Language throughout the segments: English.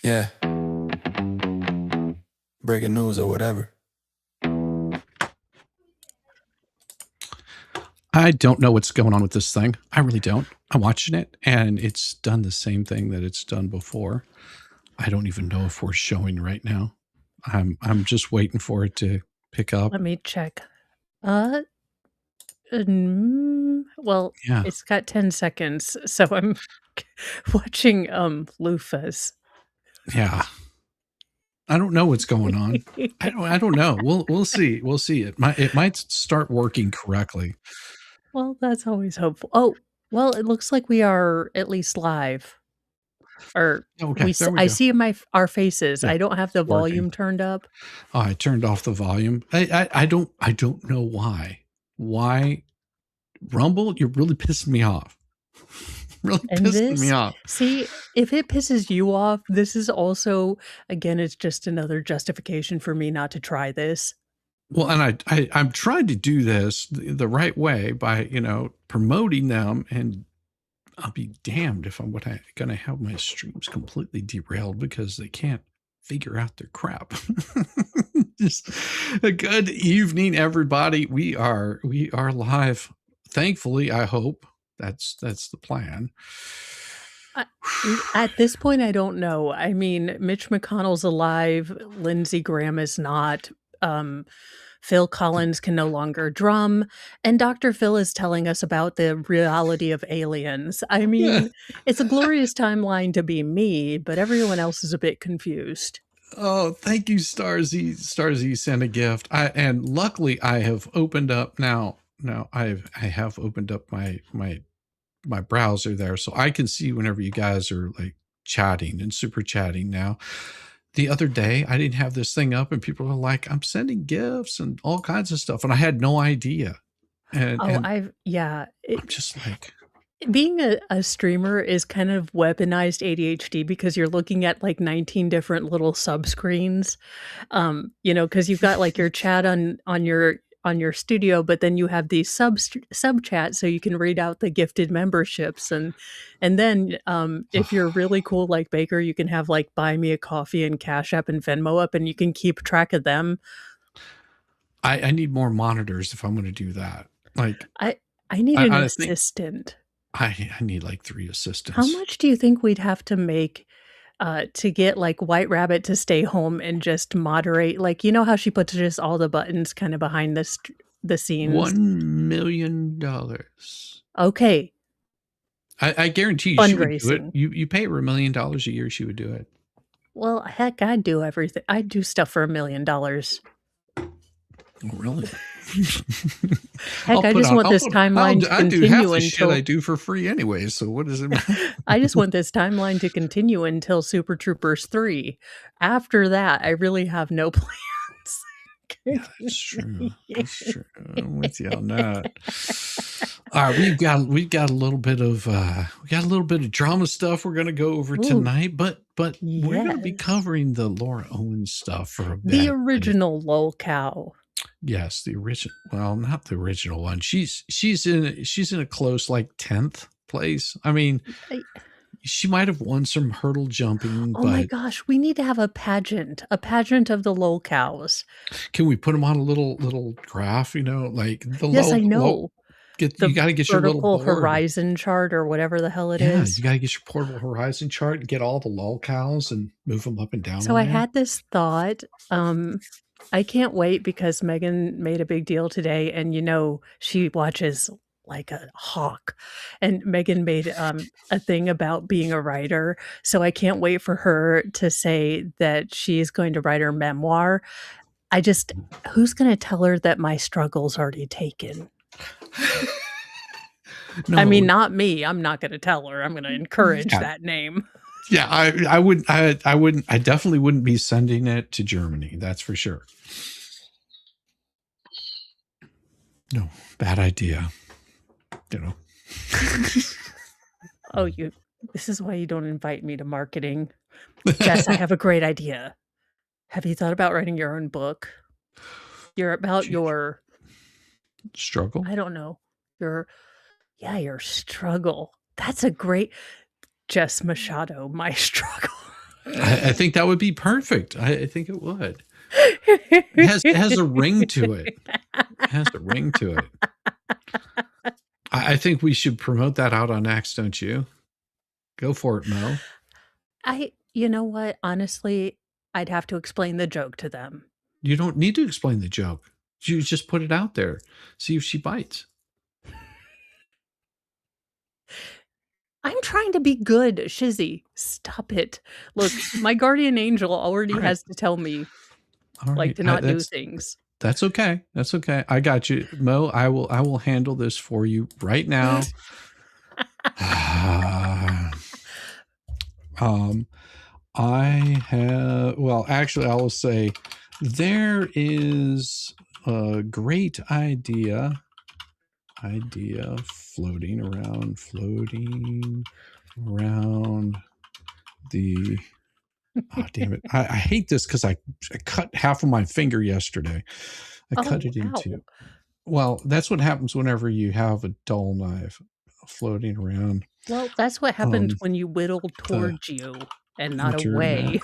Yeah. Breaking news or whatever. I don't know what's going on with this thing. I really don't. I'm watching it, and it's done the same thing that it's done before. I don't even know if we're showing right now. I'm just waiting for it to pick up. Let me check. Well, Yeah. it's got 10 seconds, so I'm watching loofahs. Yeah. I don't know what's going on. I don't know. We'll see. We'll see. It might start working correctly. Well, that's always hopeful. Oh, well, it looks like we are at least live. Or Okay, there we I go. see our faces. Yeah, I don't have the it's working. volume turned up. Oh, I turned off the volume. I don't know why. Why Rumble? You're really pissing me off. Really And pissing me off. see, if it pisses you off, this is also, again, it's just another justification for me not to try this. Well, and I'm trying to do this the right way by, promoting them, and I'll be damned if I'm going to have my streams completely derailed because they can't figure out their crap. Just a good evening, everybody. We are live. Thankfully, I hope that's the plan. At this point, I don't know. I mean, Mitch McConnell's alive. Lindsey Graham is not. Phil Collins can no longer drum. And Dr. Phil is telling us about the reality of aliens. I mean, it's a glorious timeline to be me, but everyone else is a bit confused. Oh, thank you, Starzy. Starzy sent a gift. And luckily I have opened up now. I have opened up my browser there, so I can see whenever you guys are like chatting and super chatting now. The other day I didn't have this thing up, and people were like, "I'm sending gifts and all kinds of stuff," and I had no idea. And I'm just like, being a streamer is kind of weaponized ADHD because you're looking at like 19 different little subscreens, because you've got like your chat on your studio, but then you have these sub chats so you can read out the gifted memberships, and then if you're really cool like Baker, you can have like Buy Me a Coffee and Cash App and Venmo up, and you can keep track of them. I need more monitors if I'm going to do that. Like I need an assistant. I need like 3 assistants. How much do you think we'd have to make to get like White Rabbit to stay home and just moderate? Like, you know how she puts just all the buttons kind of behind the scenes? $1 million. Okay. I guarantee you she would do it. You pay her $1 million a year, she would do it. Well, heck, I'd do everything. I'd do stuff for $1 million. Oh, really? Heck, I just want this timeline to continue until... I do half the shit I do for free anyway, so what does it matter? I just want this timeline to continue until Super Troopers 3. After that, I really have no plans. Yeah, that's true. That's true. I'm with you on that. All right, we've got a little bit of drama stuff we're gonna go over tonight, but we're gonna be covering the Laura Owens stuff for a bit. The original lol cow. Yes, the original. Well, not the original one. She's in a close like 10th place. I mean, she might have won some hurdle jumping. Oh my gosh, we need to have a pageant of the lol cows. Can we put them on a little graph? Like the yes, I know. You got to get your little horizon chart or whatever the hell it is. You got to get your portable horizon chart and get all the lol cows and move them up and down. So I had this thought. I can't wait because Megan made a big deal today, and she watches like a hawk, and Megan made a thing about being a writer. So I can't wait for her to say that she's going to write her memoir. Who's going to tell her that my struggle's already taken? No. I mean, not me. I'm not going to tell her. I'm going to encourage that name. Yeah, I wouldn't. I definitely wouldn't be sending it to Germany. That's for sure. No, bad idea. Oh, this is why you don't invite me to marketing. Jess, I have a great idea. Have you thought about writing your own book? You're about your struggle? I don't know. Your struggle. That's a great Jess Machado, my struggle. I think that would be perfect. I think it would. It has a ring to it. It has a ring to it. I think we should promote that out on X, don't you? Go for it, Mo. You know what? Honestly, I'd have to explain the joke to them. You don't need to explain the joke. You just put it out there. See if she bites. I'm trying to be good, Shizzy. Stop it. Look, my guardian angel already All right. has to tell me, All right. to not do things. That's okay. That's okay. I got you, Mo. I will handle this for you right now. Actually, I will say there is a great idea floating around the oh damn it. I hate this because I cut half of my finger yesterday. I cut it into well, that's what happens whenever you have a dull knife floating around. Well, that's what happens when you whittle towards you and not away.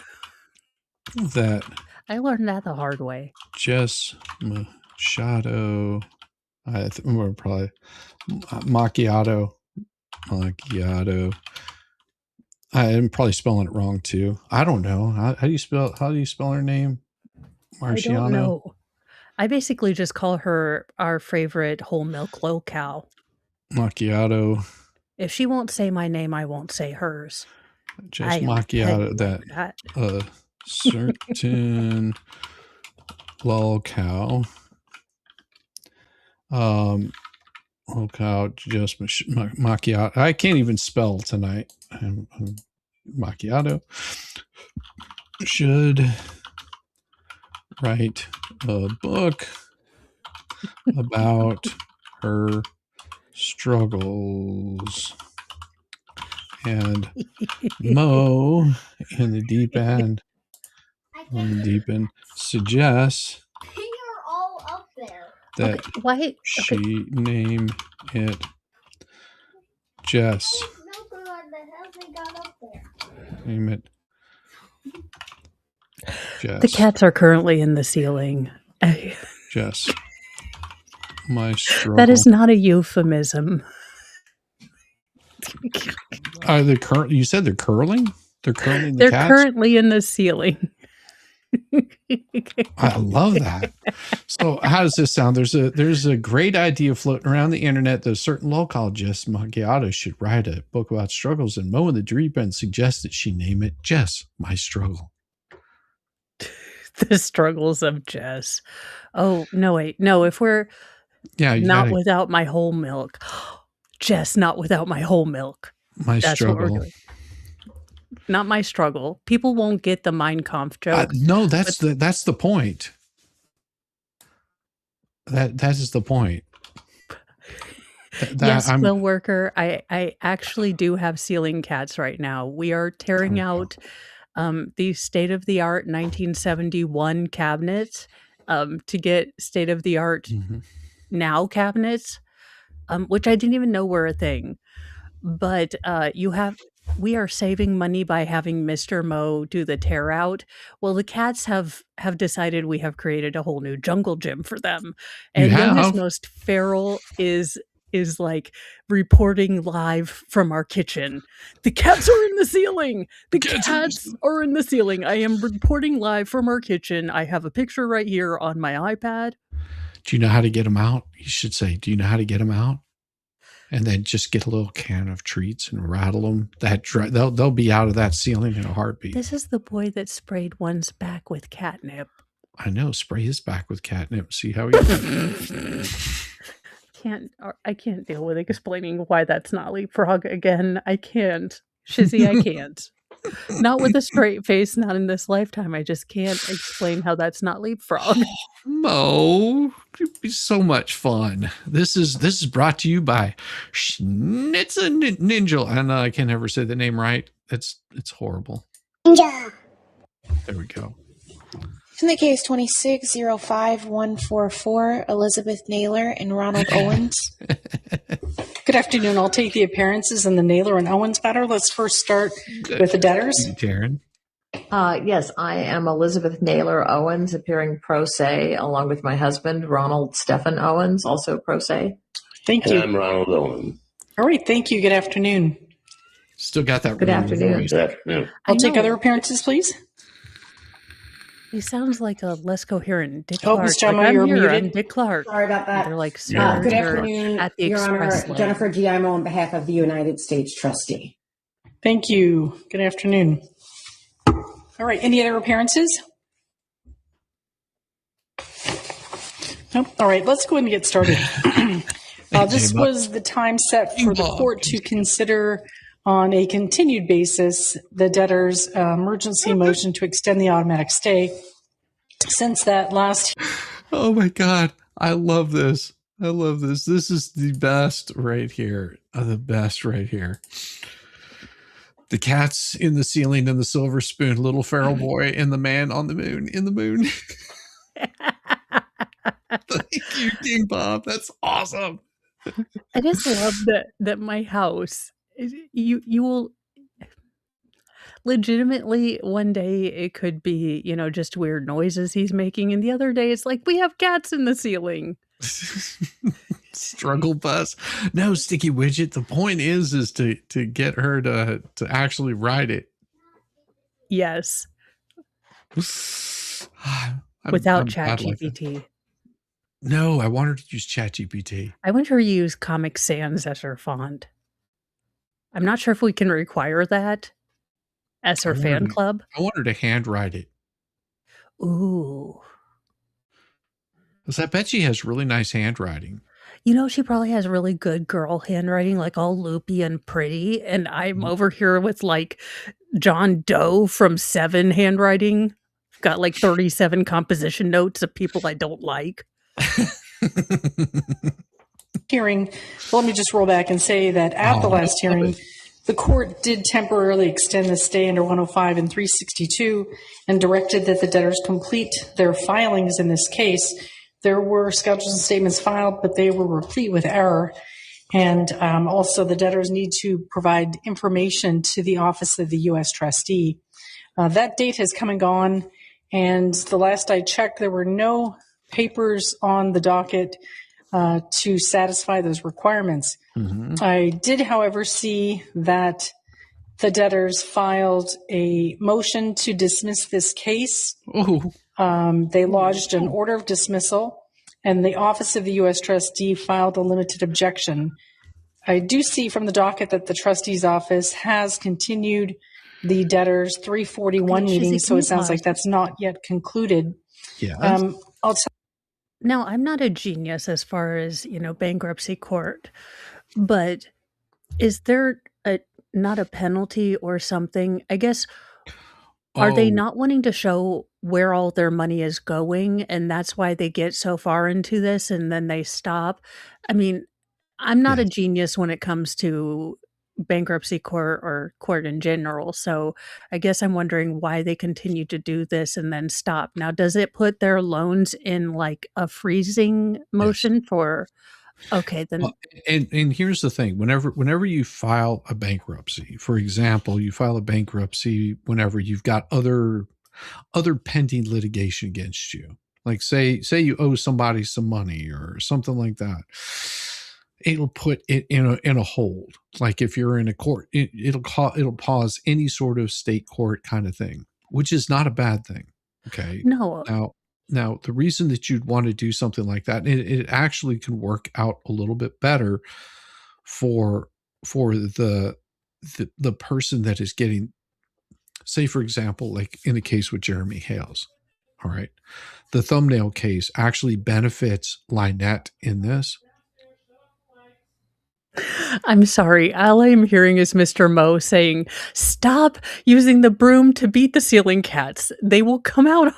That I learned that the hard way. Jess Machado, I think probably Macchiato. I am probably spelling it wrong too. I don't know. How do you spell her name? I don't know. I basically just call her our favorite whole milk low cow. Macchiato. If she won't say my name, I won't say hers. Just macchiato that certain lol cow. Lol cow just macchiato. I can't even spell tonight. Macchiato should write a book about her struggles. And Mo in the deep end suggests you're all up there. That she name it Jess. Name it Jess. The cats are currently in the ceiling. Jess. My struggle. That is not a euphemism. Are they you said they're curling? They're curling the They're cats? currently in the ceiling. I love that. So how does this sound? There's a great idea floating around the internet that a certain localist Macchiato should write a book about struggles, and Mo in the Deep End suggests that she name it Jess, My Struggle. The struggles of Jess. Oh, no, wait. No, if we're not without my whole milk. Jess, not without my whole milk. My That's struggle. What we're doing. Not my struggle. People won't get the Mein Kampf joke. No, that's the point. That is the point. Yes, Will Worker. I actually do have ceiling cats right now. We are tearing out the state-of-the-art 1971 cabinets to get state-of-the-art now cabinets, which I didn't even know were a thing. But we are saving money by having Mr. Mo do the tear out. Well, the cats have decided we have created a whole new jungle gym for them. And youngest most feral is like reporting live from our kitchen. The cats are in the ceiling. The cats are in the ceiling. I am reporting live from our kitchen. I have a picture right here on my iPad. Do you know how to get them out? You should say, do you know how to get them out? And then just get a little can of treats and rattle them. They'll be out of that ceiling in a heartbeat. This is the boy that sprayed one's back with catnip. I know. Spray his back with catnip. See how he I can't deal with explaining why that's not leapfrog again. I can't. Shizzy, I can't. Not with a straight face, not in this lifetime. I just can't explain how that's not leapfrog. Mo, it'd be so much fun. This is brought to you by Schnitza Ninja. And I can't ever say the name right. It's horrible. Ninja. There we go. In the case 2605144, Elizabeth Naylor and Ronald Owens. Good afternoon. I'll take the appearances in the Naylor and Owens matter. Let's first start with the debtors. Karen. Yes, I am Elizabeth Naylor Owens, appearing pro se, along with my husband, Ronald Stephen Owens, also pro se. Thank And you. I'm Ronald Owens. All right. Thank you. Good afternoon. Still got that Good ringing afternoon. voice. Good afternoon. I'll take other appearances, please. He sounds like a less coherent Dick Oh, Clark. Ms. Gemma, Like, I'm you're here. I'm muted. Dick Clark. Sorry about And that. they're like, Yeah. sir, Good you're afternoon, at the Your express Honor. lane. Jennifer Giamo on behalf of the United States Trustee. Thank you. Good afternoon. All right. Any other appearances? Nope. All right. Let's go ahead and get started. This was the time set for the court to consider on a continued basis the debtor's emergency motion to extend the automatic stay. Since that last... Oh my God. I love this. I love this. This is the best right here. The best right here. The cat's in the ceiling and the silver spoon, little feral boy and the man on the moon, in the moon. Thank you, King Bob. That's awesome. I just love that my house, you will legitimately, one day it could be, just weird noises he's making. And the other day it's like, we have cats in the ceiling. Struggle bus. No, Sticky Widget. The point is to get her to actually write it. Yes. I'm Without bad like that. ChatGPT. No, I want her to use ChatGPT. I want her to use Comic Sans as her font. I'm not sure if we can require that as her fan club. I want her to handwrite it. Ooh. Because I bet she has really nice handwriting. She probably has really good girl handwriting, like all loopy and pretty. And I'm over here with like John Doe from Seven handwriting. Got like 37 composition notes of people I don't like. Hearing, let me just roll back and say that at the last hearing, the court did temporarily extend the stay under 105 and 362 and directed that the debtors complete their filings in this case. There were schedules and statements filed, but they were replete with error. And also the debtors need to provide information to the Office of the U.S. Trustee. That date has come and gone. And the last I checked, there were no papers on the docket to satisfy those requirements. Mm-hmm. I did, however, see that the debtors filed a motion to dismiss this case. They lodged an order of dismissal, and the Office of the U.S. Trustee filed a limited objection. I do see from the docket that the trustee's office has continued the debtors' 341 meeting, so it sounds like that's not yet concluded. Yeah. Now, I'm not a genius as far as, bankruptcy court, but is there not a penalty or something? I guess, are they not wanting to show where all their money is going, and that's why they get so far into this and then they stop? I mean, I'm not a genius when it comes to bankruptcy court or court in general. So I guess I'm wondering why they continue to do this and then stop. Now, does it put their loans in like a freezing motion for, okay, then. And here's the thing, whenever you file a bankruptcy, for example, you file a bankruptcy whenever you've got other pending litigation against you, like say you owe somebody some money or something like that. It'll put it in a hold. Like if you're in a court, it'll pause any sort of state court kind of thing, which is not a bad thing. Okay. No. Now the reason that you'd want to do something like that, it actually can work out a little bit better for the person that is getting, say for example, like in the case with Jeremy Hales. All right. The thumbnail case actually benefits Lynette in this. I'm sorry. All I'm hearing is Mr. Moe saying, stop using the broom to beat the ceiling cats. They will come out on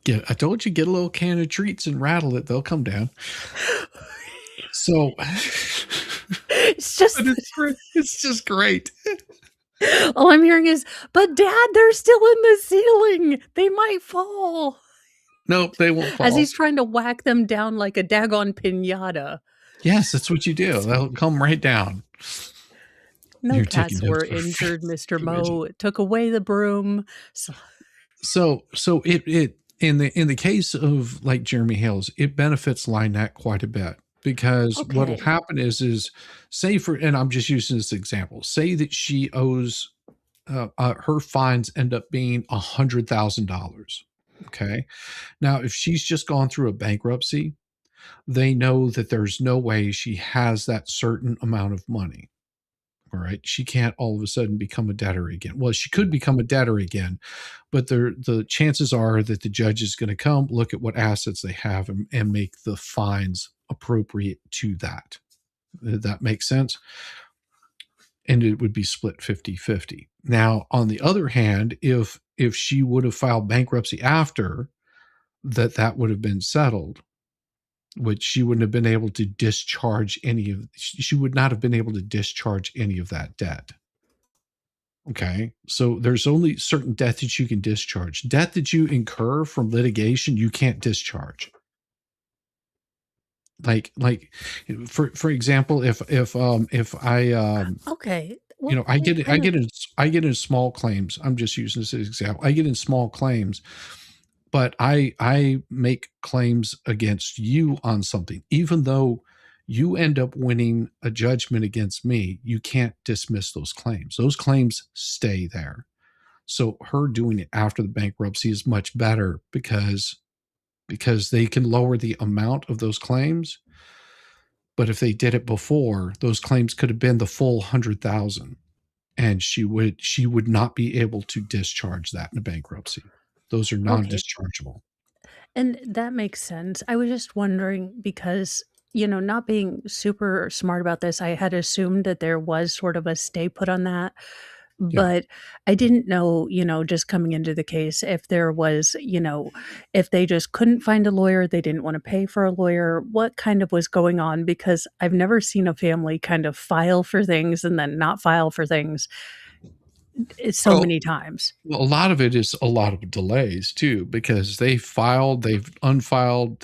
there. I told you, get a little can of treats and rattle it. They'll come down. So it's just great. All I'm hearing is, but Dad, they're still in the ceiling. They might fall. Nope, they won't fall. As he's trying to whack them down like a daggone piñata. Yes, that's what you do. They'll come right down. No You're taking cats notes were for injured, Mr. division. Moe took away the broom. So it in the case of like Jeremy Hales, it benefits Lynette quite a bit because what'll Okay. happen is say for, and I'm just using this example, say that she owes her fines end up being $100,000. Okay. Now, if she's just gone through a bankruptcy, they know that there's no way she has that certain amount of money. All right. She can't all of a sudden become a debtor again. Well, she could become a debtor again, but the chances are that the judge is going to come look at what assets they have and make the fines appropriate to that. That makes sense. And it would be split 50-50. Now, on the other hand, if she would have filed bankruptcy after that would have been settled, which she wouldn't have been able to discharge she would not have been able to discharge any of that debt. Okay. So there's only certain debt that you can discharge. Debt that you incur from litigation, you can't discharge. Like for example, if I Okay. you know, I get in small claims. I'm just using this as an example. I get in small claims, but I make claims against you on something, even though you end up winning a judgment against me, you can't dismiss those claims. Those claims stay there. So her doing it after the bankruptcy is much better because they can lower the amount of those claims. But if they did it before, those claims could have been the full 100,000, and she would not be able to discharge that in a bankruptcy. Those are Okay. non-dischargeable. And that makes sense. I was just wondering because, not being super smart about this, I had assumed that there was sort of a stay put on that. Yeah. But I didn't know, just coming into the case, if there was, if they just couldn't find a lawyer, they didn't want to pay for a lawyer, what kind of was going on? Because I've never seen a family kind of file for things and then not file for things so Well, many times. a lot of it is a lot of delays too, because they filed, they've unfiled,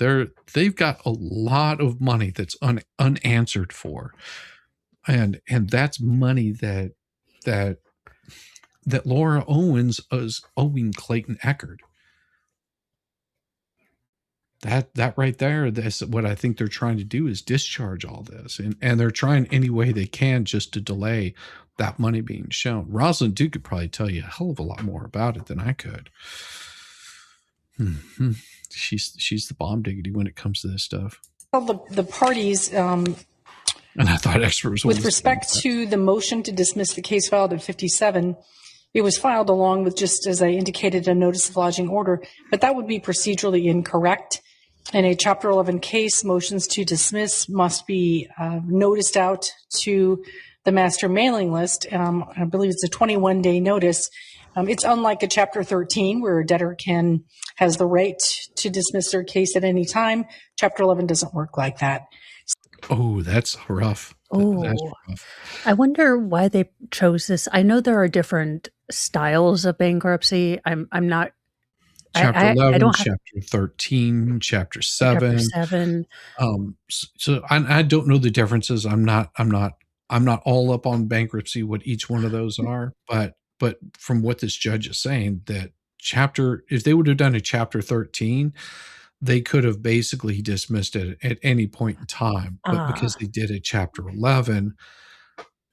they've got a lot of money that's unanswered for, and that's money that Laura Owens is owing Clayton Eckert. That right there, that's what I think they're trying to do, is discharge all this, and they're trying any way they can just to delay that money being shown. Rosalind Duke could probably tell you a hell of a lot more about it than I could. She's the bomb diggity when it comes to this stuff. Well, the parties, And I thought experts with respect to the motion to dismiss the case filed at 57, it was filed along with, just as I indicated, a notice of lodging order, but that would be procedurally incorrect. In a Chapter 11 case, motions to dismiss must be noticed out to the master mailing list. I believe it's a 21-day notice. It's unlike a Chapter 13 where a debtor has the right to dismiss their case at any time. Chapter 11 doesn't work like that. Oh, that's rough. That's Oh, rough. I wonder why they chose this. I know there are different styles of bankruptcy. I'm not. Chapter I 11, don't have chapter 13, chapter chapter 7. 7. So I don't know the differences. I'm not all up on bankruptcy, what each one of those are, but from what this judge is saying, that if they would have done a chapter 13, they could have basically dismissed it at any point in time. But because they did a chapter 11,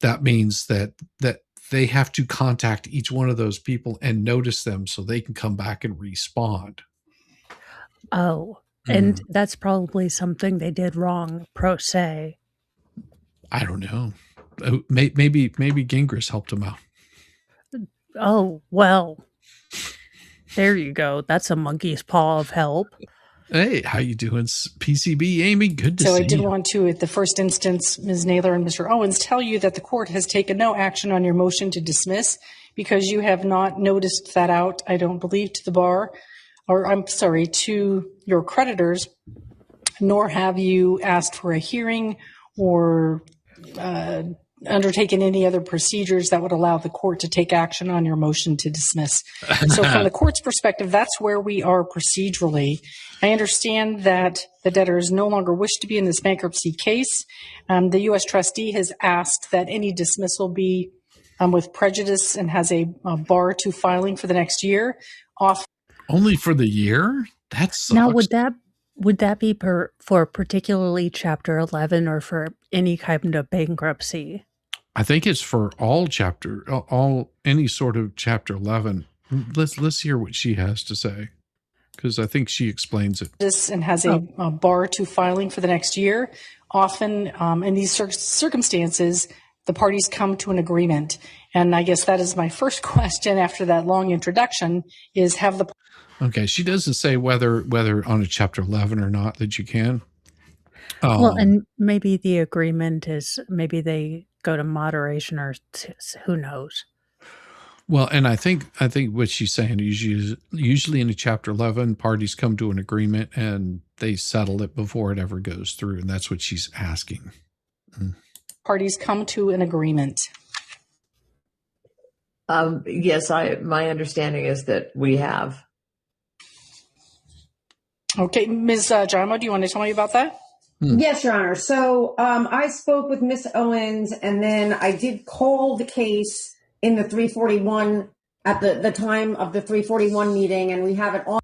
that means that they have to contact each one of those people and notice them so they can come back and respond. Oh, and that's probably something they did wrong, pro se. I don't know. Maybe Gingras helped him out. Oh, well, there you go. That's a monkey's paw of help. Hey, how you doing, PCB Amy? Good to see you. So I did want to, at the first instance, Ms. Naylor and Mr. Owens, tell you that the court has taken no action on your motion to dismiss because you have not noticed that out, I don't believe, to the bar, or I'm sorry, to your creditors, nor have you asked for a hearing or undertaken any other procedures that would allow the court to take action on your motion to dismiss. So from the court's perspective, that's where we are procedurally. I understand that the debtors no longer wish to be in this bankruptcy case. The U.S. trustee has asked that any dismissal be with prejudice and has a bar to filing for the next year. Only for the year? That sucks. Now, would that be for particularly Chapter 11 or for any kind of bankruptcy? I think it's for all any sort of Chapter 11. Let's hear what she has to say, because I think she explains it. And has a bar to filing for the next year. Often in these circumstances, the parties come to an agreement. And I guess that is my first question after that long introduction is have the... Okay, she doesn't say whether on a Chapter 11 or not that you can. Well, and maybe the agreement is maybe they go to moderation or who knows. Well, and I think what she's saying is usually in a Chapter 11, parties come to an agreement and they settle it before it ever goes through, and that's what she's asking. Parties come to an agreement. Yes, my understanding is that we have. Okay, Ms. Jamo, do you want to tell me about that? Yes, Your Honor. So I spoke with Ms. Owens, and then I did call the case in the 341 at the time of the 341 meeting, and we have it on.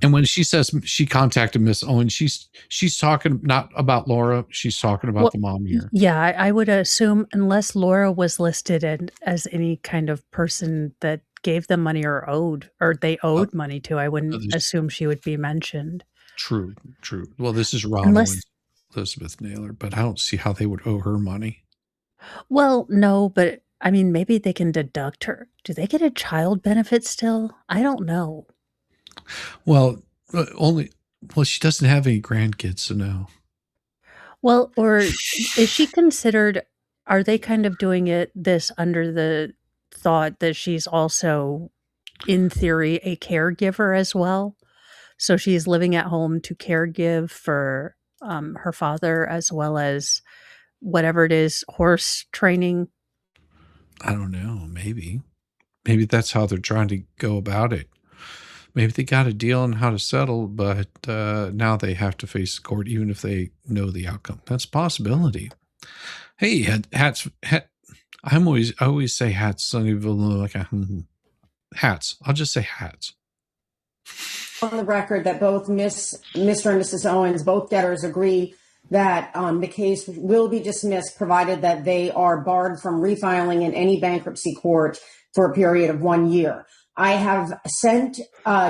And when she says she contacted Miss Owens, she's talking not about Laura, she's talking about the mom here. Yeah, I would assume unless Laura was listed as any kind of person that gave them money or they owed money to, I wouldn't assume she would be mentioned. True. Well, this is Ronn Owens, Elizabeth Naylor, but I don't see how they would owe her money. Well, no, but I mean, maybe they can deduct her. Do they get a child benefit still? I don't know. Well, she doesn't have any grandkids, so no. Well, or is she considered, are they kind of doing this under the thought that she's also, in theory, a caregiver as well? So she's living at home to caregive for her father as well as whatever it is, horse training. I don't know. Maybe that's how they're trying to go about it. Maybe they got a deal on how to settle, but now they have to face the court, even if they know the outcome. That's a possibility. Hey, hats. I always say hats. Hats. I'll just say hats. On the record that both Mr. and Mrs. Owens, both debtors, agree that the case will be dismissed provided that they are barred from refiling in any bankruptcy court for a period of 1 year. I have sent,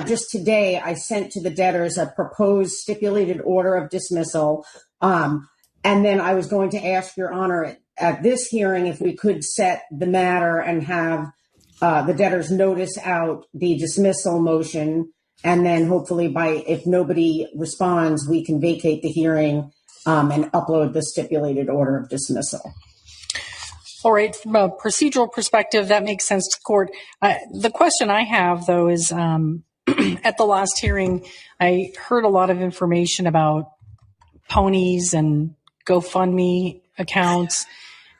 just today, I sent to the debtors a proposed stipulated order of dismissal. And then I was going to ask Your Honor at this hearing if we could set the matter and have the debtors notice out the dismissal motion. And then hopefully if nobody responds, we can vacate the hearing and upload the stipulated order of dismissal. All right. From a procedural perspective, that makes sense to court. The question I have, though, is at the last hearing, I heard a lot of information about ponies and GoFundMe accounts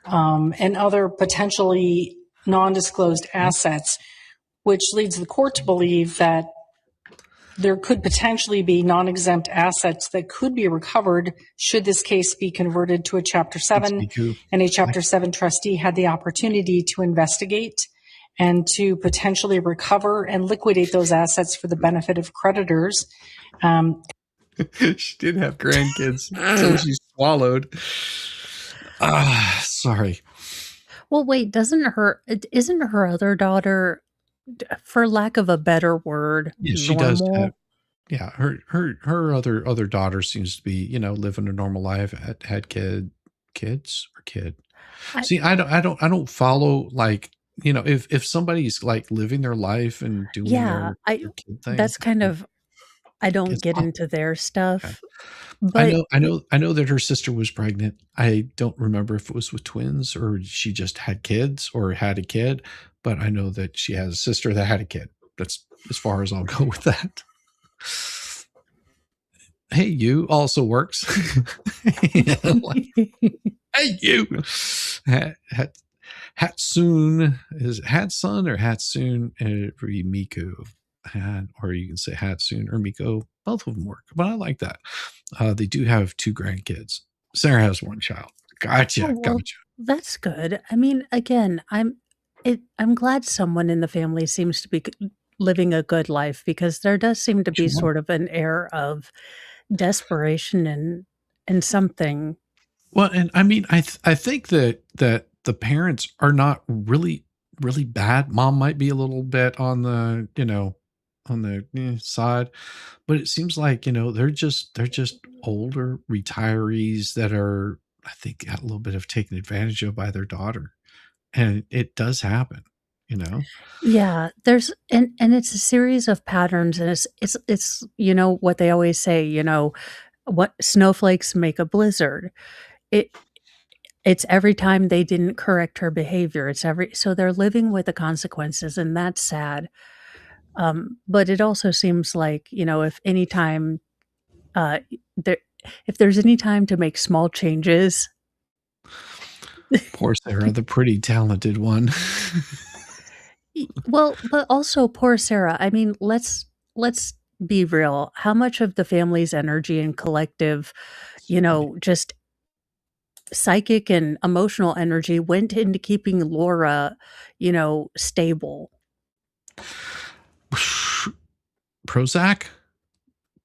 and other potentially non-disclosed assets, which leads the court to believe that there could potentially be non-exempt assets that could be recovered should this case be converted to a Chapter 7, and a Chapter 7 trustee had the opportunity to investigate and to potentially recover and liquidate those assets for the benefit of creditors. She did have grandkids until she swallowed. Sorry. Well, wait, isn't her other daughter, for lack of a better word, she does have, her other daughter seems to be, living a normal life, had kid. See, I don't follow, like, if somebody's like living their life and doing their kid thing. That's kind of, I don't get into their stuff. Okay. But I know that her sister was pregnant. I don't remember if it was with twins or she just had kids or had a kid, but I know that she has a sister that had a kid. That's as far as I'll go with that. Hey, you also works. Hey, you. Hatsune is Hatsun or Hatsune Miku, or you can say Hatsune or Miko. Both of them work, but I like that. They do have 2 grandkids. Sarah has 1 child. Oh, Gotcha, well, gotcha. that's good. I mean, again, I'm glad someone in the family seems to be living a good life because there does seem to be Sure. sort of an air of desperation and something. Well, and I mean, I think that the parents are not really bad. Mom might be a little bit on the on the side, but it seems like they're just older retirees that are, I think, got a little bit of taken advantage of by their daughter, and it does happen, you know. Yeah, there's and it's a series of patterns, and it's what they always say, what snowflakes make a blizzard. It it's every time they didn't correct her behavior. It's every so they're living with the consequences, and that's sad. But it also seems like, if any time uh there if there's any time to make small changes. Poor Sarah, the pretty talented one. Well, but also poor Sarah. I mean, let's be real. How much of the family's energy and collective, just psychic and emotional energy went into keeping Laura, stable? Prozac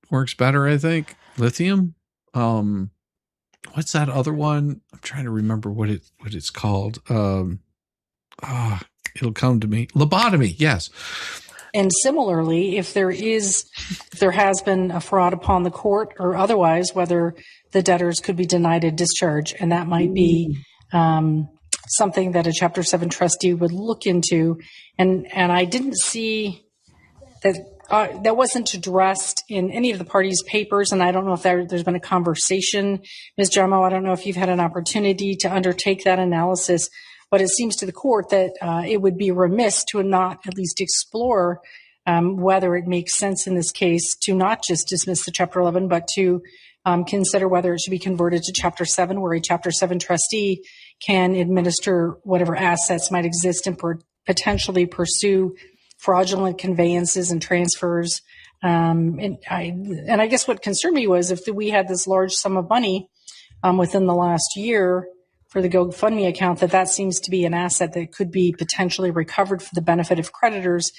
works better, I think. Lithium. Um, what's that other one? I'm trying to remember what it's called. Ah, it'll come to me. Lobotomy. Yes. And similarly, if there has been a fraud upon the court or otherwise, whether the debtors could be denied a discharge, and that might be something that a Chapter 7 trustee would look into. And I didn't see that that wasn't addressed in any of the parties' papers, and I don't know if there's been a conversation. Ms. Jarmo, I don't know if you've had an opportunity to undertake that analysis, but it seems to the court that it would be remiss to not at least explore whether it makes sense in this case to not just dismiss the Chapter 11, but to consider whether it should be converted to Chapter 7, where a Chapter 7 trustee can administer whatever assets might exist and potentially pursue fraudulent conveyances and transfers. And I guess what concerned me was if we had this large sum of money within the last year for the GoFundMe account, that seems to be an asset that could be potentially recovered for the benefit of creditors.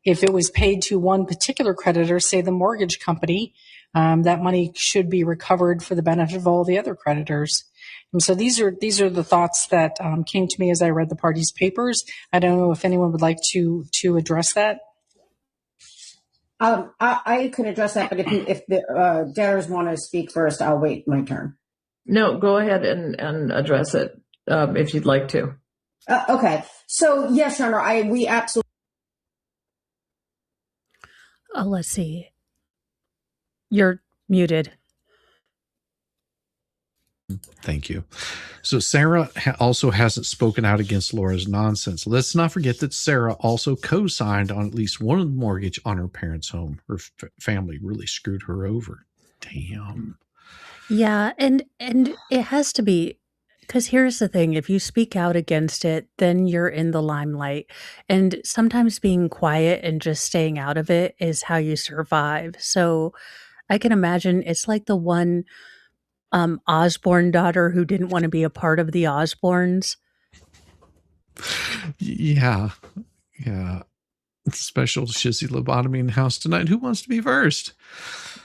If it was paid to one particular creditor, say the mortgage company, that money should be recovered for the benefit of all the other creditors. And so these are the thoughts that came to me as I read the parties' papers. I don't know if anyone would like to address that. I can address that, but if the debtors want to speak first, I'll wait my turn. No, go ahead and address it if you'd like to. Okay. So yes, Your Honor, we absolutely. Let's see. You're muted. Thank you. So Sarah also hasn't spoken out against Laura's nonsense. Let's not forget that Sarah also co-signed on at least one mortgage on her parents' home. Her family really screwed her over. Damn. Yeah, and it has to be, because here's the thing, if you speak out against it, then you're in the limelight. And sometimes being quiet and just staying out of it is how you survive. So I can imagine it's like the one Osborne daughter who didn't want to be a part of the Osbornes. Yeah. Yeah. Special Shizzy lobotomy in the house tonight. Who wants to be first?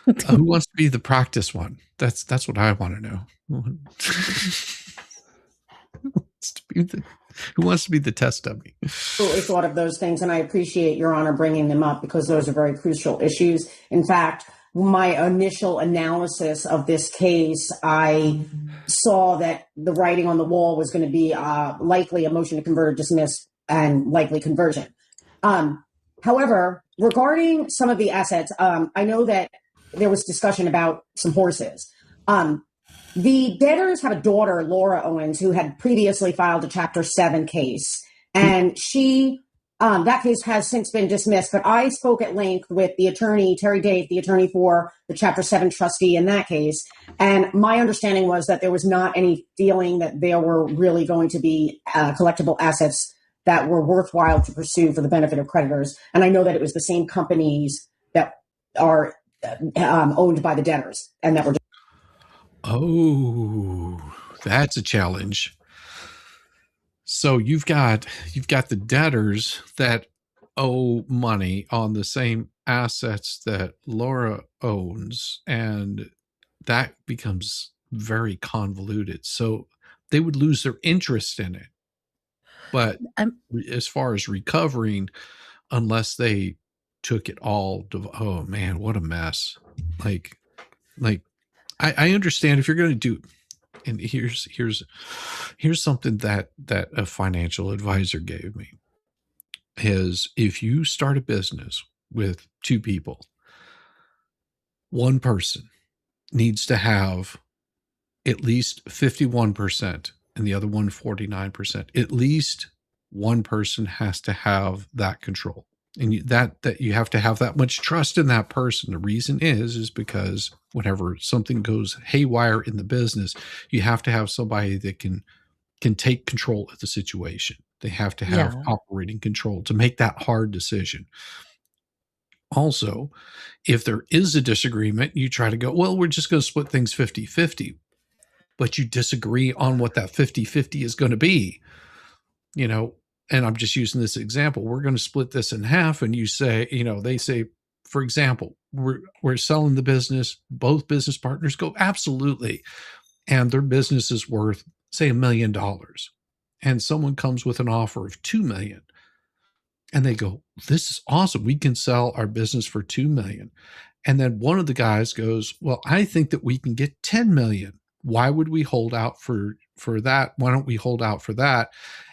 Who wants to be the practice one? That's what I want to know. Who wants to be the test dummy? Absolutely thought of those things, and I appreciate Your Honor bringing them up because those are very crucial issues. In fact, my initial analysis of this case, I saw that the writing on the wall was going to be likely a motion to convert or dismiss and likely conversion. However, regarding some of the assets, I know that there was discussion about some horses. The debtors have a daughter, Laura Owens, who had previously filed a Chapter 7 case, and she That case has since been dismissed, but I spoke at length with the attorney, Terry Dave, the attorney for the Chapter 7 trustee in that case. And my understanding was that there was not any feeling that there were really going to be collectible assets that were worthwhile to pursue for the benefit of creditors. And I know that it was the same companies that are owned by the debtors and that were. Oh, that's a challenge. So you've got the debtors that owe money on the same assets that Laura owns, and that becomes very convoluted. So they would lose their interest in it. But as far as recovering, unless they took it all to, oh man, what a mess. Like I understand if you're going to do, and here's something that a financial advisor gave me is if you start a business with two people, one person needs to have at least 51% and the other one 49%. At least one person has to have that control. And that you have to have that much trust in that person. The reason is because whenever something goes haywire in the business, you have to have somebody that can take control of the situation. They have to have operating control to make that hard decision. Also, if there is a disagreement, you try to go, well, we're just going to split things 50-50, but you disagree on what that 50-50 is going to be, and I'm just using this example. We're going to split this in half. And you say, they say, for example, we're selling the business. Both business partners go, absolutely. And their business is worth, say, $1 million. And someone comes with an offer of $2 million. And they go, this is awesome. We can sell our business for $2 million. And then one of the guys goes, well, I think that we can get 10 million. Why would we hold out for that? Why don't we hold out for that?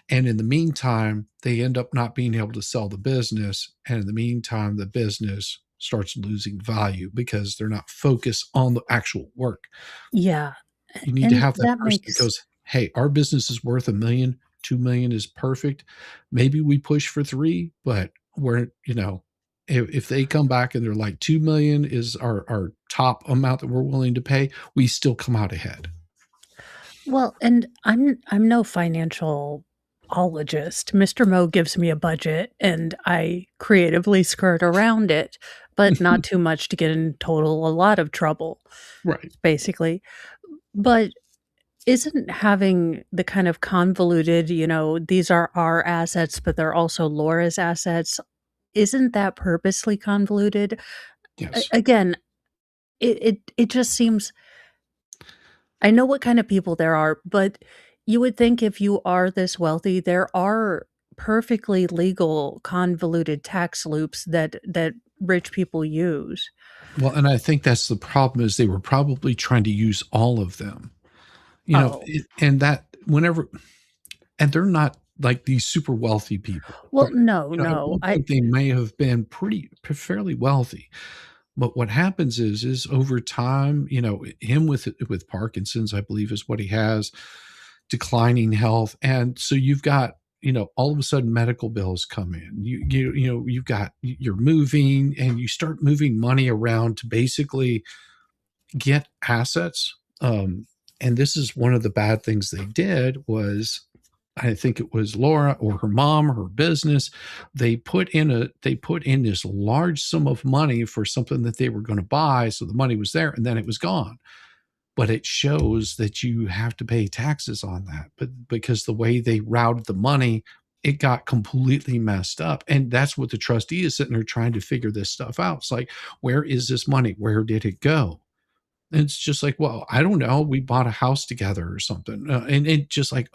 And in the meantime, they end up not being able to sell the business. And in the meantime, the business starts losing value because they're not focused on the actual work. Yeah. You need to have that person that goes, hey, our business is worth $1 million, $2 million is perfect. Maybe we push for 3, but we're, if they come back and they're like 2 million is our top amount that we're willing to pay, we still come out ahead. Well, and I'm no financial ologist. Mr. Mo gives me a budget and I creatively skirt around it, but not too much to get in a lot of trouble. Right. Basically. But isn't having the kind of convoluted, these are our assets, but they're also Laura's assets, isn't that purposely convoluted? Yes. Again, it just seems, I know what kind of people there are, but you would think if you are this wealthy, there are perfectly legal convoluted tax loops that rich people use. Well, and I think that's the problem is they were probably trying to use all of them, and that whenever, and they're not like these super wealthy people. Well, At no. one point they may have been fairly wealthy. But what happens is over time, him with Parkinson's, I believe is what he has, declining health. And so you've got, all of a sudden medical bills come in. You're moving and you start moving money around to basically get assets. And this is one of the bad things they did was, I think it was Laura or her mom, her business. They put in this large sum of money for something that they were going to buy. So the money was there and then it was gone. But it shows that you have to pay taxes on that. But because the way they routed the money, it got completely messed up. And that's what the trustee is sitting there trying to figure this stuff out. It's like, where is this money? Where did it go? And it's just like, well, I don't know. We bought a house together or something. And it just like,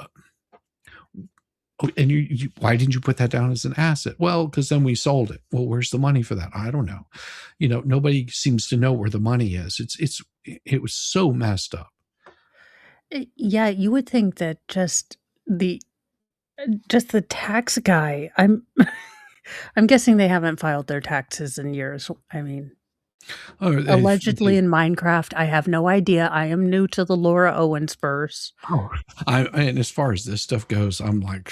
and you why didn't you put that down as an asset? Well, because then we sold it. Well, where's the money for that? I don't know. Nobody seems to know where the money is. It was so messed up. Yeah, you would think that just the tax guy. I'm I'm guessing they haven't filed their taxes in years. I mean, Oh, if Allegedly they- in Minecraft. I have no idea. I am new to the Laura Owens verse. and as far as this stuff goes, I'm like,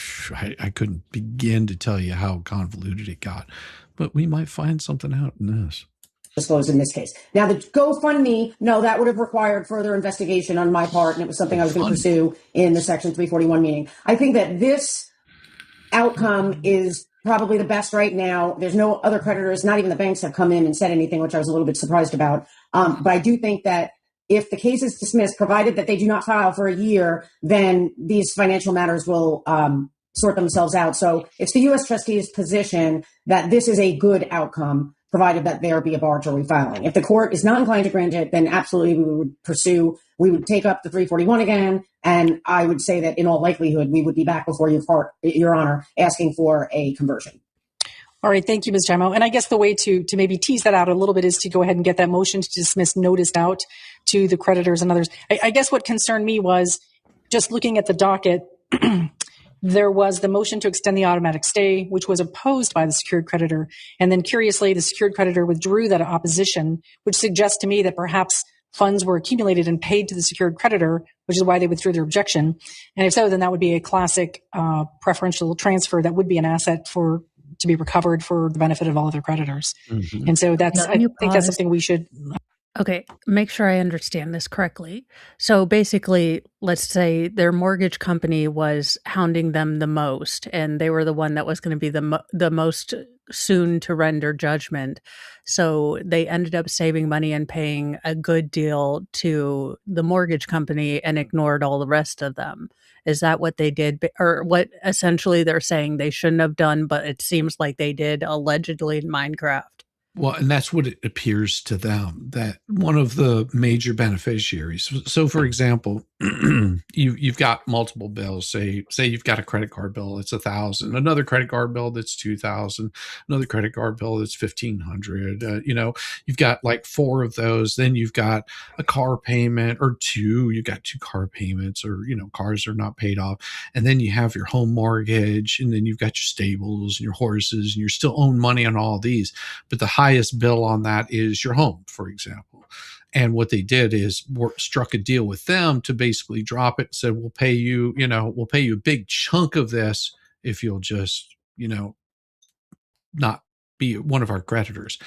I couldn't begin to tell you how convoluted it got, but we might find something out in this. Disclosed in this case. Now, the GoFundMe, no, that would have required further investigation on my part, and it was something I was going to pursue in the Section 341 meeting. I think that this outcome is probably the best right now. There's no other creditors, not even the banks have come in and said anything, which I was a little bit surprised about. But I do think that if the case is dismissed, provided that they do not file for a year, then these financial matters will sort themselves out. So it's the U.S. trustee's position that this is a good outcome, provided that there be a bar to refiling. If the court is not inclined to grant it, then absolutely we would take up the 341 again. And I would say that in all likelihood, we would be back before Your Honor, asking for a conversion. All right. Thank you, Ms. Gemmo. And I guess the way to maybe tease that out a little bit is to go ahead and get that motion to dismiss noticed out to the creditors and others. I guess what concerned me was just looking at the docket, there was the motion to extend the automatic stay, which was opposed by the secured creditor. And then curiously, the secured creditor withdrew that opposition, which suggests to me that perhaps funds were accumulated and paid to the secured creditor, which is why they withdrew their objection. And if so, then that would be a classic preferential transfer that would be an asset to be recovered for the benefit of all other creditors. Mm-hmm. And so I think that's something we should. Okay, make sure I understand this correctly. So basically, let's say their mortgage company was hounding them the most, and they were the one that was going to be the most soon to render judgment. So they ended up saving money and paying a good deal to the mortgage company and ignored all the rest of them. Is that what they did? Or what essentially they're saying they shouldn't have done, but it seems like they did allegedly in Minecraft? Well, and that's what it appears to them, that one of the major beneficiaries. So for example, you've got multiple bills. Say you've got a credit card bill, it's $1,000, another credit card bill that's $2,000, another credit card bill that's $1,500. You've got like 4 of those. Then you've got a car payment or 2. You've got 2 car payments, or cars are not paid off. And then you have your home mortgage, and then you've got your stables and your horses, and you're still owing money on all these. But the highest bill on that is your home, for example. And what they did is struck a deal with them to basically drop it and said, we'll pay you a big chunk of this if you'll just, not be one of our creditors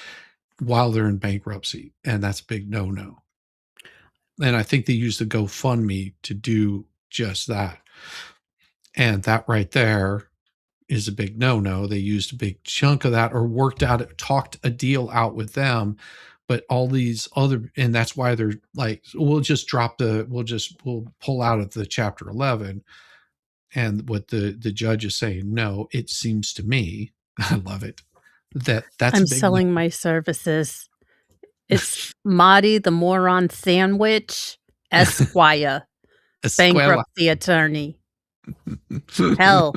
while they're in bankruptcy. And that's a big no-no. And I think they used the GoFundMe to do just that. And that right there is a big no-no. They used a big chunk of that, or talked a deal out with them. But all these other, and that's why they're like, we'll pull out of the Chapter 11. And what the judge is saying, no, it seems to me, I love it, that's I'm selling my services. It's Marty the Moron Sandwich, Esquire, bankruptcy attorney. Hell,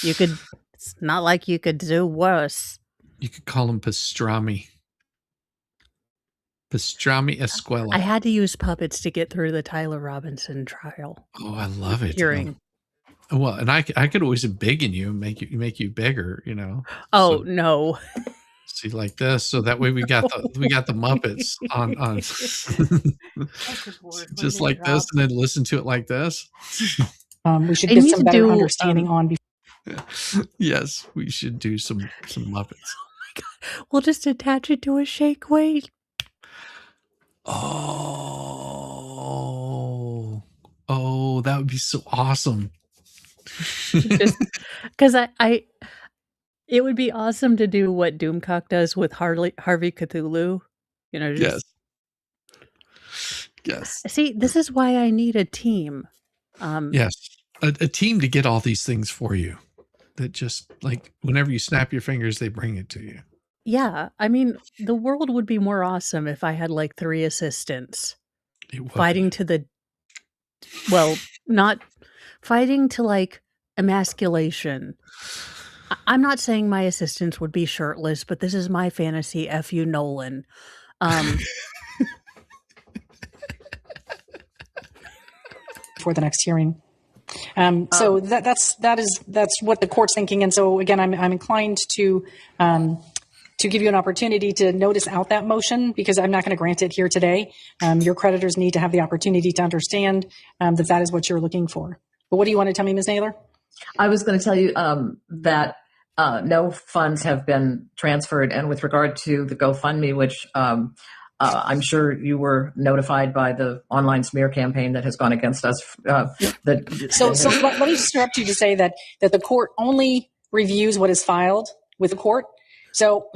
it's not like you could do worse. You could call him Pastrami. Pastrami Esquela. I had to use puppets to get through the Tyler Robinson trial. Oh, I love it. Hearing. Well, and I could always embiggen you and make you bigger, Oh, so, no. See, like this, so that way we got the Muppets on just like this, and then listen to it like this. We should get some better understanding on. Yes, we should do some Muppets. Oh my God. We'll just attach it to a shake weight. Oh, that would be so awesome. Because it would be awesome to do what Doomcock does with Harvey Cthulhu. Yes. See, this is why I need a team. Yes, a team to get all these things for you. That just like whenever you snap your fingers, they bring it to you. Yeah, I mean, the world would be more awesome if I had like 3 assistants fighting to not fighting to like emasculation. I'm not saying my assistants would be shirtless, but this is my fantasy. F you, Nolan. For the next hearing. So that's what the court's thinking. And so again, I'm inclined to to give you an opportunity to notice out that motion, because I'm not going to grant it here today. Your creditors need to have the opportunity to understand that that is what you're looking for. But what do you want to tell me, Ms. Naylor? I was going to tell you that no funds have been transferred. And with regard to the GoFundMe, which I'm sure you were notified by the online smear campaign that has gone against us. So let me just interrupt you to say that the court only reviews what is filed with the court. So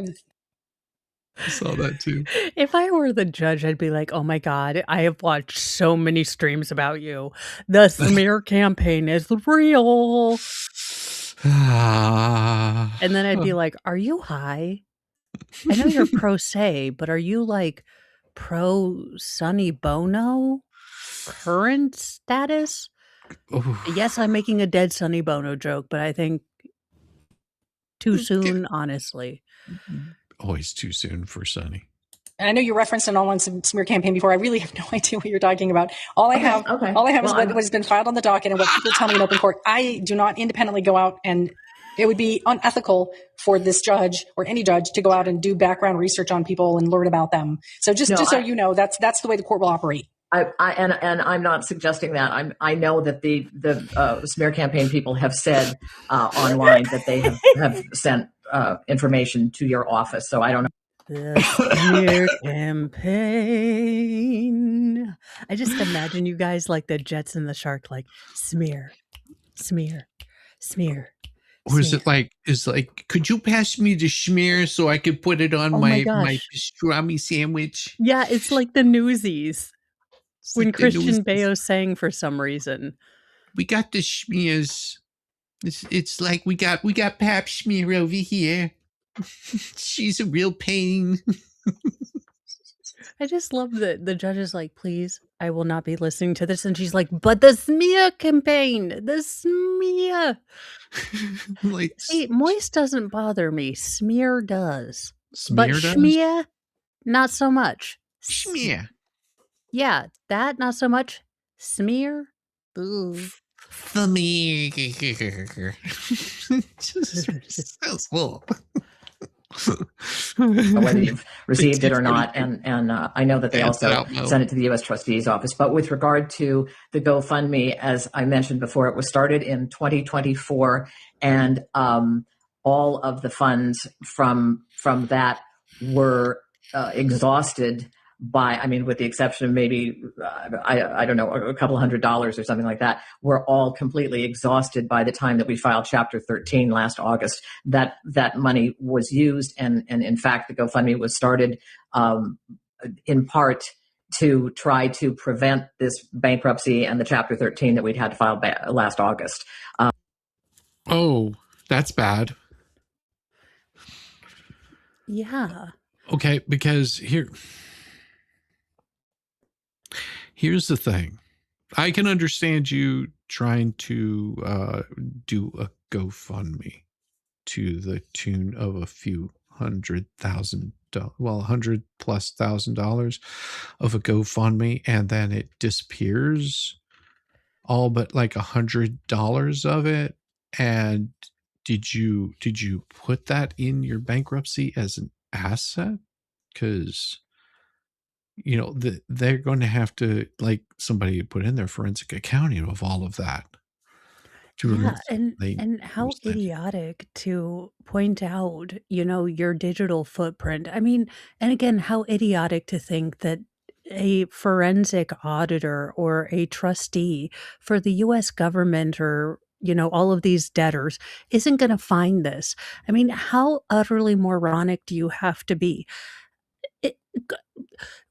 I saw that too. If I were the judge, I'd be like, oh my God, I have watched so many streams about you. The smear campaign is real. And then I'd be like, are you high? I know you're pro se, but are you like pro Sonny Bono current status? Yes, I'm making a dead Sonny Bono joke, but I think too soon, honestly. Always too soon for Sonny. I know you referenced an online smear campaign before. I really have no idea what you're talking about. All I have is what has been filed on the docket and what people tell me in open court. I do not independently go out, and it would be unethical for this judge or any judge to go out and do background research on people and learn about them. So just so you know, that's the way the court will operate. And I'm not suggesting that. I know that the smear campaign people have said online that they have sent information to your office. So I don't know. The smear campaign. I just imagine you guys like the Jets and the Shark, like smear, smear, smear. Or is it like, could you pass me the schmear so I could put it on my pastrami sandwich? Yeah, it's like the Newsies. It's when like Christian Bale sang for some reason. We got the schmears. It's like we got Pap Schmear over here. She's a real pain. I just love that the judge is like, please, I will not be listening to this. And she's like, but the smear campaign, the smear. Like, see, moist doesn't bother me. Smear does. Smear but does? Schmear, not so much. Schmear. Yeah, that not so much. Smear. Ooh. Whether you've received it or not, and I know that they also sent it to the U.S. Trustee's office. But with regard to the GoFundMe, as I mentioned before, it was started in 2024, and all of the funds from that were exhausted by, I mean, with the exception of maybe, I don't know, a couple $100 or something like that, were all completely exhausted by the time that we filed Chapter 13 last August. That money was used, and in fact, the GoFundMe was started in part to try to prevent this bankruptcy and the Chapter 13 that we'd had to file last August. Oh, that's bad. Yeah. Okay, because here's the thing. I can understand you trying to do a GoFundMe to the tune of a few $100,000, well, $100,000+ of a GoFundMe, and then it disappears, all but like $100 of it. And did you put that in your bankruptcy as an asset? Because they're going to have to, like, somebody put in their forensic accounting of all of that. Yeah, and how idiotic to point out, your digital footprint. I mean, and again, how idiotic to think that a forensic auditor or a trustee for the U.S. government or all of these debtors isn't going to find this. I mean, how utterly moronic do you have to be?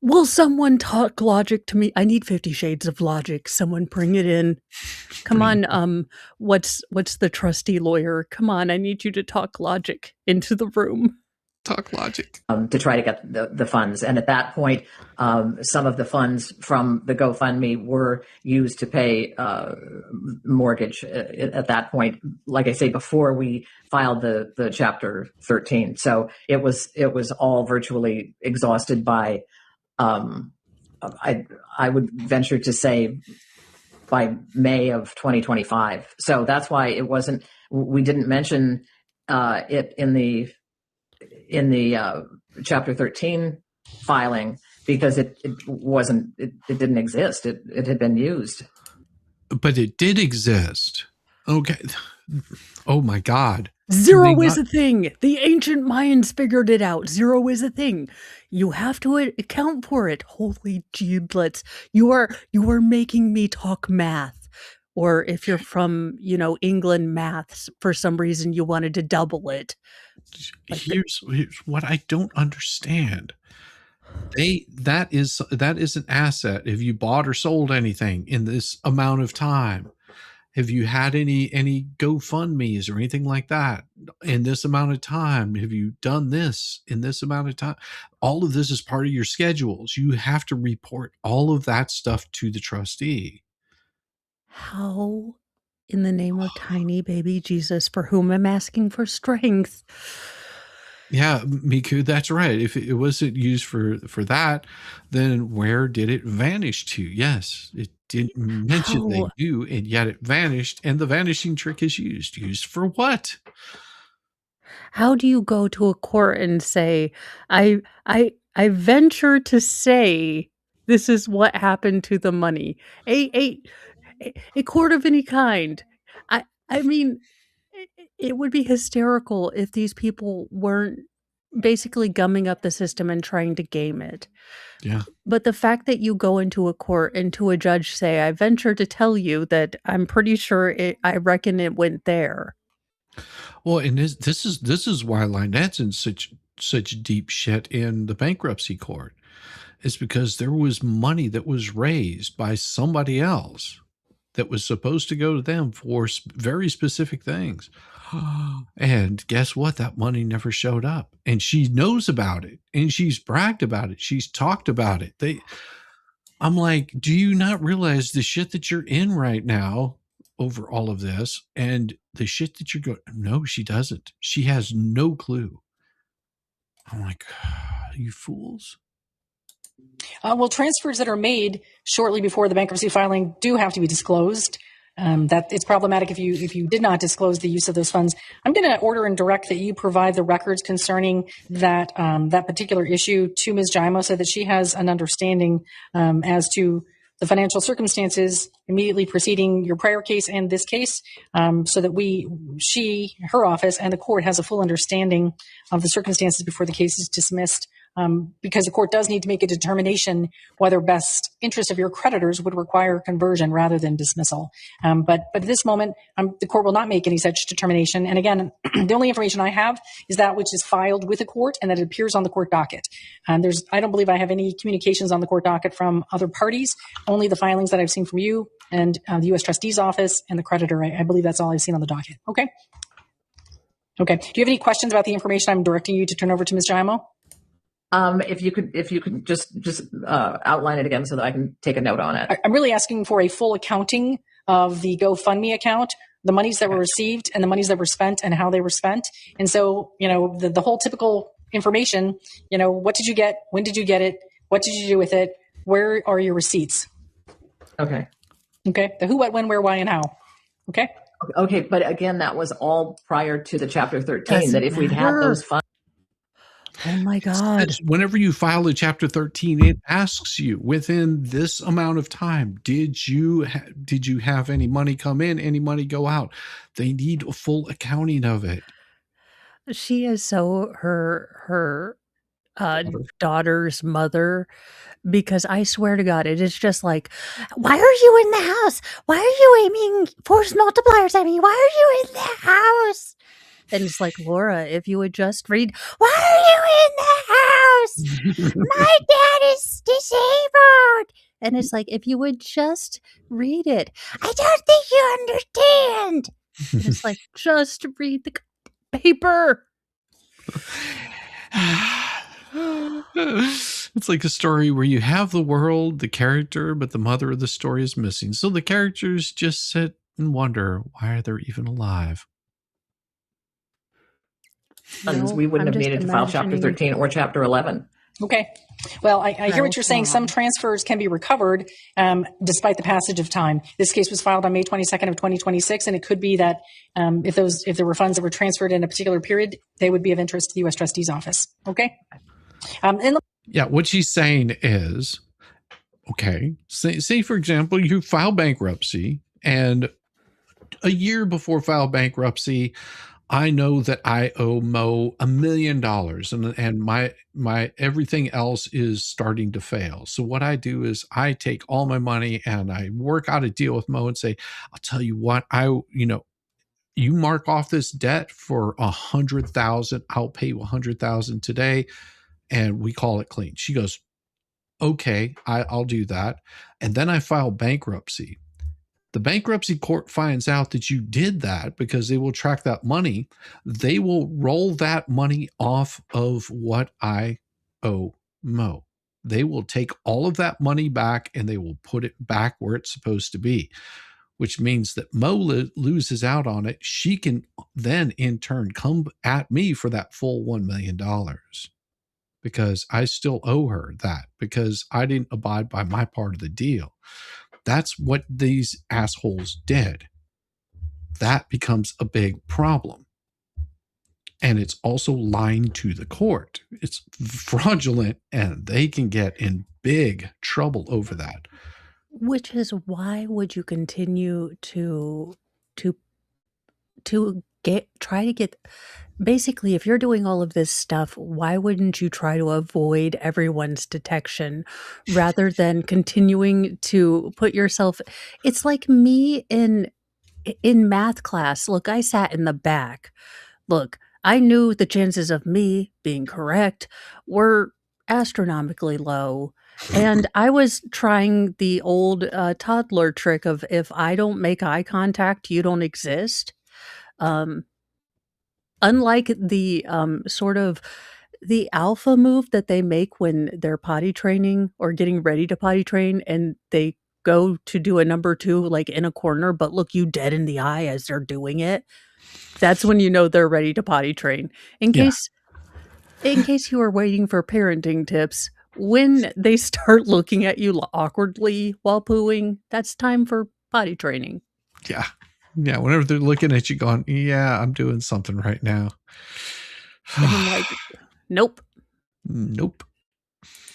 Will someone talk logic to me? I need 50 Shades of Logic. Someone bring it in. Come on. What's the trustee lawyer? Come on. I need you to talk logic into the room. Talk logic. To try to get the funds. And at that point, some of the funds from the GoFundMe were used to pay mortgage at that point, like I say, before we filed the Chapter 13. So it was all virtually exhausted by, I would venture to say, by May of 2025. So that's why we didn't mention it in in the Chapter 13 filing because it didn't exist. It had been used. But it did exist. Okay. Oh my God. Zero is a thing. The ancient Mayans figured it out. Zero is a thing. You have to account for it. Holy giblets. You are making me talk math. Or if you're from, England, maths, for some reason you wanted to double it. Here's what I don't understand. That is an asset. If you bought or sold anything in this amount of time, have you had any GoFundMes or anything like that in this amount of time? Have you done this in this amount of time? All of this is part of your schedules. You have to report all of that stuff to the trustee. How in the name of tiny baby Jesus, for whom I'm asking for strength? Yeah, Miku, that's right. If it wasn't used for that, then where did it vanish to? Yes, it didn't mention they knew, and yet it vanished, and the vanishing trick is used. Used for what? How do you go to a court and say, I venture to say this is what happened to the money? A court of any kind. I mean, it would be hysterical if these people weren't basically gumming up the system and trying to game it. Yeah. But the fact that you go into a court and to a judge say, I venture to tell you that I'm pretty sure I reckon it went there. Well, and this is why Lynette's in such deep shit in the bankruptcy court. It's because there was money that was raised by somebody else that was supposed to go to them for very specific things. And guess what? That money never showed up. And she knows about it. And she's bragged about it. She's talked about it. I'm like, do you not realize the shit that you're in right now over all of this? And the shit that you're going, no, she doesn't. She has no clue. I'm like, you fools. Well, transfers that are made shortly before the bankruptcy filing do have to be disclosed. That it's problematic if you did not disclose the use of those funds. I'm going to order and direct that you provide the records concerning that that particular issue to Ms. Jaimo so that she has an understanding as to the financial circumstances immediately preceding your prior case and this case, so that her office and the court has a full understanding of the circumstances before the case is dismissed. Because the court does need to make a determination whether best interest of your creditors would require conversion rather than dismissal. But at this moment, the court will not make any such determination. And again, the only information I have is that which is filed with the court and that it appears on the court docket. I don't believe I have any communications on the court docket from other parties, only the filings that I've seen from you and the U.S. Trustee's Office and the creditor. I believe that's all I've seen on the docket. Okay. Okay. Do you have any questions about the information I'm directing you to turn over to Ms. Jaimo? If you could just outline it again so that I can take a note on it. I'm really asking for a full accounting of the GoFundMe account, the monies that were received and the monies that were spent and how they were spent. And so, the whole typical information, what did you get? When did you get it? What did you do with it? Where are your receipts? Okay. Okay. The who, what, when, where, why, and how. Okay. Okay. But again, that was all prior to the Chapter 13, that if we'd had those funds. Oh my God. Whenever you file a Chapter 13, it asks you within this amount of time, did you have any money come in, any money go out? They need a full accounting of it. She is so her daughter's mother, because I swear to God, it is just like, why are you in the house? Why are you aiming force multipliers at me? Why are you in the house? And it's like, Laura, if you would just read, why are you in the house? My dad is disabled. And it's like, if you would just read it. I don't think you understand. And it's like, just read the paper. It's like a story where you have the world, the character, but the mother of the story is missing. So the characters just sit and wonder why they're even alive. We wouldn't have needed to file Chapter 13 or Chapter 11. Okay. Well, I hear what you're saying. Some Ron. transfers can be recovered despite the passage of time. This case was filed on May 22nd of 2026, and it could be that if there were funds that were transferred in a particular period, they would be of interest to the U.S. Trustee's office. Okay. Yeah, what she's saying is, okay, say for example, you file bankruptcy, and a year before file bankruptcy, I know that I owe Mo $1 million, and my everything else is starting to fail. So what I do is I take all my money and I work out a deal with Mo and say, I'll tell you what, you mark off this debt for 100,000. I'll pay you 100,000 today, and we call it clean. She goes, okay, I'll do that. And then I file bankruptcy. The bankruptcy court finds out that you did that because they will track that money. They will roll that money off of what I owe Mo. They will take all of that money back and they will put it back where it's supposed to be, which means that Mo loses out on it. She can then in turn come at me for that full $1 million because I still owe her that because I didn't abide by my part of the deal. That's what these assholes did. That becomes a big problem. And it's also lying to the court. It's fraudulent, and they can get in big trouble over that. Which is why would you continue to try to get, basically, if you're doing all of this stuff, why wouldn't you try to avoid everyone's detection rather than continuing to put yourself? It's like me in math class. Look, I sat in the back. Look, I knew the chances of me being correct were astronomically low. And I was trying the old toddler trick of if I don't make eye contact, you don't exist. Unlike the sort of the alpha move that they make when they're potty training or getting ready to potty train, and they go to do a number 2 like in a corner, but look you dead in the eye as they're doing it. That's when you know they're ready to potty train. In case you are waiting for parenting tips, when they start looking at you awkwardly while pooing, that's time for potty training. Yeah. Yeah. Whenever they're looking at you going, yeah, I'm doing something right now. And I'm like, nope. Nope.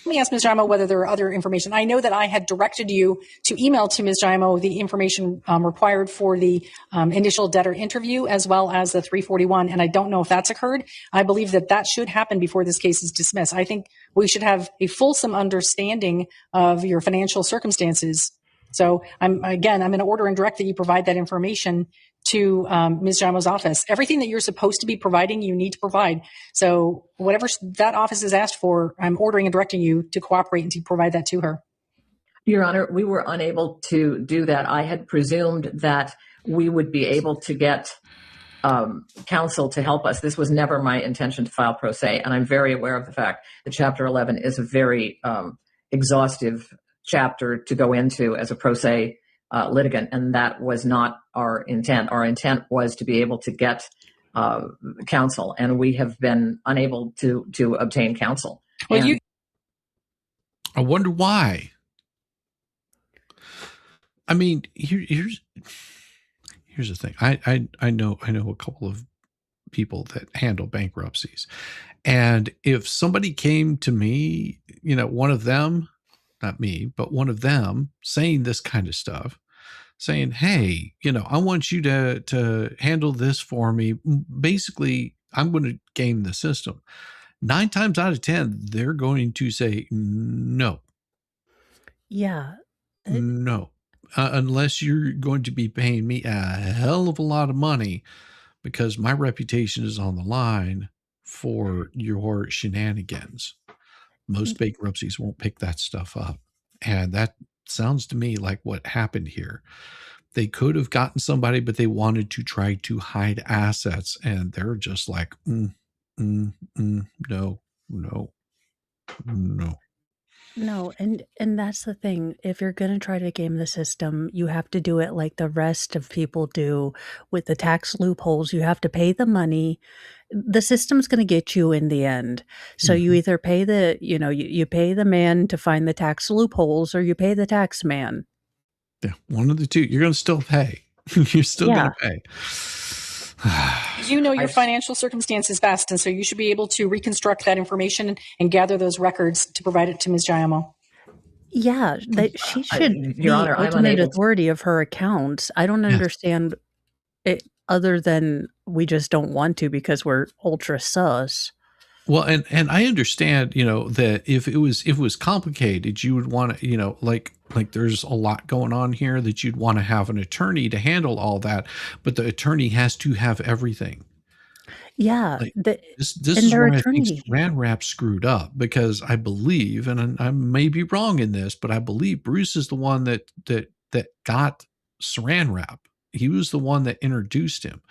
Let me ask Ms. Jaimo whether there are other information. I know that I had directed you to email to Ms. Jaimo the information required for the initial debtor interview as well as the 341, and I don't know if that's occurred. I believe that should happen before this case is dismissed. I think we should have a fulsome understanding of your financial circumstances. So I'm going to order and direct that you provide that information to Ms. Jaimo's office. Everything that you're supposed to be providing, you need to provide. So whatever that office is asked for, I'm ordering and directing you to cooperate and to provide that to her. Your Honor, we were unable to do that. I had presumed that we would be able to get counsel to help us. This was never my intention to file pro se, and I'm very aware of the fact that Chapter 11 is a very exhaustive chapter to go into as a pro se litigant, and that was not our intent. Our intent was to be able to get counsel, and we have been unable to obtain counsel. Well, I wonder why. I mean, here's the thing. I know a couple of people that handle bankruptcies, and if somebody came to me, one of them, not me, but one of them saying this kind of stuff, saying, hey, I want you to handle this for me. Basically, I'm going to game the system. 9 times out of 10, they're going to say no. Yeah. No. Unless you're going to be paying me a hell of a lot of money because my reputation is on the line for your shenanigans. Most bankruptcies won't pick that stuff up. And that sounds to me like what happened here. They could have gotten somebody, but they wanted to try to hide assets. And they're just like, no. No, and that's the thing. If you're going to try to game the system, you have to do it like the rest of people do with the tax loopholes. You have to pay the money the system's going to get you in the end. So you either pay you pay the man to find the tax loopholes, or you pay the tax man. Yeah, one of the two. You're going to still pay. You're still going to pay. You know your financial circumstances best, and so you should be able to reconstruct that information and gather those records to provide it to Ms. Giamo. Yeah, that she should be Your Honor, I'm ultimate unable to. authority of her accounts. I don't Yes. understand it other than we just don't want to because we're ultra sus. Well, and I understand, that if it was complicated, you would want to, like there's a lot going on here that you'd want to have an attorney to handle all that, but the attorney has to have everything. Yeah, Like, the this and is their where I think attorney. Saran Wrap screwed up, because I believe, and I may be wrong in this, but I believe Bruce is the one that got Saran Wrap. He was the one that introduced him.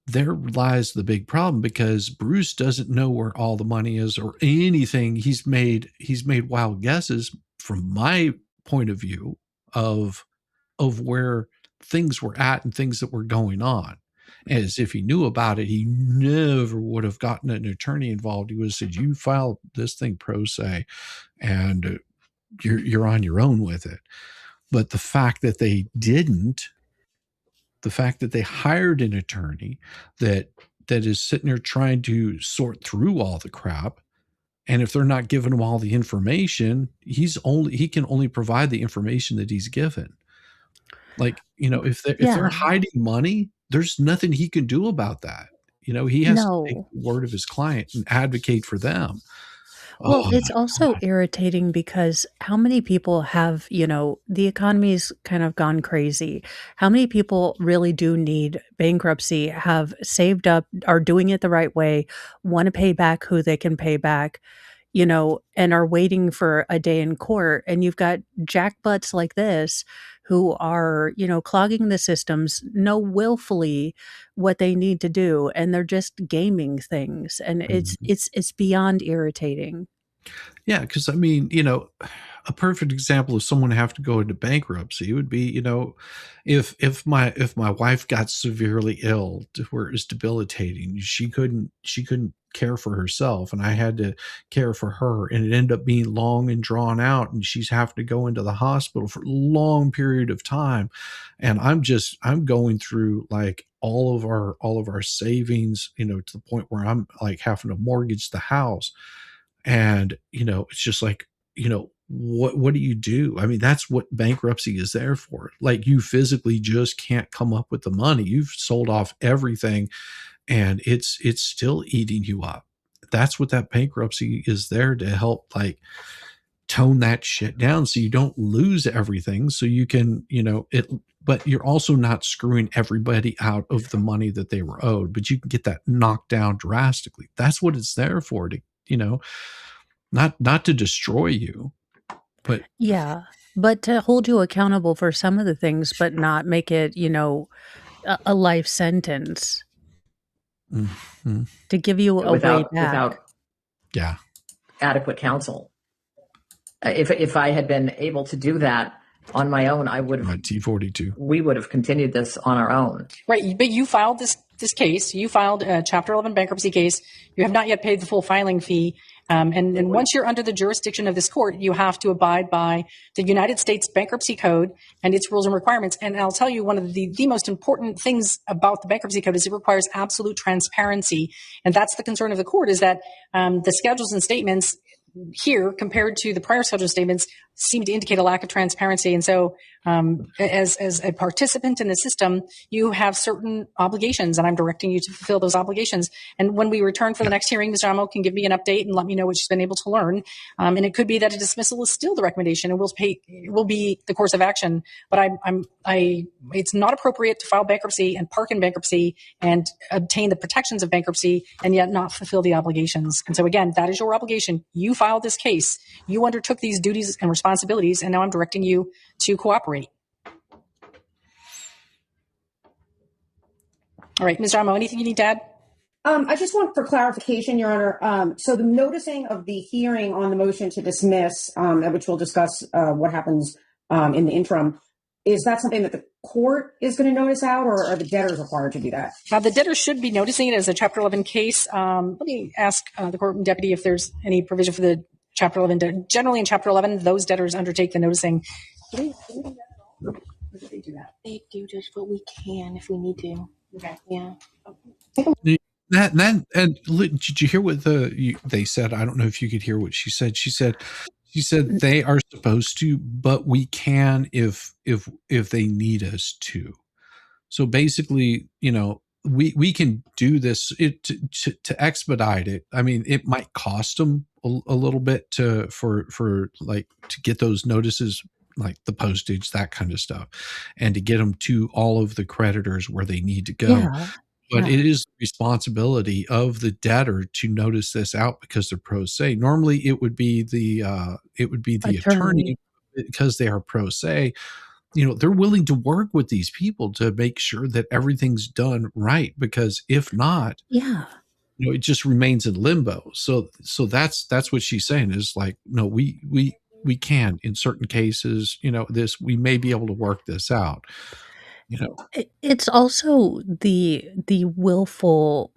There lies the big problem, because Bruce doesn't know where all the money is or anything. He's made wild guesses from my point of view of where things were at and things that were going on. As if he knew about it, he never would have gotten an attorney involved. He would have said, "You filed this thing pro se, and you're on your own with it." But the fact that they didn't, the fact that they hired an attorney that is sitting there trying to sort through all the crap, and if they're not giving him all the information, he can only provide the information that he's given. Like, if they're hiding money, there's nothing he can do about that. He has to take the word of his client and advocate for them. Well, it's also irritating because how many people have, the economy's kind of gone crazy. How many people really do need bankruptcy, have saved up, are doing it the right way, want to pay back who they can pay back, and are waiting for a day in court. And you've got jackbutts like this who are, clogging the systems, know willfully what they need to do, and they're just gaming things. And it's beyond irritating. Yeah, because I mean, a perfect example of someone have to go into bankruptcy would be, if my wife got severely ill to where it was debilitating, she couldn't care for herself, and I had to care for her, and it ended up being long and drawn out, and she's having to go into the hospital for a long period of time, and I'm going through like all of our savings, to the point where I'm like having to mortgage the house. And, it's just like, what do you do? I mean, that's what bankruptcy is there for. Like, you physically just can't come up with the money. You've sold off everything, and it's still eating you up. That's what that bankruptcy is there to help, like, tone that shit down so you don't lose everything. So you can, but you're also not screwing everybody out of the money that they were owed, but you can get that knocked down drastically. That's what it's there for, to, not to destroy you, but Yeah, but to hold you accountable for some of the things, but not make it, a life sentence, to give you a way back. Without yeah, adequate counsel. If I had been able to do that on my own, I would have. T42. We would have continued this on our own. Right, but you filed this case. You filed a Chapter 11 bankruptcy case. You have not yet paid the full filing fee. And once you're under the jurisdiction of this court, you have to abide by the United States Bankruptcy Code and its rules and requirements. And I'll tell you, one of the most important things about the Bankruptcy Code is it requires absolute transparency. And that's the concern of the court, is that the schedules and statements here, compared to the prior schedule statements, seem to indicate a lack of transparency. And so as a participant in the system, you have certain obligations, and I'm directing you to fulfill those obligations. And when we return for the next hearing, Ms. Giamo can give me an update and let me know what she's been able to learn. And it could be that a dismissal is still the recommendation, and it will be the course of action. But it's not appropriate to file bankruptcy and park in bankruptcy and obtain the protections of bankruptcy and yet not fulfill the obligations. And so again, that is your obligation. You filed this case. You undertook these duties and responsibilities, and now I'm directing you to cooperate. All right, Ms. Giamo, anything you need to add? I just want for clarification, Your Honor. So the noticing of the hearing on the motion to dismiss, which we'll discuss what happens in the interim, is that something that the court is going to notice out, or are the debtors required to do that? The debtor should be noticing it as a Chapter 11 case. Let me ask the court deputy if there's any provision for the Chapter 11. Generally, in Chapter 11, those debtors undertake the noticing. Do they do that at all? Or do they do that? They do, Judge, but we can if we need to. Okay. Yeah. And did you hear what they said? I don't know if you could hear what she said. She said they are supposed to, but we can if they need us to. So basically, we can do this to expedite it. I mean, it might cost them a little bit to get those notices, like the postage, that kind of stuff, and to get them to all of the creditors where they need to go. Yeah. But it is the responsibility of the debtor to notice this out because they're pro se. Normally, it would be the attorney because they are pro se. They're willing to work with these people to make sure that everything's done right. Because if not, it just remains in limbo. So that's what she's saying is like, no, we can in certain cases. We may be able to work this out. It's also the willful,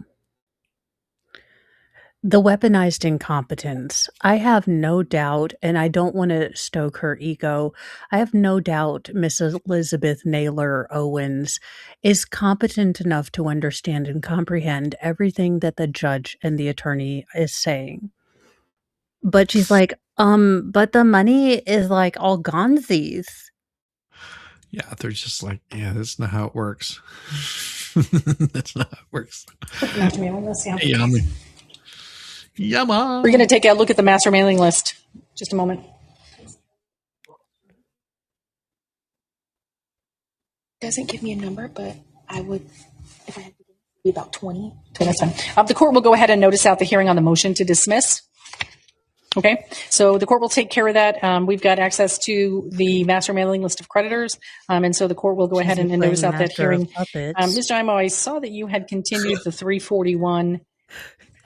the weaponized incompetence. I have no doubt, and I don't want to stoke her ego, I have no doubt Miss Elizabeth Naylor Owens is competent enough to understand and comprehend everything that the judge and the attorney is saying. But she's like, but the money is like all gonesies. Yeah, they're just like, yeah, that's not how it works. That's not how it works. Master mailing list, yeah. Yumma. We're going to take a look at the master mailing list. Just a moment. Doesn't give me a number, but I would, if I had to be about 20. Okay, that's fine. The court will go ahead and notice out the hearing on the motion to dismiss. Okay, so the court will take care of that. We've got access to the master mailing list of creditors, and so the court will go ahead and notice out that hearing. Ms. Jaimo, I saw that you had continued the 341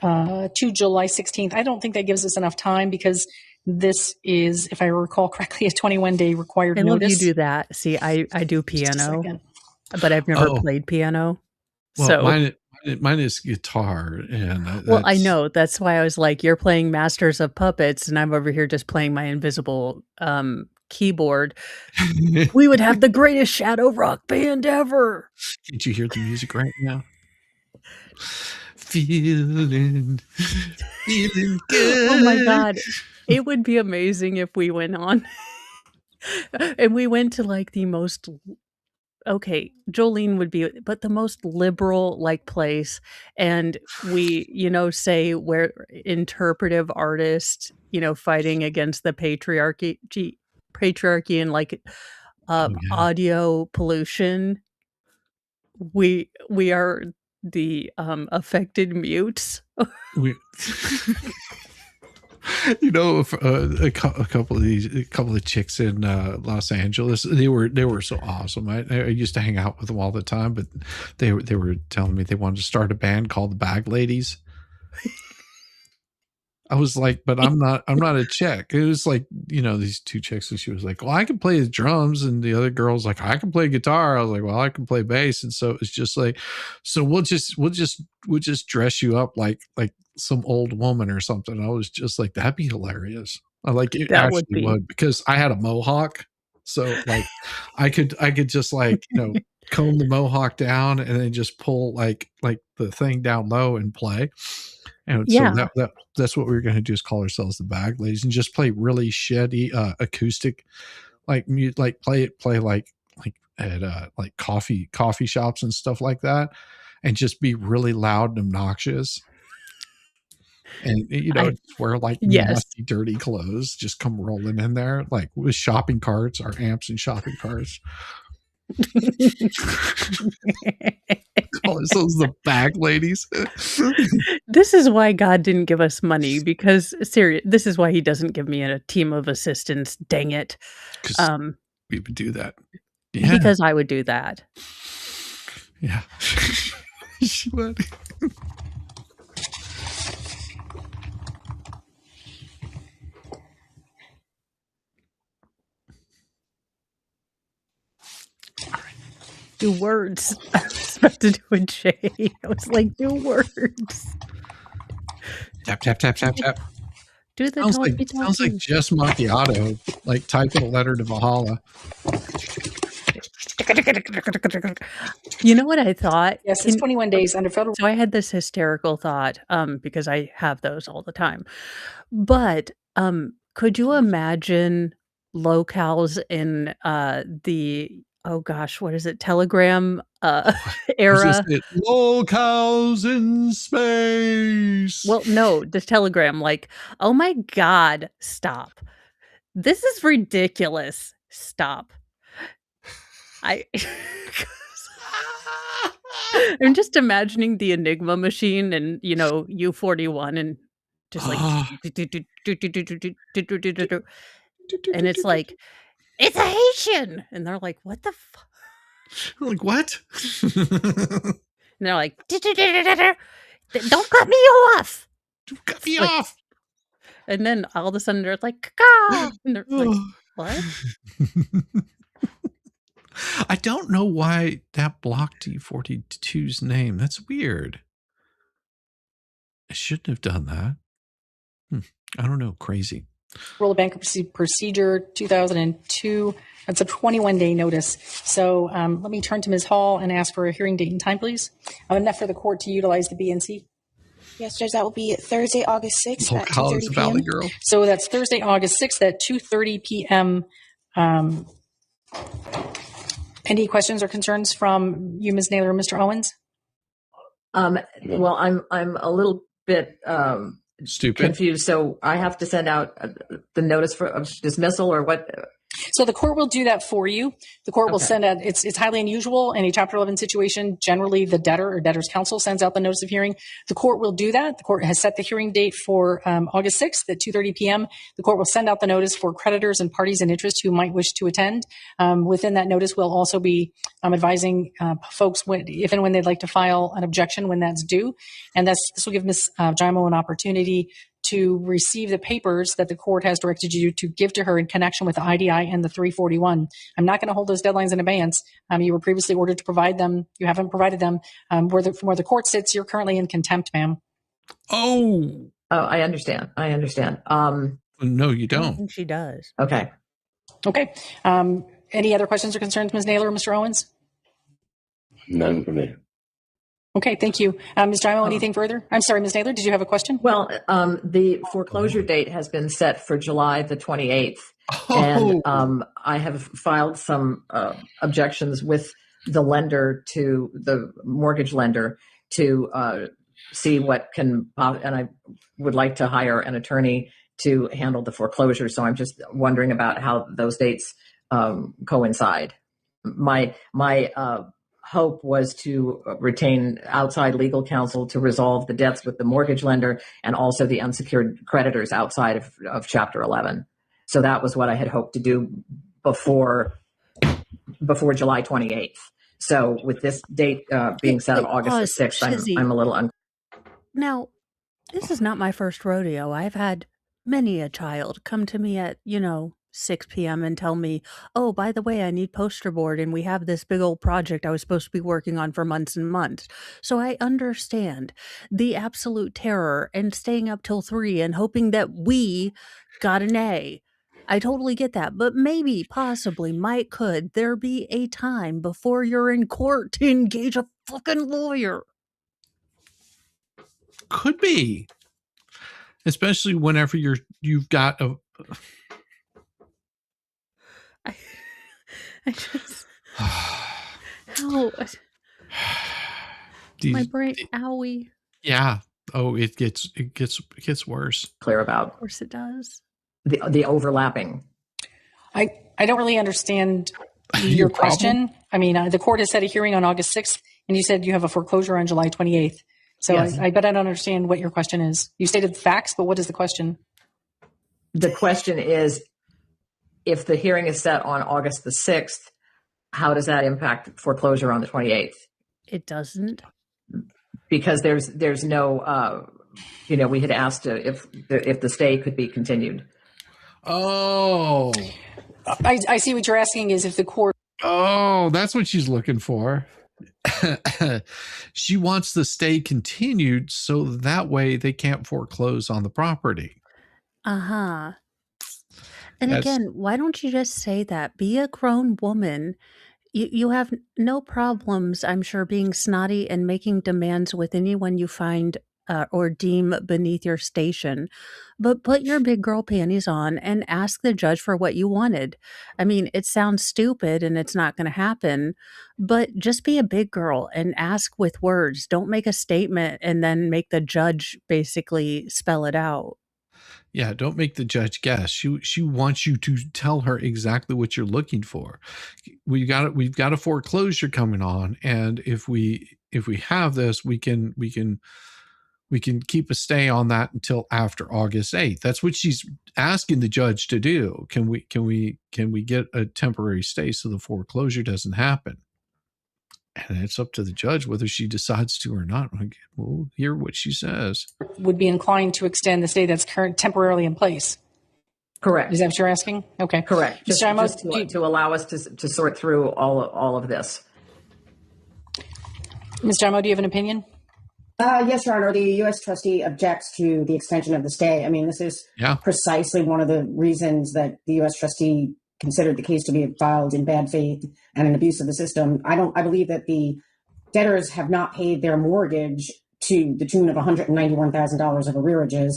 to July 16th. I don't think that gives us enough time because this is, if I recall correctly, a 21-day required notice. I love you do that. See, I do piano, but I've never played piano. Well, so mine is guitar, and well, I know that's why I was like, you're playing Masters of Puppets, and I'm over here just playing my invisible keyboard. We would have the greatest shadow rock band ever. Did you hear the music right now? Feeling good. Oh my God. It would be amazing if we went on and we went to like the most, okay, Jolene would be, but the most liberal like place. And we, say we're interpretive artists, fighting against the patriarchy and like audio pollution. We are the affected mutes. A couple of chicks in Los Angeles, they were so awesome. I used to hang out with them all the time, but they were telling me they wanted to start a band called the Bag Ladies. I was like, but I'm not a chick. It was like, these two chicks, and she was like, well, I can play the drums, and the other girl's like, I can play guitar. I was like, well, I can play bass. And so it was just like, so we'll just dress you up like some old woman or something. I was just like, that'd be hilarious. I like it. That actually would, because I had a mohawk. So like I could just like, comb the mohawk down and then just pull like the thing down low and play. And so that's what we were going to do, is call ourselves the Bag Ladies and just play really shitty acoustic, like play like at like coffee shops and stuff like that, and just be really loud and obnoxious. And wear like nasty, dirty clothes, just come rolling in there like with shopping carts, our amps and shopping carts. Call ourselves the Bag Ladies. This is why God didn't give us money, because this is why he doesn't give me a team of assistants. Dang it. We would do that. Yeah. Because I would do that. Yeah. She would. Do words. I was about to do a J. I was like, do words. Tap, tap, tap, tap, tap. Do the Sounds talkie. like just macchiato, like typing a letter to Valhalla. You know what I thought? Yes, it's 21 days under federal. So I had this hysterical thought, because I have those all the time. But could you imagine locales in the what is it, Telegram era? Locales in space. Well, no, the Telegram, like, oh my God, stop. This is ridiculous. Stop. I'm just imagining the Enigma machine and, U41 and just like, and it's like, it's a Haitian. And they're like, what the fuck? Like, what? And they're like, don't cut me off. Don't cut me off. And then all of a sudden they're like, caw. And they're like, what? I don't know why that blocked D42's name. That's weird. I shouldn't have done that. I don't know. Crazy. Rule of Bankruptcy Procedure 2002. That's a 21-day notice. So let me turn to Ms. Hall and ask for a hearing date and time, please. Enough for the court to utilize the BNC. Yes, Judge, that will be Thursday, August 6th at 2:30 Valley p.m. Girl. So that's Thursday, August 6th at 2:30 p.m. Any questions or concerns from you, Ms. Naylor or Mr. Owens? Well, I'm a little bit stupid, confused. So I have to send out the notice of dismissal, or what? So the court will do that for you. The court will send out, it's highly unusual in a Chapter 11 situation. Generally, the debtor or debtor's counsel sends out the notice of hearing. The court will do that. The court has set the hearing date for August 6th at 2:30 p.m. The court will send out the notice for creditors and parties in interest who might wish to attend. Within that notice, we'll also be advising folks if and when they'd like to file an objection when that's due. And this will give Ms. Jaimo an opportunity to receive the papers that the court has directed you to give to her in connection with the IDI and the 341. I'm not going to hold those deadlines in abeyance. You were previously ordered to provide them. You haven't provided them. From where the court sits, you're currently in contempt, ma'am. Oh, I understand. No, you I don't. think she does. Okay. Any other questions or concerns, Ms. Naylor or Mr. Owens? None for me. Okay, thank you. Ms. Jaimo, anything further? I'm sorry, Ms. Naylor, did you have a question? Well, the foreclosure date has been set for July the 28th. And I have filed some objections with the mortgage lender to see what can, and I would like to hire an attorney to handle the foreclosure. So I'm just wondering about how those dates coincide. My hope was to retain outside legal counsel to resolve the debts with the mortgage lender and also the unsecured creditors outside of Chapter 11. So that was what I had hoped to do before July 28th. So with this date being set of August the 6th, I'm a little Now, this is not my first rodeo. I've had many a child come to me at, 6 p.m. and tell me, oh, by the way, I need poster board and we have this big old project I was supposed to be working on for months and months. So I understand the absolute terror and staying up till 3 and hoping that we got an A. I totally get that. But maybe, possibly, could there be a time before you're in court to engage a fucking lawyer? Could be. Especially whenever you've got a... I just ow. My brain, owie. Yeah. Oh, it gets worse. Clear about. Of course it does. The overlapping. I don't really understand your question. I mean, the court has set a hearing on August 6th, and you said you have a foreclosure on July 28th. So yes. I bet I don't understand what your question is. You stated facts, but what is the question? The question is, if the hearing is set on August the 6th, how does that impact foreclosure on the 28th? It doesn't. Because there's no, we had asked if the stay could be continued. Oh. I see what you're asking is if the court Oh, that's what she's looking for. She wants the stay continued so that way they can't foreclose on the property. Uh-huh. And That's again, why don't you just say that? Be a grown woman. You have no problems, I'm sure, being snotty and making demands with anyone you find or deem beneath your station. But put your big girl panties on and ask the judge for what you wanted. I mean, it sounds stupid and it's not going to happen, but just be a big girl and ask with words. Don't make a statement and then make the judge basically spell it out. Yeah, don't make the judge guess. She wants you to tell her exactly what you're looking for. We've got a foreclosure coming on, and if we have this, we can keep a stay on that until after August 8th. That's what she's asking the judge to do. Can we get a temporary stay so the foreclosure doesn't happen? And it's up to the judge whether she decides to or not. We'll hear what she says. Would be inclined to extend the stay that's temporarily in place. Correct. Is that what you're asking? Okay. Correct. Just Mr. to allow us to sort through all of this. Mr. Imo, do you have an opinion? Yes, Your Honor. The U.S. trustee objects to the extension of the stay. I mean, this is precisely one of the reasons that the U.S. trustee considered the case to be filed in bad faith and an abuse of the system. I believe that the debtors have not paid their mortgage to the tune of $191,000 of arrearages.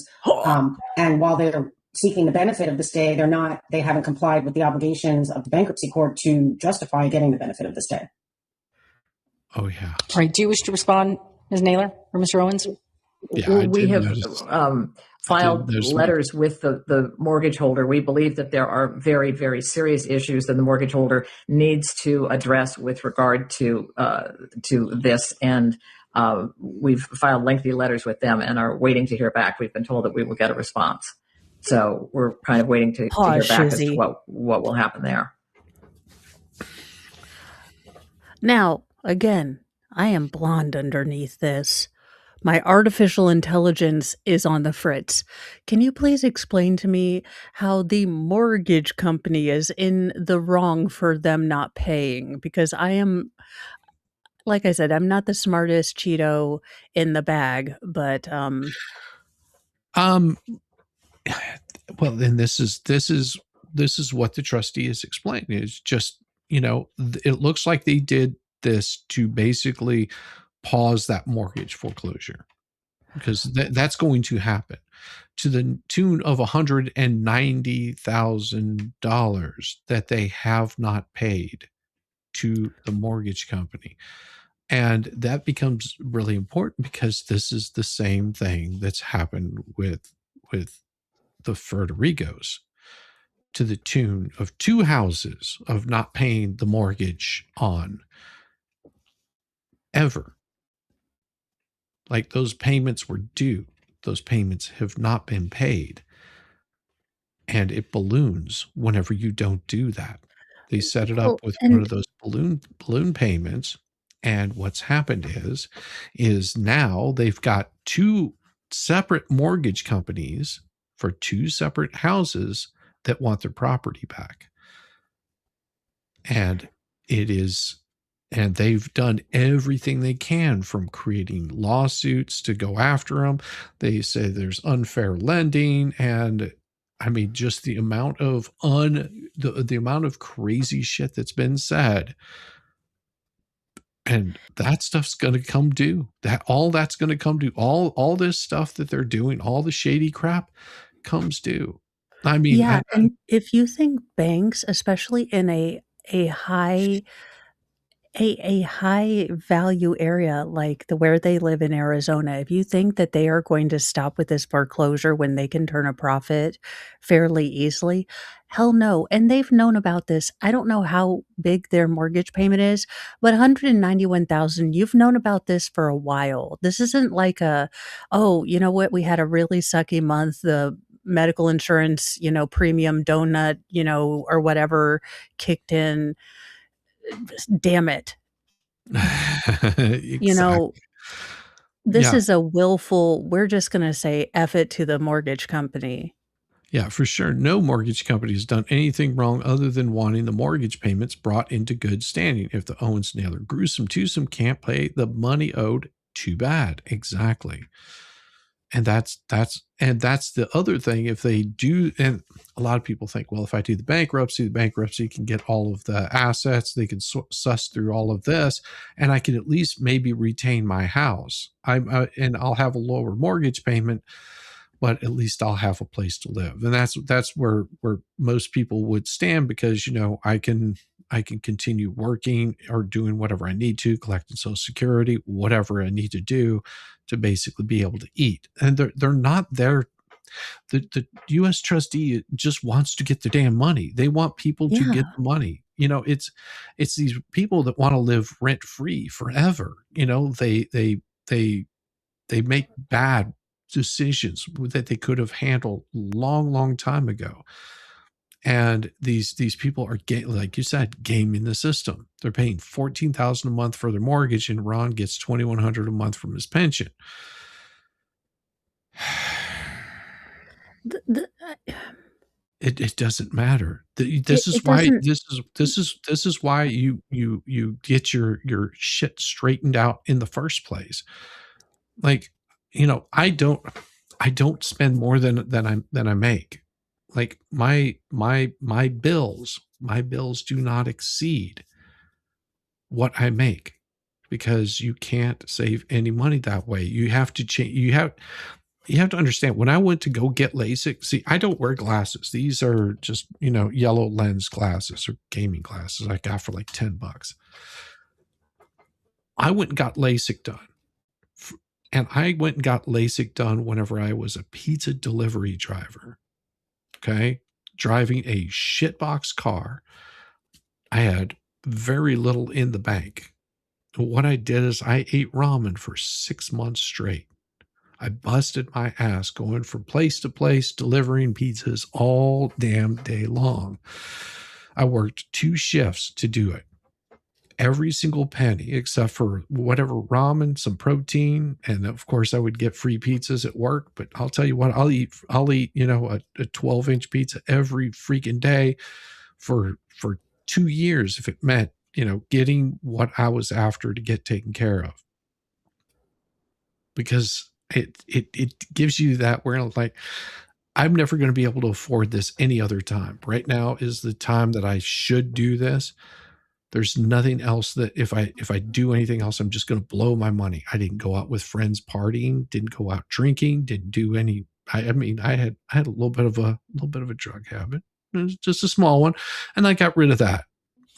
And while they're seeking the benefit of the stay, they haven't complied with the obligations of the bankruptcy court to justify getting the benefit of the stay. Oh, yeah. All right. Do you wish to respond, Ms. Naylor or Mr. Owens? Yeah, we have filed letters with the mortgage holder. We believe that there are very, very serious issues that the mortgage holder needs to address with regard to this. And we've filed lengthy letters with them and are waiting to hear back. We've been told that we will get a response. So we're kind of waiting to hear back as to what will happen there. Now, again, I am blonde underneath this. My artificial intelligence is on the fritz. Can you please explain to me how the mortgage company is in the wrong for them not paying? Because I am, like I said, I'm not the smartest Cheeto in the bag, but well, then this is what the trustee is explaining. It's just, it looks like they did this to basically pause that mortgage foreclosure, because that's going to happen to the tune of $190,000 that they have not paid to the mortgage company. And that becomes really important because this is the same thing that's happened with the Federigos, to the tune of 2 houses of not paying the mortgage on ever. Like, those payments were due. Those payments have not been paid. And it balloons whenever you don't do that. They set it up with one of those balloon payments. And what's happened is now they've got 2 separate mortgage companies for 2 separate houses that want their property back. And they've done everything they can, from creating lawsuits to go after them. They say there's unfair lending, and I mean, just the amount of the amount of crazy shit that's been said. And that stuff's going to come due. That's going to come due. All this stuff that they're doing, all the shady crap, comes due. I mean, yeah, and if you think banks, especially in a high value area like where they live in Arizona, if you think that they are going to stop with this foreclosure when they can turn a profit fairly easily, hell no. And they've known about this. I don't know how big their mortgage payment is, but $191,000, you've known about this for a while. This isn't like oh, you know what, we had a really sucky month, the medical insurance, premium donut, or whatever kicked in. Damn it. Exactly. This is a willful, we're just going to say F it to the mortgage company. Yeah, for sure. No mortgage company has done anything wrong other than wanting the mortgage payments brought into good standing. If the Owens nailor gruesome twosome can't pay the money owed, too bad. Exactly. And that's the other thing. If they do, and a lot of people think, well, if I do the bankruptcy can get all of the assets. They can suss through all of this, and I can at least maybe retain my house. And I'll have a lower mortgage payment, but at least I'll have a place to live. And that's where most people would stand, because I can continue working or doing whatever I need to, collecting Social Security, whatever I need to do to basically be able to eat. And they're not there. The U.S. trustee just wants to get the damn money. They want people to get the money. It's these people that want to live rent free forever. They make bad decisions that they could have handled long time ago. And these people are, like you said, gaming the system. They're paying $14,000 a month for their mortgage, and Ron gets $2,100 a month from his pension. It doesn't matter. This is why you get your shit straightened out in the first place. Like, I don't spend more than I make. Like my bills do not exceed what I make, because you can't save any money that way. You have to change. You have to understand, when I went to go get LASIK, see, I don't wear glasses. These are just, yellow lens glasses or gaming glasses I got for like $10. I went and got LASIK done. And I went and got LASIK done whenever I was a pizza delivery driver. Okay. Driving a shitbox car. I had very little in the bank. What I did is I ate ramen for 6 months straight. I busted my ass going from place to place, delivering pizzas all damn day long. I worked 2 shifts to do it. Every single penny, except for whatever ramen, some protein, and of course I would get free pizzas at work. But I'll tell you what, I'll eat a 12-inch pizza every freaking day for 2 years if it meant getting what I was after to get taken care of. Because it gives you that where, like, I'm never going to be able to afford this any other time. Right now is the time that I should do this. There's nothing else that if I do anything else, I'm just going to blow my money. I didn't go out with friends partying, didn't go out drinking, didn't do any. I mean, I had a little bit of a drug habit, just a small one, and I got rid of that.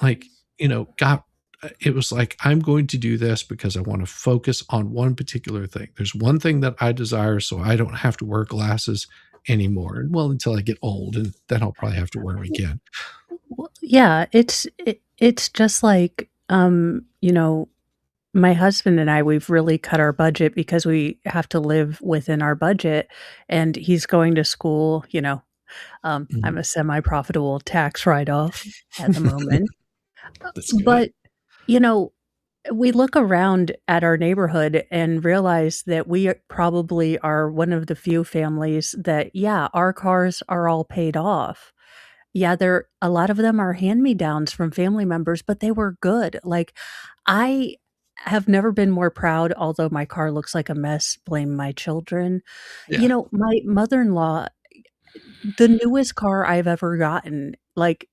Like, it was like, I'm going to do this because I want to focus on one particular thing. There's one thing that I desire, so I don't have to wear glasses anymore. Well, until I get old, and then I'll probably have to wear them again. Well, yeah, it's just like, my husband and I, we've really cut our budget because we have to live within our budget, and he's going to school, I'm a semi-profitable tax write-off at the moment. That's good. But, we look around at our neighborhood and realize that we probably are one of the few families that, yeah, our cars are all paid off. Yeah, a lot of them are hand-me-downs from family members, but they were good. Like, I have never been more proud, although my car looks like a mess, blame my children. Yeah. My mother-in-law, the newest car I've ever gotten, like,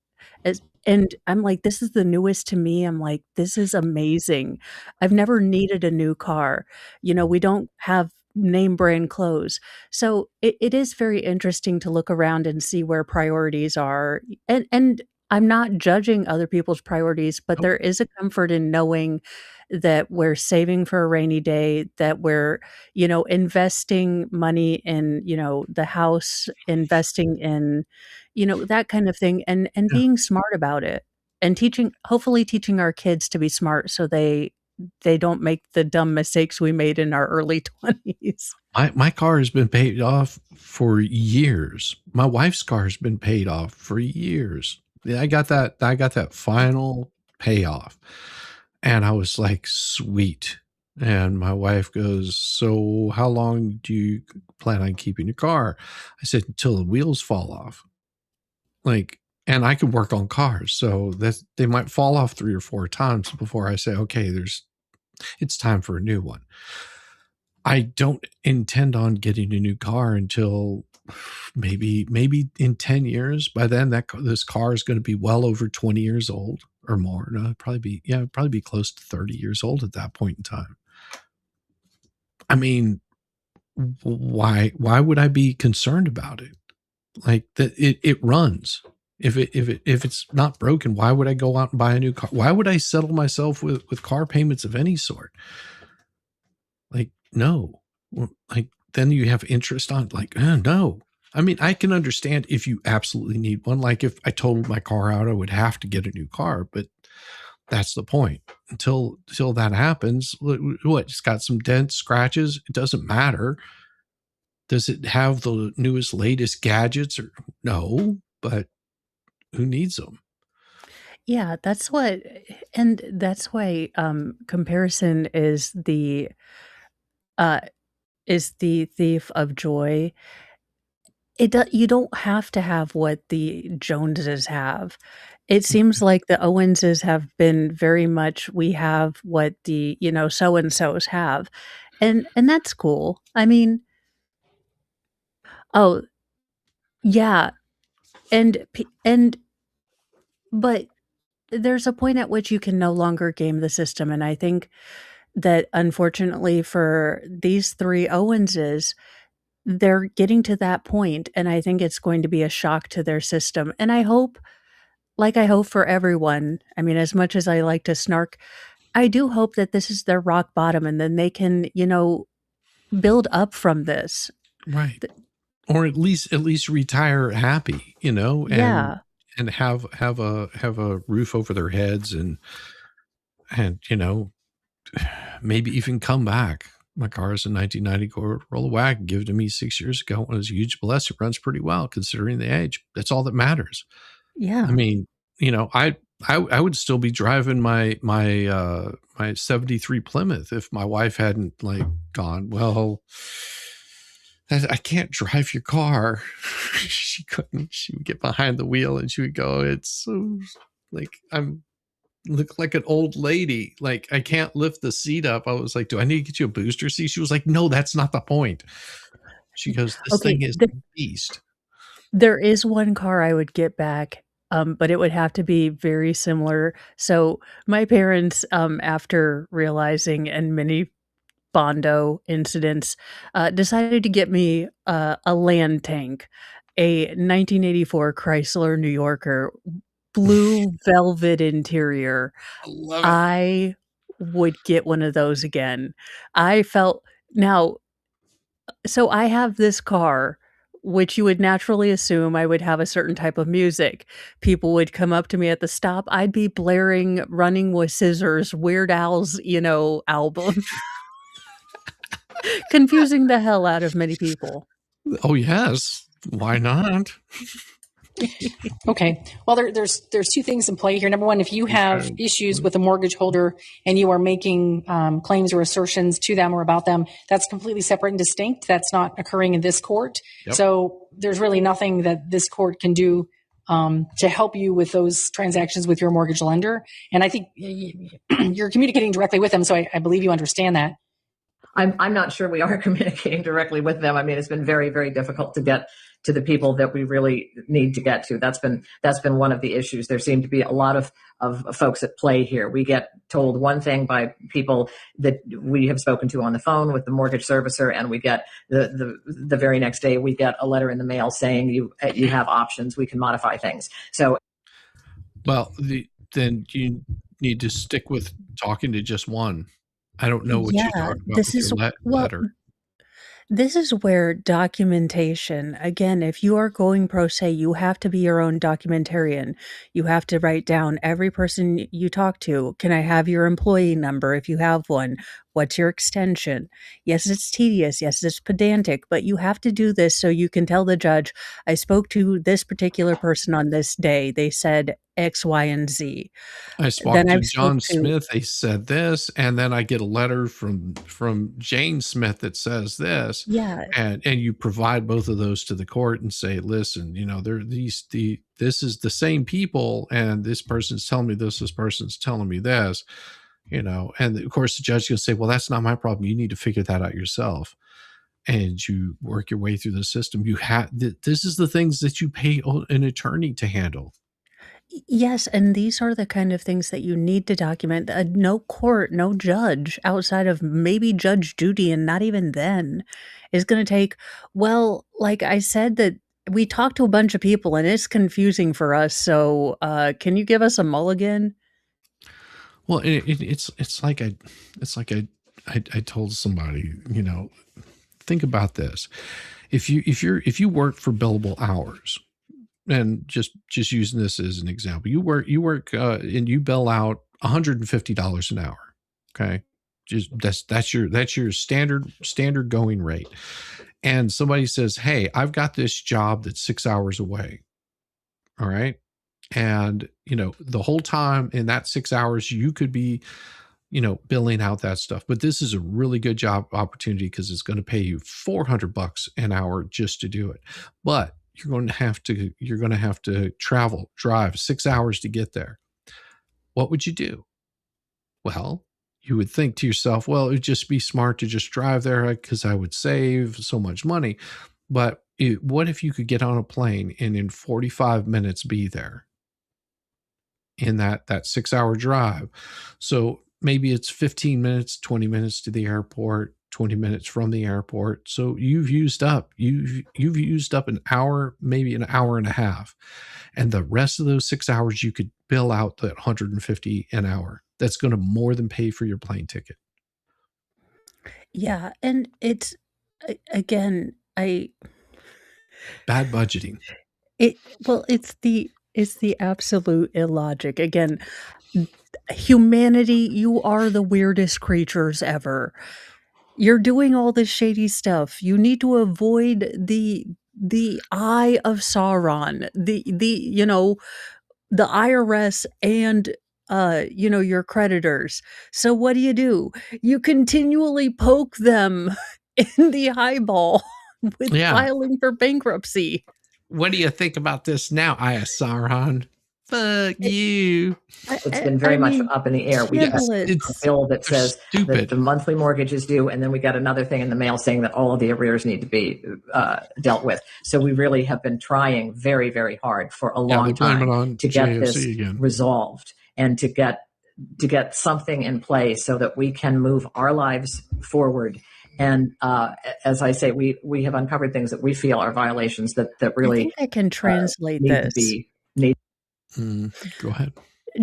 and I'm like, "This is the newest to me." I'm like, "This is amazing." I've never needed a new car. We don't have name brand clothes. So it is very interesting to look around and see where priorities are. And I'm not judging other people's priorities, but Nope. there is a comfort in knowing that we're saving for a rainy day, that we're, investing money in, the house, investing in, that kind of thing, and Yeah. being smart about it, and hopefully teaching our kids to be smart so they don't make the dumb mistakes we made in our early 20s. My car has been paid off for years. My wife's car has been paid off for years. Yeah, I got that final payoff, and I was like, sweet. And my wife goes, so how long do you plan on keeping your car? I said, until the wheels fall off. Like, and I can work on cars. So that they might fall off 3 or 4 times before I say, okay, it's time for a new one. I don't intend on getting a new car until maybe in 10 years. By then this car is going to be well over 20 years old or more. No, it'd probably be close to 30 years old at that point in time. I mean, why would I be concerned about it? Like that it runs. If it's not broken, why would I go out and buy a new car? Why would I settle myself with car payments of any sort? Like, no. Like, then you have interest on, like, no. I mean, I can understand if you absolutely need one. Like, if I totaled my car out, I would have to get a new car, but that's the point. Until that happens, what? It's got some dents, scratches. It doesn't matter. Does it have the newest, latest gadgets? Or no, but who needs them? Yeah, that's what, and that's why comparison is the thief of joy. You don't have to have what the Joneses have. It seems like the Owenses have been very much, we have what the, so and so's have. And that's cool. I mean, oh, yeah. And but there's a point at which you can no longer game the system, and I think that unfortunately for these 3 Owenses, they're getting to that point, and I think it's going to be a shock to their system. And I hope for everyone, I mean, as much as I like to snark, I do hope that this is their rock bottom and then they can, build up from this. Right. Or at least retire happy, Yeah. and have a roof over their heads and maybe even come back. My car is a 1990 Corolla wagon given to me 6 years ago. It was a huge blessing. It runs pretty well considering the age. That's all that matters. Yeah. I mean, I would still be driving my 73 Plymouth if my wife hadn't gone, well, I can't drive your car. She couldn't. She would get behind the wheel and she would go, it's so I'm look like an old lady. Like, I can't lift the seat up. I was like, do I need to get you a booster seat? She was like, no, that's not the point. She goes, this thing is a beast. There is one car I would get back, but it would have to be very similar. So my parents, after realizing and many Bondo incidents, decided to get me a land tank, a 1984 Chrysler New Yorker, blue velvet interior. I love it. I would get one of those again. Now, so I have this car, which you would naturally assume I would have a certain type of music. People would come up to me at the stop. I'd be blaring Running with Scissors, Weird Al's, album. Confusing the hell out of many people. Oh, yes. Why not? Okay. Well, there's 2 things in play here. Number one, if you have issues with a mortgage holder and you are making claims or assertions to them or about them, that's completely separate and distinct. That's not occurring in this court. Yep. So there's really nothing that this court can do to help you with those transactions with your mortgage lender. And I think you're communicating directly with them, so I believe you understand that. I'm not sure we are communicating directly with them. I mean, it's been very, very difficult to get to the people that we really need to get to. That's been one of the issues. There seem to be a lot of folks at play here. We get told one thing by people that we have spoken to on the phone with the mortgage servicer, and we get the very next day we get a letter in the mail saying you have options. We can modify things. So, well, then you need to stick with talking to just one. I don't know what you're talking about with your letter. This is where documentation, again, if you are going pro se, you have to be your own documentarian. You have to write down every person you talk to. Can I have your employee number if you have one? What's your extension? Yes, it's tedious. Yes, it's pedantic, but you have to do this so you can tell the judge, I spoke to this particular person on this day. They said X, Y, and Z. I Then spoke to I've spoke John to, Smith. They said this, and then I get a letter from Jane Smith that says this, yeah, and you provide both of those to the court and say, listen, they're this is the same people, and this person's telling me this person's telling me this, and of course the judge is going to say, well, that's not my problem. You need to figure that out yourself. And you work your way through the system. You have this is the things that you pay an attorney to handle. yes, and these are the kind of things that you need to document. No court, no judge outside of maybe Judge Judy, and not even then, is going to take, well, like I said, that we talked to a bunch of people and it's confusing for us. So, can you give us a mulligan? Well, it's like I told somebody, think about this. If you work for billable hours, and just using this as an example, you work and you bill out $150 an hour. Okay. Just that's your standard going rate. And somebody says, hey, I've got this job that's 6 hours away. All right. And, the whole time in that 6 hours, you could be, billing out that stuff. But this is a really good job opportunity because it's going to pay you $400 an hour just to do it. But you're going to have to drive 6 hours to get there. What would you do? Well, you would think to yourself, well, it would just be smart to just drive there because I would save so much money. But what if you could get on a plane and in 45 minutes be there in that 6 hour drive? So maybe it's 15 minutes, 20 minutes to the airport, 20 minutes from the airport. So you've used up an hour, maybe an hour and a half. And the rest of those 6 hours, you could bill out that $150 an hour. That's going to more than pay for your plane ticket. Yeah, and it's again, Bad budgeting. it's the absolute illogic. Again, humanity, you are the weirdest creatures ever. You're doing all this shady stuff. You need to avoid the eye of Sauron, the IRS and your creditors. So what do? You continually poke them in the eyeball with filing for bankruptcy. What do you think about this now, Sauron? Fuck you. It's been very much up in the air. We got a bill that says that the monthly mortgage is due, and then we got another thing in the mail saying that all of the arrears need to be dealt with. So we really have been trying very, very hard for a long time to get this resolved and to get something in place so that we can move our lives forward. And as I say, we have uncovered things that we feel are violations that really I think I can translate this. Go ahead.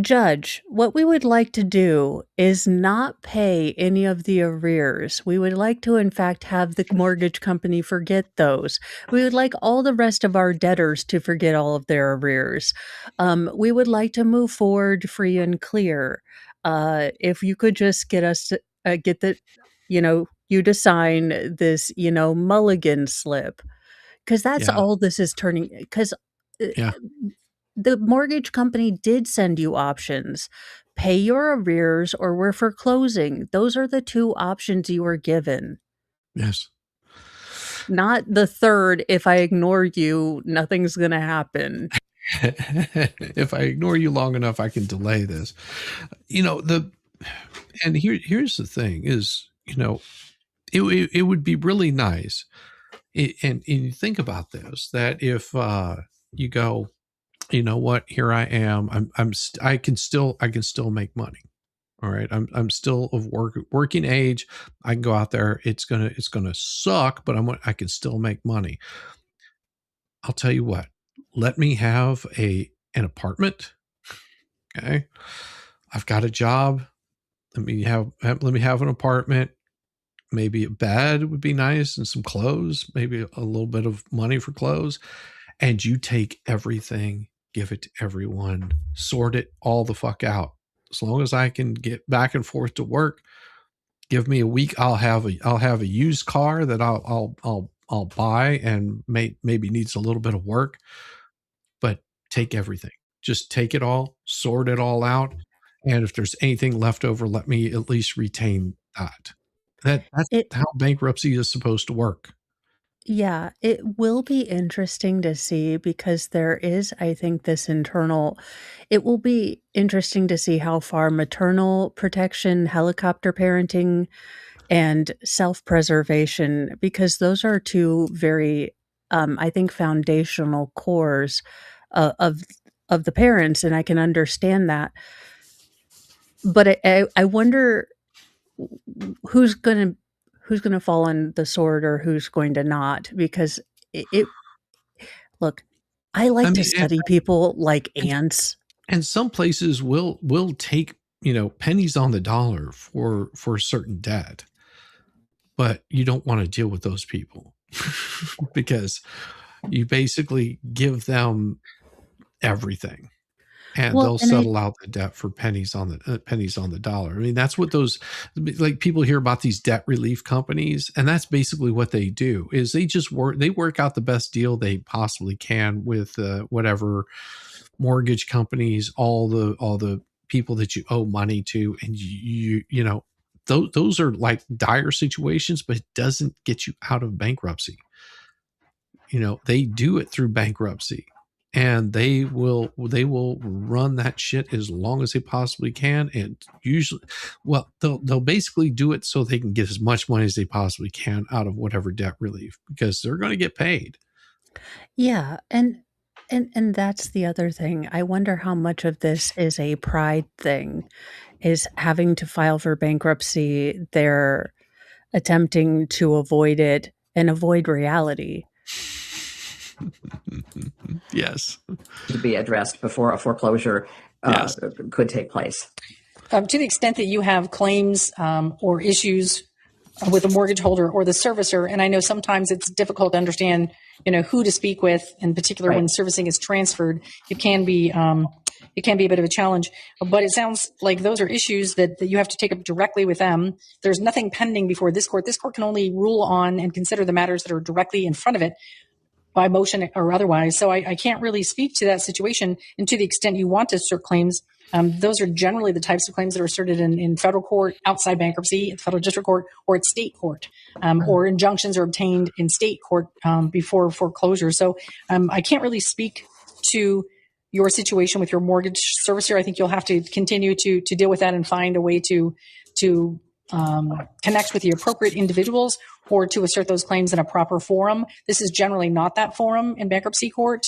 Judge, what we would like to do is not pay any of the arrears. We would like to, in fact, have the mortgage company forget those. We would like all the rest of our debtors to forget all of their arrears. We would like to move forward free and clear. If you could just get us to get the, you to sign this, mulligan slip, because that's all this is turning. Because the mortgage company did send you options. Pay your arrears or we're foreclosing. Those are the two options you were given. Yes. Not the third, if I ignore you, nothing's going to happen. If I ignore you long enough, I can delay this. And here's the thing is, it would be really nice. And you think about this, that if you go, you know what, here I am, I can still make money. All right. I'm still of working age. I can go out there. It's going to suck, but I can still make money. I'll tell you what, let me have an apartment. Okay. I've got a job. Let me have an apartment. Maybe a bed would be nice and some clothes, maybe a little bit of money for clothes. And you take everything, give it to everyone, sort it all the fuck out. As long as I can get back and forth to work, Give me a week. I'll have a used car that I'll buy and maybe needs a little bit of work, but take everything. Just take it all, sort it all out, and if there's anything left over, let me at least retain that. That's It how bankruptcy is supposed to work. Yeah, it will be interesting to see because there is, I think, this internal it will be interesting to see how far maternal protection, helicopter parenting, and self-preservation, because those are two very, I think, foundational cores of the parents, and I can understand that. But I wonder who's gonna fall on the sword or who's going to not, because it look, I I like to mean, study people like and, ants. and some places will take, pennies on the dollar for certain debt, but you don't want to deal with those people because you basically give them everything and Well, they'll and I settle out the debt for pennies on the dollar. I mean, that's what those, like, people hear about these debt relief companies, and that's basically what they do. Is they work out the best deal they possibly can with whatever mortgage companies, all the people that you owe money to, and those are like dire situations, but it doesn't get you out of bankruptcy. They do it through bankruptcy, and they will run that shit as long as they possibly can, and usually, well, they'll basically do it so they can get as much money as they possibly can out of whatever debt relief, because they're going to get paid. Yeah, and that's the other thing. I wonder how much of this is a pride thing, is having to file for bankruptcy. They're attempting to avoid it and avoid reality. Yes. To be addressed before a foreclosure Yes. could take place. To the extent that you have claims or issues with the mortgage holder or the servicer, and I know sometimes it's difficult to understand, who to speak with, in particular when servicing is transferred. It can be a bit of a challenge, but it sounds like those are issues that you have to take up directly with them. There's nothing pending before this court. This court can only rule on and consider the matters that are directly in front of it, by motion or otherwise. So I can't really speak to that situation. And to the extent you want to assert claims, those are generally the types of claims that are asserted in federal court, outside bankruptcy, federal district court, or at state court, or injunctions are obtained in state court before foreclosure. So I can't really speak to your situation with your mortgage servicer. I think you'll have to continue to deal with that and find a way to connect with the appropriate individuals or to assert those claims in a proper forum. This is generally not that forum in bankruptcy court.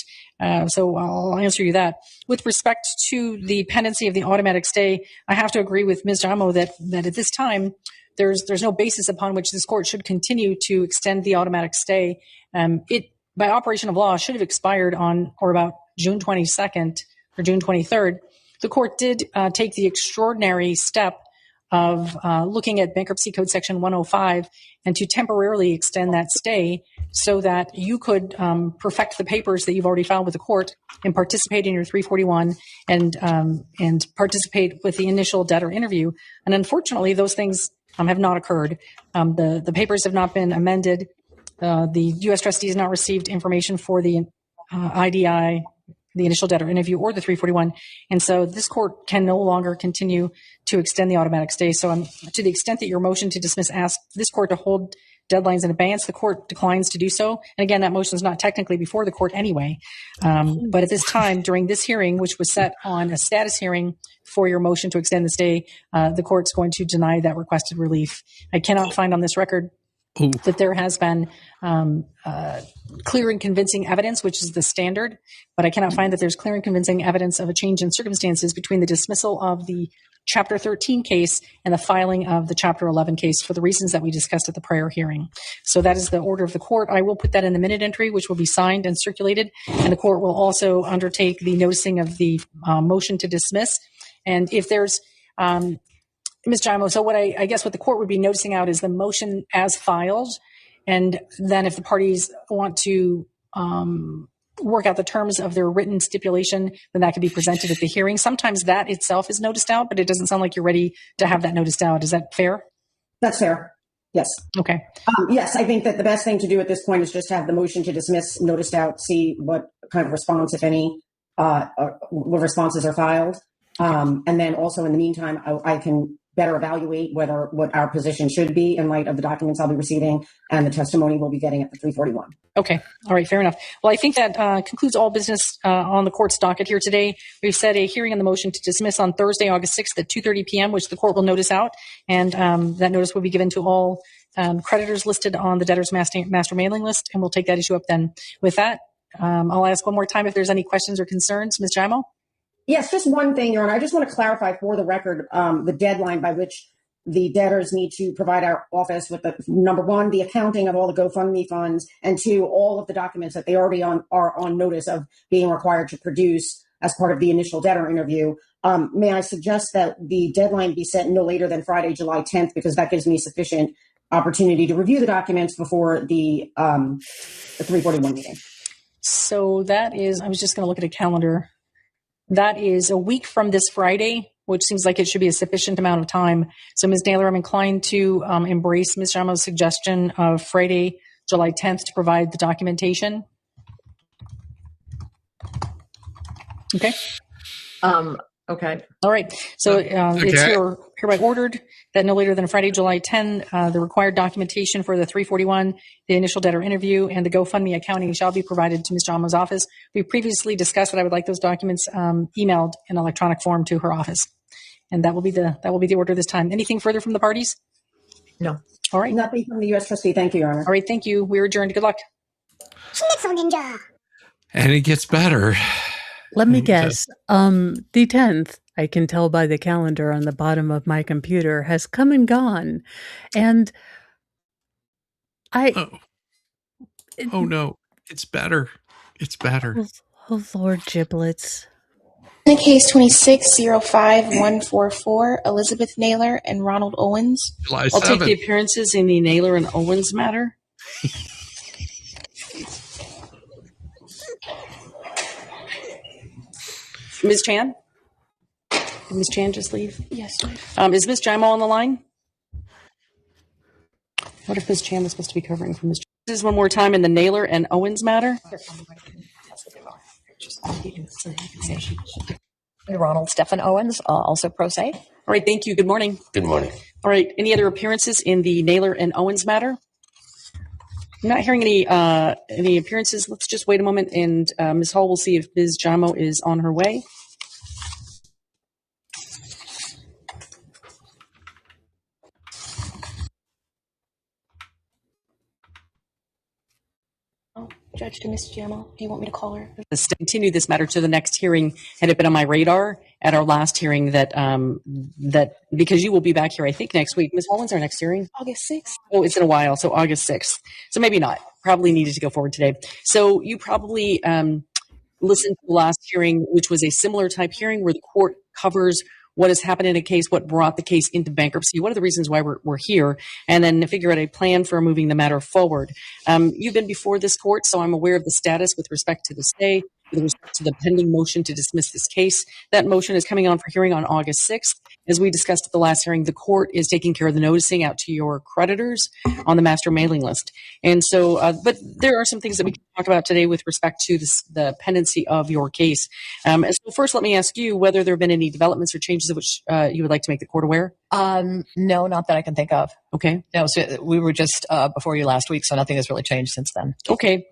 So I'll answer you that. With respect to the pendency of the automatic stay, I have to agree with Ms. Jamo that at this time, there's no basis upon which this court should continue to extend the automatic stay. It, by operation of law, should have expired on or about June 22nd or June 23rd. The court did take the extraordinary step of looking at Bankruptcy Code Section 105 and to temporarily extend that stay so that you could perfect the papers that you've already filed with the court and participate in your 341 and participate with the initial debtor interview. And unfortunately, those things have not occurred. The papers have not been amended. The U.S. trustee has not received information for the IDI, the initial debtor interview, or the 341. And so this court can no longer continue to extend the automatic stay. So to the extent that your motion to dismiss asks this court to hold deadlines in advance, the court declines to do so. And again, that motion is not technically before the court anyway. But at this time, during this hearing, which was set on a status hearing for your motion to extend the stay, the court's going to deny that requested relief. I cannot find on this record that there has been clear and convincing evidence, which is the standard, but I cannot find that there's clear and convincing evidence of a change in circumstances between the dismissal of the Chapter 13 case and the filing of the Chapter 11 case for the reasons that we discussed at the prior hearing. So that is the order of the court. I will put that in the minute entry, which will be signed and circulated, and the court will also undertake the noticing of the motion to dismiss. And if there's Ms. Jamo, so what I guess what the court would be noticing out is the motion as filed. And then if the parties want to work out the terms of their written stipulation, then that can be presented at the hearing. Sometimes that itself is noticed out, but it doesn't sound like you're ready to have that noticed out. Is that fair? That's fair. Yes. Okay. Yes, I think that the best thing to do at this point is just have the motion to dismiss noticed out, see what kind of response, if any, what responses are filed. And then also in the meantime, I can better evaluate what our position should be in light of the documents I'll be receiving and the testimony we'll be getting at the 341. Okay. All right. Fair enough. Well, I think that concludes all business on the court's docket here today. We've set a hearing on the motion to dismiss on Thursday, August 6th at 2:30 p.m., which the court will notice out. And that notice will be given to all creditors listed on the debtor's master mailing list. And we'll take that issue up then. With that, I'll ask one more time if there's any questions or concerns. Ms. Jaimo? Yes, just one thing, Your Honor. I just want to clarify for the record the deadline by which the debtors need to provide our office with the number one, the accounting of all the GoFundMe funds, and two, all of the documents that they already are on notice of being required to produce as part of the initial debtor interview. May I suggest that the deadline be set no later than Friday, July 10th, because that gives me sufficient opportunity to review the documents before the 341 meeting. So that is, I was just going to look at a calendar. That is a week from this Friday, which seems like it should be a sufficient amount of time. So, Ms. Naylor, I'm inclined to embrace Ms. Jaimo's suggestion of Friday, July 10th to provide the documentation. Okay. Okay. All right. So it's hereby ordered that no later than Friday, July 10, the required documentation for the 341, the initial debtor interview, and the GoFundMe accounting shall be provided to Ms. Jaimo's office. We previously discussed that I would like those documents emailed in electronic form to her office, and that will be the order this time. Anything further from the parties? No. All right. Nothing from the U.S. trustee. Thank you, Your Honor. All right. Thank you. We're adjourned. Good luck. Ninja. And it gets better. Let me guess. The 10th, I can tell by the calendar on the bottom of my computer, has come and gone. And Oh no, it's better. It's better. Oh, Lord giblets. In case 2605144, Elizabeth Naylor and Ronald Owens. July I'll 7th. take the appearances in the Naylor and Owens matter. Ms. Chan? Did Ms. Chan just leave? Yes. Is Ms. Jaimo on the line? What if Ms. Chan was supposed to be covering for Ms. Chan? This is one more time in the Naylor and Owens matter. Ronald Stephen Owens, also pro se. All right, thank you. Good morning. Good morning. All right, any other appearances in the Naylor and Owens matter? I'm not hearing any appearances. Let's just wait a moment, and Ms. Hall will see if Ms. Jaimo is on her way. Judge, to Miss Jaimo, do you want me to call her? To continue this matter to the next hearing had it been on my radar at our last hearing that because you will be back here, I think, next week. Ms. Hall, when's our next hearing? August 6th. Oh, it's in a while, so August 6th. So maybe not. Probably needed to go forward today. So you probably listened to the last hearing, which was a similar type hearing where the court covers what has happened in a case, what brought the case into bankruptcy, what are the reasons why we're here, and then figure out a plan for moving the matter forward. You've been before this court, so I'm aware of the status with respect to the stay, with respect to the pending motion to dismiss this case. That motion is coming on for hearing on August 6th. As we discussed at the last hearing, the court is taking care of the noticing out to your creditors on the master mailing list. And so, but there are some things that we can talk about today with respect to the pendency of your case. So first, let me ask you whether there have been any developments or changes of which you would like to make the court aware. No, not that I can think of. Okay. No, so we were just before you last week, so nothing has really changed since then. Okay.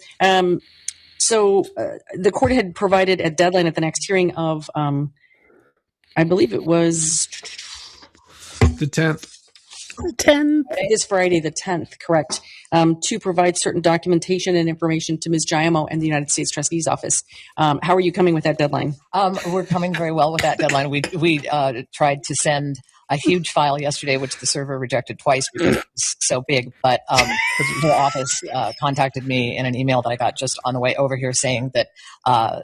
So the court had provided a deadline at the next hearing of, I believe it was The 10th. 10th. this Friday, the 10th, correct, to provide certain documentation and information to Ms. Jaimo and the United States Trustee's Office. How are you coming with that deadline? We're coming very well with that deadline. We tried to send a huge file yesterday, which the server rejected twice because it was so big. But the office contacted me in an email that I got just on the way over here saying that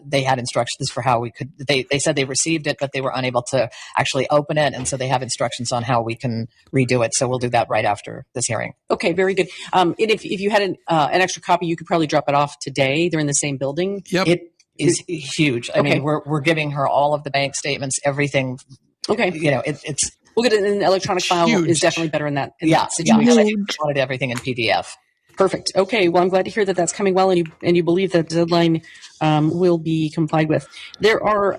they had instructions for how we could. They said they received it, but they were unable to actually open it, and so they have instructions on how we can redo it. So we'll do that right after this hearing. Okay, very good. And if you had an extra copy, you could probably drop it off today. They're in the same building. Yep. It is huge. I mean, we're giving her all of the bank statements, everything. Okay. You know, it's We'll get it in an electronic file. Huge. Is definitely better in that Yeah, situation. and I think we wanted everything in PDF. Perfect. Okay. Well, I'm glad to hear that that's coming well, and you believe that the deadline will be complied with. There are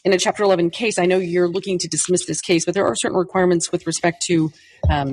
in a Chapter 11 case, I know you're looking to dismiss this case, but there are certain requirements with respect to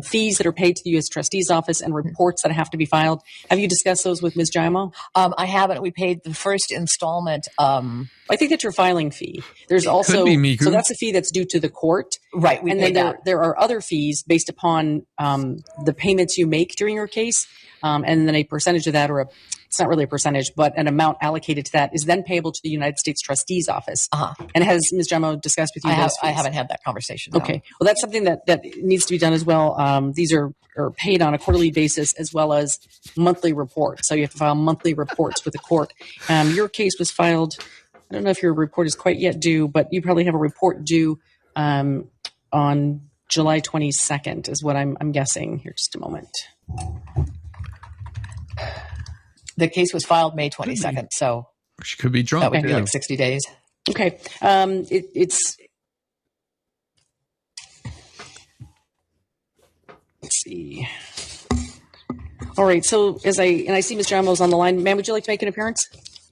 fees that are paid to the U.S. Trustee's Office and reports that have to be filed. Have you discussed those with Ms. Giaimo? I haven't. We paid the first installment. I think that's your filing fee. There's also so that's a fee that's due to the court, right? And then there are other fees based upon the payments you make during your case, and then a percentage of that, or it's not really a percentage, but an amount allocated to that is then payable to the United States Trustee's Office. And has Ms. Giaimo discussed with you? I haven't had that conversation. No. Okay. Well, that's something that needs to be done as well. These are paid on a quarterly basis as well as monthly reports. So you have to file monthly reports with the court. Your case was filed. I don't know if your report is quite yet due, but you probably have a report due on July 22nd is what I'm guessing. Here, just a moment. The case was filed May 22nd, so she could be drunk. That would be like 60 days. Okay. Let's see. All right. So I see Ms. Giaimo's on the line. Ma'am, would you like to make an appearance?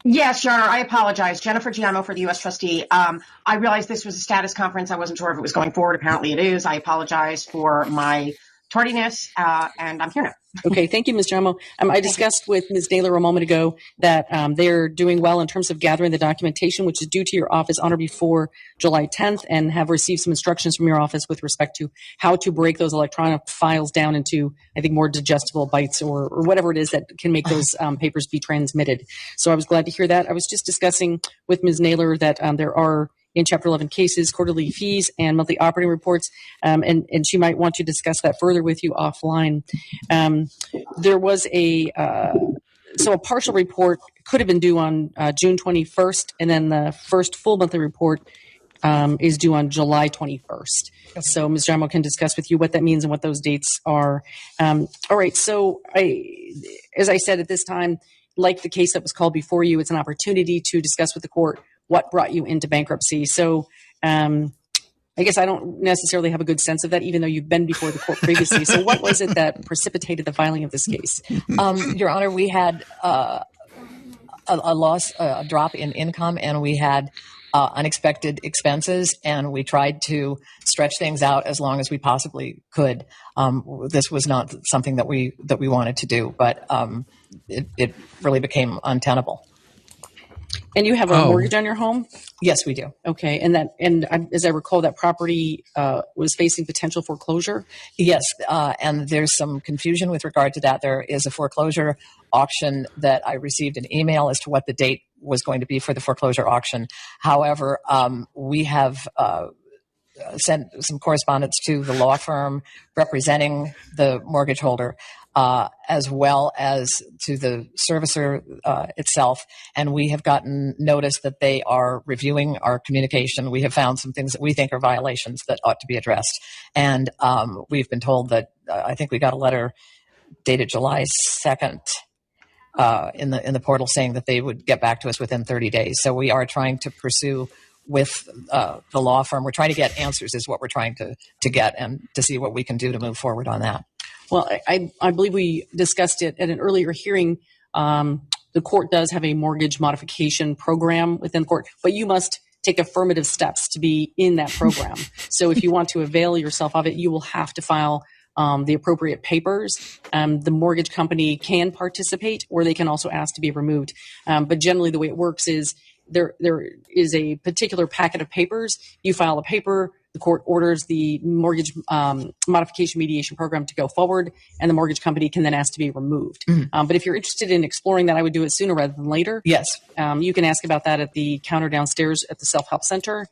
Yes, Your Honor. I apologize. Jennifer Giaimo for the U.S. Trustee. I realized this was a status conference. I wasn't sure if it was going forward. Apparently it is. I apologize for my tardiness, and I'm here now. Okay, thank you, Ms. Giaimo. I discussed with Ms. Naylor a moment ago that they're doing well in terms of gathering the documentation, which is due to your office on or before July 10th, and have received some instructions from your office with respect to how to break those electronic files down into, I think, more digestible bites or whatever it is that can make those papers be transmitted. So I was glad to hear that. I was just discussing with Ms. Naylor that there are, in Chapter 11 cases, quarterly fees and monthly operating reports, and she might want to discuss that further with you offline. There was a partial report could have been due on June 21st, and then the first full monthly report is due on July 21st. So Ms. Giaimo can discuss with you what that means and what those dates are. All right, so as I said at this time, like the case that was called before you, it's an opportunity to discuss with the court what brought you into bankruptcy. So I guess I don't necessarily have a good sense of that, even though you've been before the court previously. So what was it that precipitated the filing of this case? Your Honor, we had a loss, a drop in income, and we had unexpected expenses, and we tried to stretch things out as long as we possibly could. This was not something that we wanted to do, but it really became untenable. And you have a mortgage on your home? Yes, we do. Okay, and as I recall, that property was facing potential foreclosure? Yes, and there's some confusion with regard to that. There is a foreclosure auction that I received an email as to what the date was going to be for the foreclosure auction. However, we have sent some correspondence to the law firm representing the mortgage holder, as well as to the servicer itself. And we have gotten notice that they are reviewing our communication. We have found some things that we think are violations that ought to be addressed. And we've been told that I think we got a letter dated July 2nd in the portal saying that they would get back to us within 30 days. So we are trying to pursue with the law firm. We're trying to get answers is what we're trying to get, and to see what we can do to move forward on that. Well, I believe we discussed it at an earlier hearing. The court does have a mortgage modification program within the court, but you must take affirmative steps to be in that program. So if you want to avail yourself of it, you will have to file the appropriate papers. The mortgage company can participate, or they can also ask to be removed. But generally the way it works is there is a particular packet of papers. You file a paper, the court orders the mortgage modification mediation program to go forward, and the mortgage company can then ask to be removed. But if you're interested in exploring that, I would do it sooner rather than later. Yes. You can ask about that at the counter downstairs at the Self-Help Center.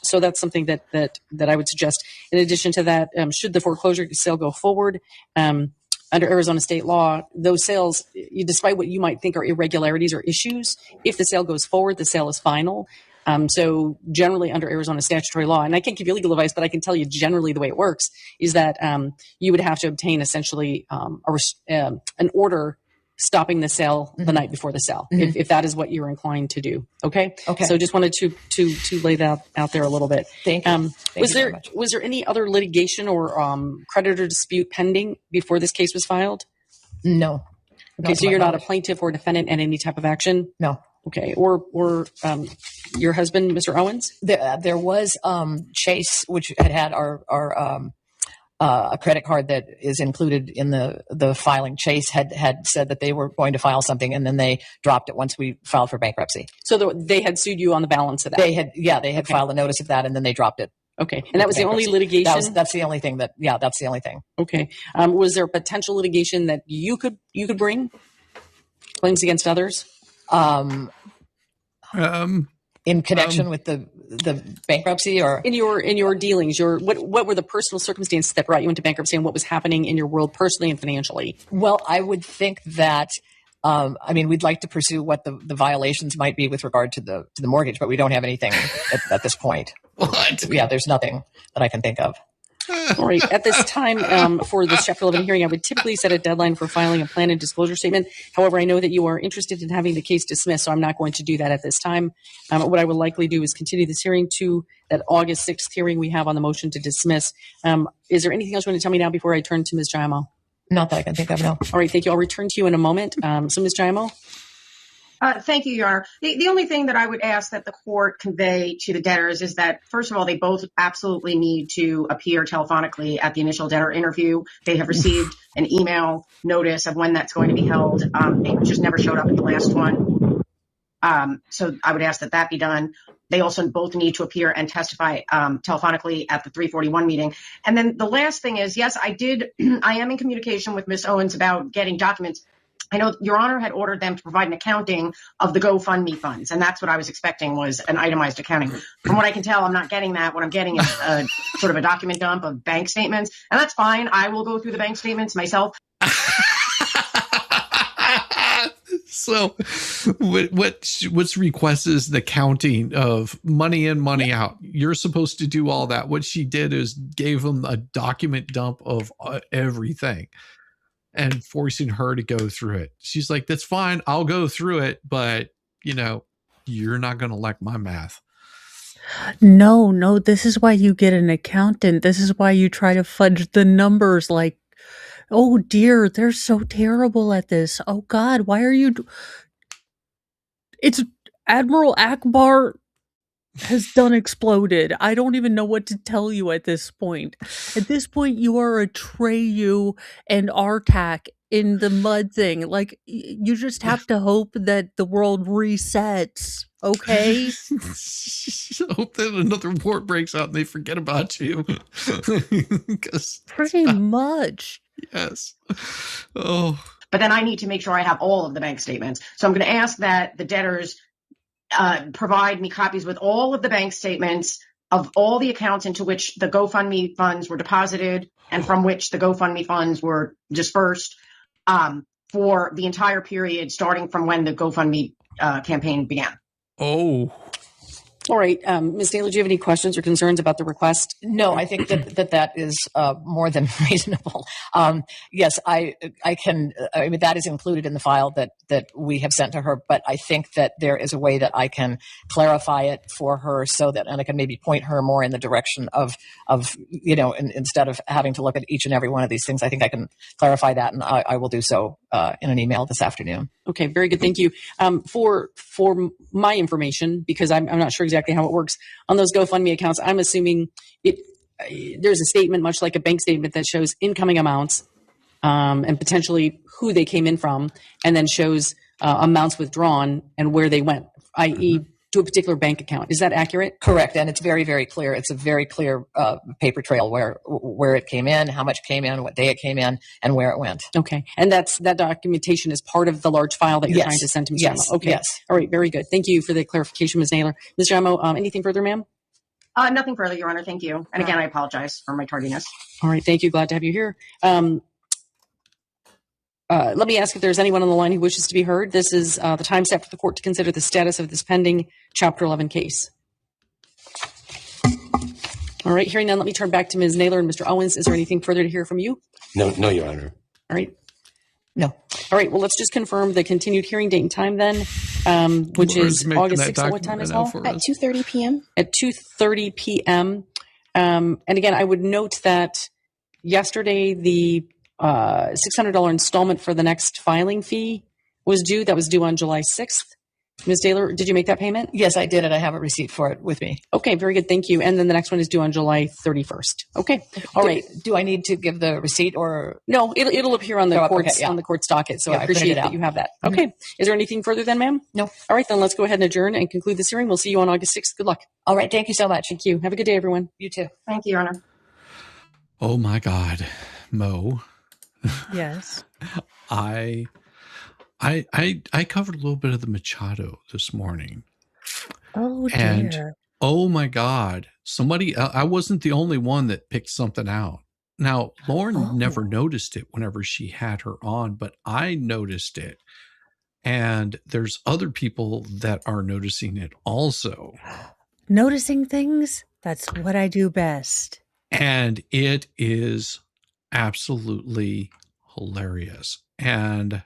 So that's something that I would suggest. In addition to that, should the foreclosure sale go forward, under Arizona state law, those sales, despite what you might think are irregularities or issues, if the sale goes forward, the sale is final. So generally under Arizona statutory law, and I can't give you legal advice, but I can tell you generally the way it works is that you would have to obtain essentially an order stopping the sale the night before the sale, if that is what you're inclined to do. Okay. Okay. So just wanted to lay that out there a little bit. Thank you. Was there any other litigation or creditor dispute pending before this case was filed? No. Okay. So you're not a plaintiff or defendant in any type of action? No. Okay. Or your husband, Mr. Owens? There was Chase, which had our a credit card that is included in the filing. Chase had said that they were going to file something, and then they dropped it once we filed for bankruptcy. So they had sued you on the balance of that? They had filed a notice of that, and then they dropped it. Okay. And that was the only litigation? That's the only thing that's the only thing. Okay. Was there potential litigation that you could bring? Claims against others? In connection with the bankruptcy, or in your dealings, what were the personal circumstances that brought you into bankruptcy, and what was happening in your world personally and financially? Well, I would think that we'd like to pursue what the violations might be with regard to the mortgage, but we don't have anything at this point. What? Yeah, there's nothing that I can think of. All right. At this time, for this Chapter 11 hearing, I would typically set a deadline for filing a plan and disclosure statement. However, I know that you are interested in having the case dismissed, so I'm not going to do that at this time. What I would likely do is continue this hearing to that August 6th hearing we have on the motion to dismiss. Is there anything else you want to tell me now before I turn to Ms. Giamo? Not that I can think of, no. All right. Thank you. I'll return to you in a moment. So, Ms. Giamo? Thank you, Your Honor. The only thing that I would ask that the court convey to the debtors is that, first of all, they both absolutely need to appear telephonically at the initial debtor interview. They have received an email notice of when that's going to be held. They just never showed up at the last one. So I would ask that that be done. They also both need to appear and testify telephonically at the 341 meeting. And then the last thing is, yes, I am in communication with Ms. Owens about getting documents. I know Your Honor had ordered them to provide an accounting of the GoFundMe funds, and that's what I was expecting was an itemized accounting. From what I can tell, I'm not getting that. What I'm getting is sort of a document dump of bank statements, and that's fine. I will go through the bank statements myself. So what's requested is the counting of money in, money out. You're supposed to do all that. What she did is gave them a document dump of everything and forcing her to go through it. She's like, that's fine. I'll go through it. But, you're not going to like my math. No, this is why you get an accountant. This is why you try to fudge the numbers like, oh dear, they're so terrible at this. Oh God, why are you? It's Admiral Akbar has done exploded. I don't even know what to tell you at this point. At this point, you are a Treyu and Artak in the mud thing. Like, you just have to hope that the world resets. Okay. Hope that another war breaks out and they forget about you. Pretty much. Yes. Oh. But then I need to make sure I have all of the bank statements. So I'm going to ask that the debtors provide me copies with all of the bank statements of all the accounts into which the GoFundMe funds were deposited and from which the GoFundMe funds were dispersed for the entire period starting from when the GoFundMe campaign began. Oh. All right. Ms. Naylor, do you have any questions or concerns about the request? No, I think that is more than reasonable. Yes, I can. I mean, that is included in the file that we have sent to her. But I think that there is a way that I can clarify it for her so that, and I can maybe point her more in the direction of instead of having to look at each and every one of these things. I think I can clarify that, and I will do so in an email this afternoon. Okay, very good. Thank you. For my information, because I'm not sure exactly how it works on those GoFundMe accounts, I'm assuming there's a statement, much like a bank statement, that shows incoming amounts and potentially who they came in from, and then shows amounts withdrawn and where they went, i.e., to a particular bank account. Is that accurate? Correct, and it's very, very clear. It's a very clear paper trail where it came in, how much came in, what day it came in, and where it went. Okay, and that documentation is part of the large file that you're trying to send to Ms. Yes. Giamo. Okay. Yes. All right. Very good. Thank you for the clarification, Ms. Naylor. Ms. Giamo, anything further, ma'am? Nothing further, Your Honor. Thank you. And again, I apologize for my tardiness. All right. Thank you. Glad to have you here. Let me ask if there's anyone on the line who wishes to be heard. This is the time set for the court to consider the status of this pending Chapter 11 case. All right. Hearing none, let me turn back to Ms. Naylor and Mr. Owens. Is there anything further to hear from you? No, Your Honor. All right. No. All All right, well, let's just confirm the continued hearing date and time then, which Laura's is making August that 6th. At what time document is right now all? for At us. 2:30 p.m. At 2:30 p.m. And again, I would note that yesterday the $600 installment for the next filing fee was due. That was due on July 6th. Ms. Taylor, did you make that payment? Yes, I did, and I have a receipt for it with me. Okay, very good. Thank you. And then the next one is due on July 31st. Okay. All right. Do I need to give the receipt or? No, it'll appear on the Oh, okay, court's yeah. on the court's docket. So Yeah, I I printed appreciate it that out. you have that. Mhm. Okay. Is there anything further then, ma'am? No. All right, then let's go ahead and adjourn and conclude this hearing. We'll see you on August 6th. Good luck. All right. Thank you so much. Thank you. Have a good day, everyone. You too. Thank you, Your Honor. Oh my God, Mo. Yes. I covered a little bit of the Machado this morning. Oh And dear. oh my God, I wasn't the only one that picked something out. Now, Lauren never noticed it whenever she had her on, but I noticed it. And there's other people that are noticing it also. Noticing things? That's what I do best. And it is absolutely hilarious. And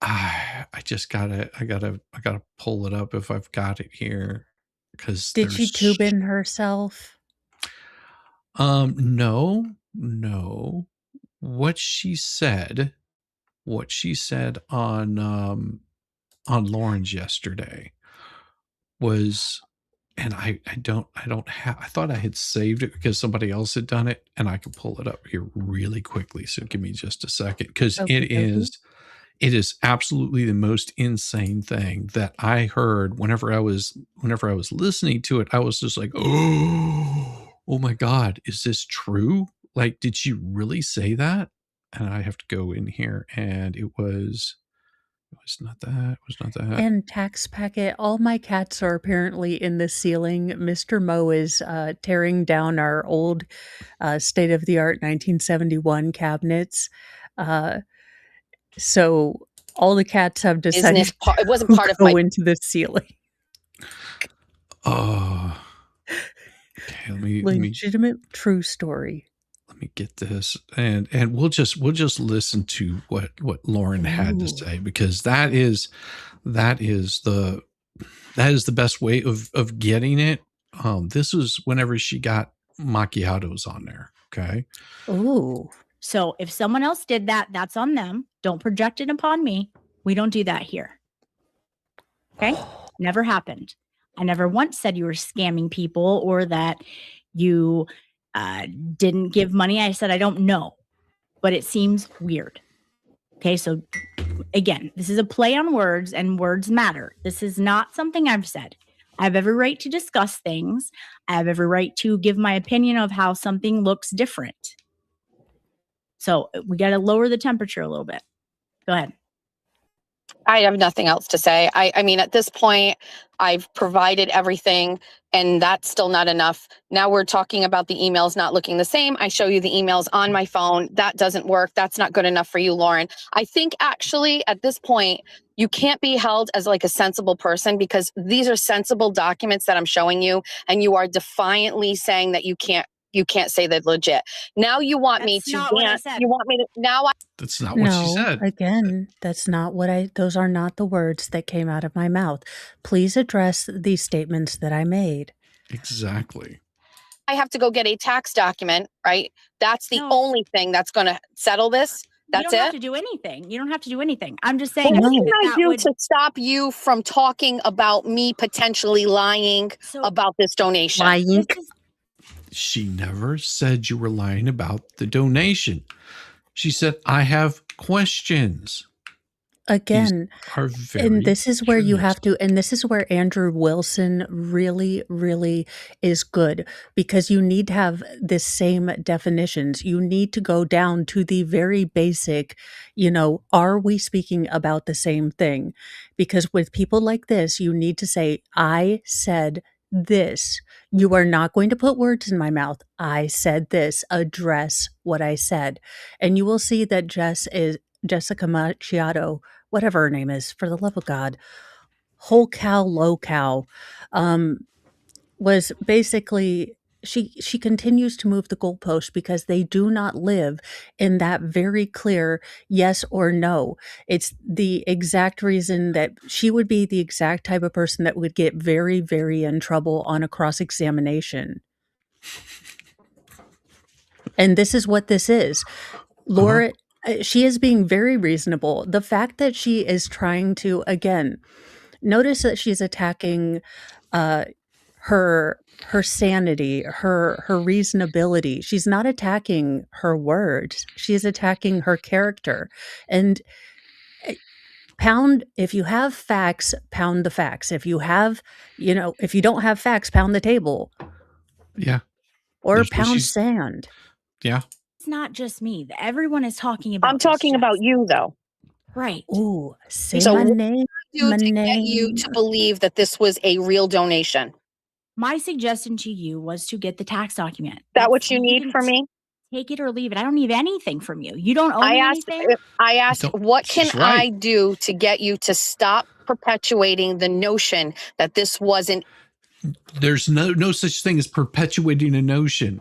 I gotta pull it up if I've got it here. Because Did she tube in herself? No. What she said on Lauren's yesterday was, and I thought I had saved it because somebody else had done it, and I could pull it up here really quickly. So give me just a second, because it is absolutely the most insane thing that I heard whenever I was listening to it. I was just like, oh my God, is this true? Like, did she really say that? And I have to go in here, and it was not that. It was not that. And tax packet, all my cats are apparently in the ceiling. Mr. Mo is tearing down our old state-of-the-art 1971 cabinets. So all the cats have decided it wasn't to part of go my into the ceiling. Okay, let me Legitimate true story. let me get this, and we'll just listen to what Lauren had to say, because that is the best way of getting it. This was whenever she got macchiatos on there. Okay. Ooh. So if someone else did that, that's on them. Don't project it upon me. We don't do that here. Okay? Never happened. I never once said you were scamming people or that you didn't give money. I said, I don't know, but it seems weird. Okay, so again, this is a play on words, and words matter. This is not something I've said. I have every right to discuss things. I have every right to give my opinion of how something looks different. So we got to lower the temperature a little bit. Go ahead. I have nothing else to say. I mean, at this point, I've provided everything, and that's still not enough. Now we're talking about the emails not looking the same. I show you the emails on my phone. That doesn't work. That's not good enough for you, Lauren. I think actually at this point, you can't be held as like a sensible person, because these are sensible documents that I'm showing you, and you are defiantly saying that you can't say they're legit. Now you want me to dance. You want me to now. That's not what she said. Again, that's not those are not the words that came out of my mouth. Please address these statements that I made. Exactly. I have to go get a tax document, right? That's the only thing that's going to settle this. That's you don't it. have to do anything. You don't have to do anything. I'm just saying. Well, what can I do to stop you from talking about me potentially lying about this donation? Lying. She never said you were lying about the donation. She said, I have questions. Again, are very and this is where you curious. have to, and this is where Andrew Wilson really, really is good, because you need to have the same definitions. You need to go down to the very basic, are we speaking about the same thing? Because with people like this, you need to say, I said this. You are not going to put words in my mouth. I said this. Address what I said. And you will see that Jessica Macchiato, whatever her name is, for the love of God, whole cow, low cow, was basically she continues to move the goalpost because they do not live in that very clear yes or no. It's the exact reason that she would be the exact type of person that would get very, very in trouble on a cross-examination. And this is what this is. Laura, she is being very reasonable. The fact that she is trying to, again, notice that she's attacking her sanity, her reasonability. She's not attacking her words. She is attacking her character. And if you have facts, pound the facts. If you have, if you don't have facts, pound the table. Yeah. Or pound sand. Yeah. It's not just me. Everyone is talking about I'm talking about you, though. Right. Ooh, say So my what name. do to get you to believe that this was a real donation? My suggestion to you was to get the tax document. That what you need from me? Take it or leave it. I don't need anything from you. You don't owe me anything. I asked, what can I do to get you to stop perpetuating the notion that this wasn't? There's no such thing as perpetuating a notion.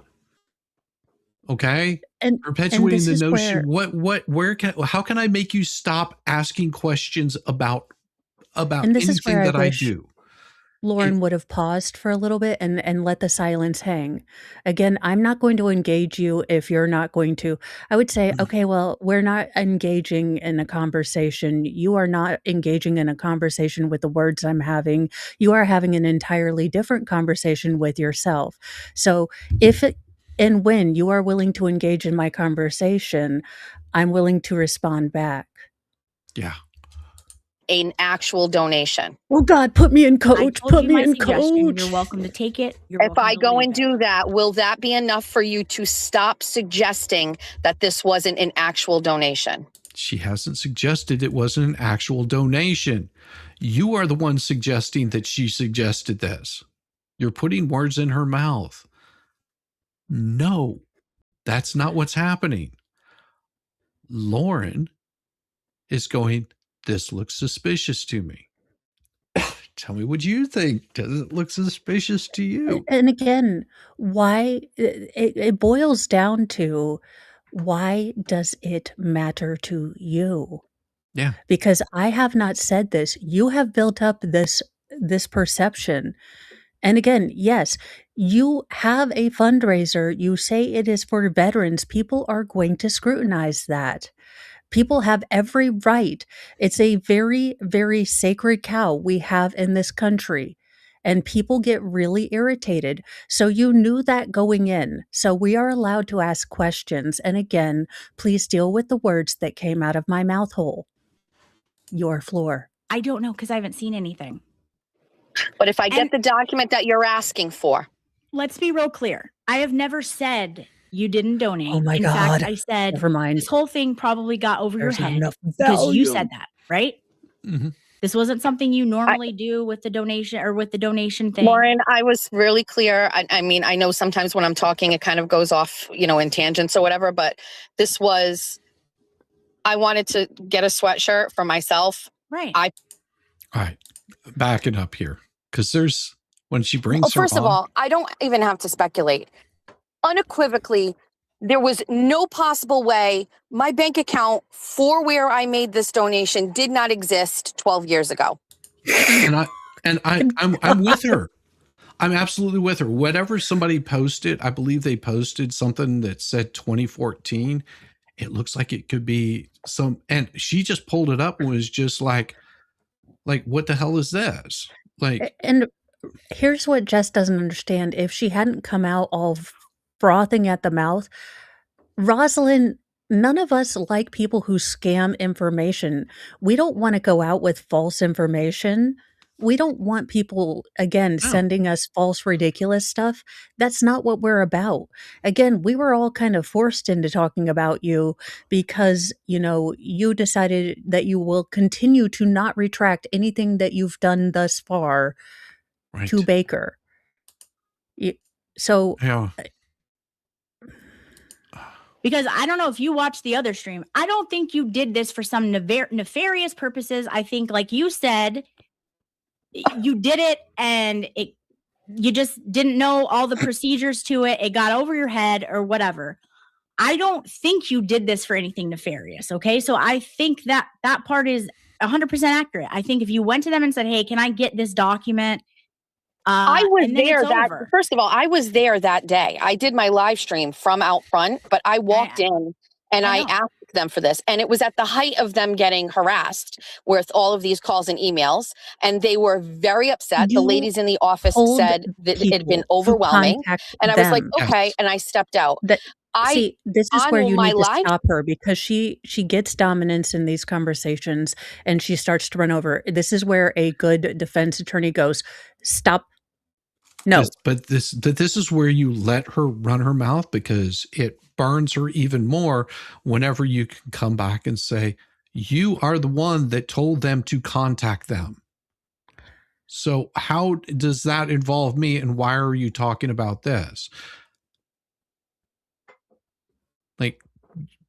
Okay? And perpetuating the notion. How can I make you stop asking questions about anything that I do? Lauren would have paused for a little bit and let the silence hang. Again, I'm not going to engage you if you're not going to. I would say, okay, well, we're not engaging in a conversation. You are not engaging in a conversation with the words I'm having. You are having an entirely different conversation with yourself. So if and when you are willing to engage in my conversation, I'm willing to respond back. Yeah. An actual donation. Oh God, put me in, coach. Put me in, coach. You're welcome to take it. If I go and do that, will that be enough for you to stop suggesting that this wasn't an actual donation? She hasn't suggested it wasn't an actual donation. You are the one suggesting that she suggested this. You're putting words in her mouth. No, that's not what's happening. Lauren is going, this looks suspicious to me. Tell me what you think. Does it look suspicious to you? And again, why it boils down to, why does it matter to you? Yeah. Because I have not said this. You have built up this perception. And again, yes, you have a fundraiser. You say it is for veterans. People are going to scrutinize that. People have every right. It's a very, very sacred cow we have in this country. And people get really irritated. So you knew that going in. So we are allowed to ask questions. And again, please deal with the words that came out of my mouth hole. Your floor. I don't know because I haven't seen anything. But if I get the document that you're asking for. Let's be real clear. I have never said you didn't donate. Oh my In God. fact, I said, never mind. This whole thing probably got over There's your not head enough because you value. said that, right? Mm-hmm. This wasn't something you normally do with the donation or with the donation thing. Lauren, I was really clear. I mean, I know sometimes when I'm talking, it kind of goes off, in tangents or whatever, but this was, I wanted to get a sweatshirt for myself. Right. All right. Back it up here. Because when she brings her first of all, I don't even have to speculate. Unequivocally, there was no possible way my bank account for where I made this donation did not exist 12 years ago. I'm with her. I'm absolutely with her. Whatever somebody posted, I believe they posted something that said 2014. It looks like it could be and she just pulled it up and was just like, what the hell is this? And here's what Jess doesn't understand. If she hadn't come out all frothing at the mouth, Rosalind, none of us like people who scam information. We don't want to go out with false information. We don't want people, again, sending us false, ridiculous stuff. That's not what we're about. Again, we were all kind of forced into talking about you because, you decided that you will continue to not retract anything that you've done thus far to Baker. So... Yeah. Because I don't know if you watched the other stream. I don't think you did this for some nefarious purposes. I think, like you said, you did it and you just didn't know all the procedures to it. It got over your head or whatever. I don't think you did this for anything nefarious. Okay. So I think that part is 100% accurate. I think if you went to them and said, hey, can I get this document? I was and then there it's over. first of all, I was there that day. I did my live stream from out front, but I walked in and I asked them for this. And it was at the height of them getting harassed with all of these calls and emails. And they were very upset. The ladies in the office said that it had been overwhelming. And I was like, okay. And I stepped out. See, this is where you need to live stop her, because she gets dominance in these conversations and she starts to run over. This is where a good defense attorney goes, stop. No. But this is where you let her run her mouth, because it burns her even more whenever you can come back and say, you are the one that told them to contact them. So how does that involve me, and why are you talking about this? Like,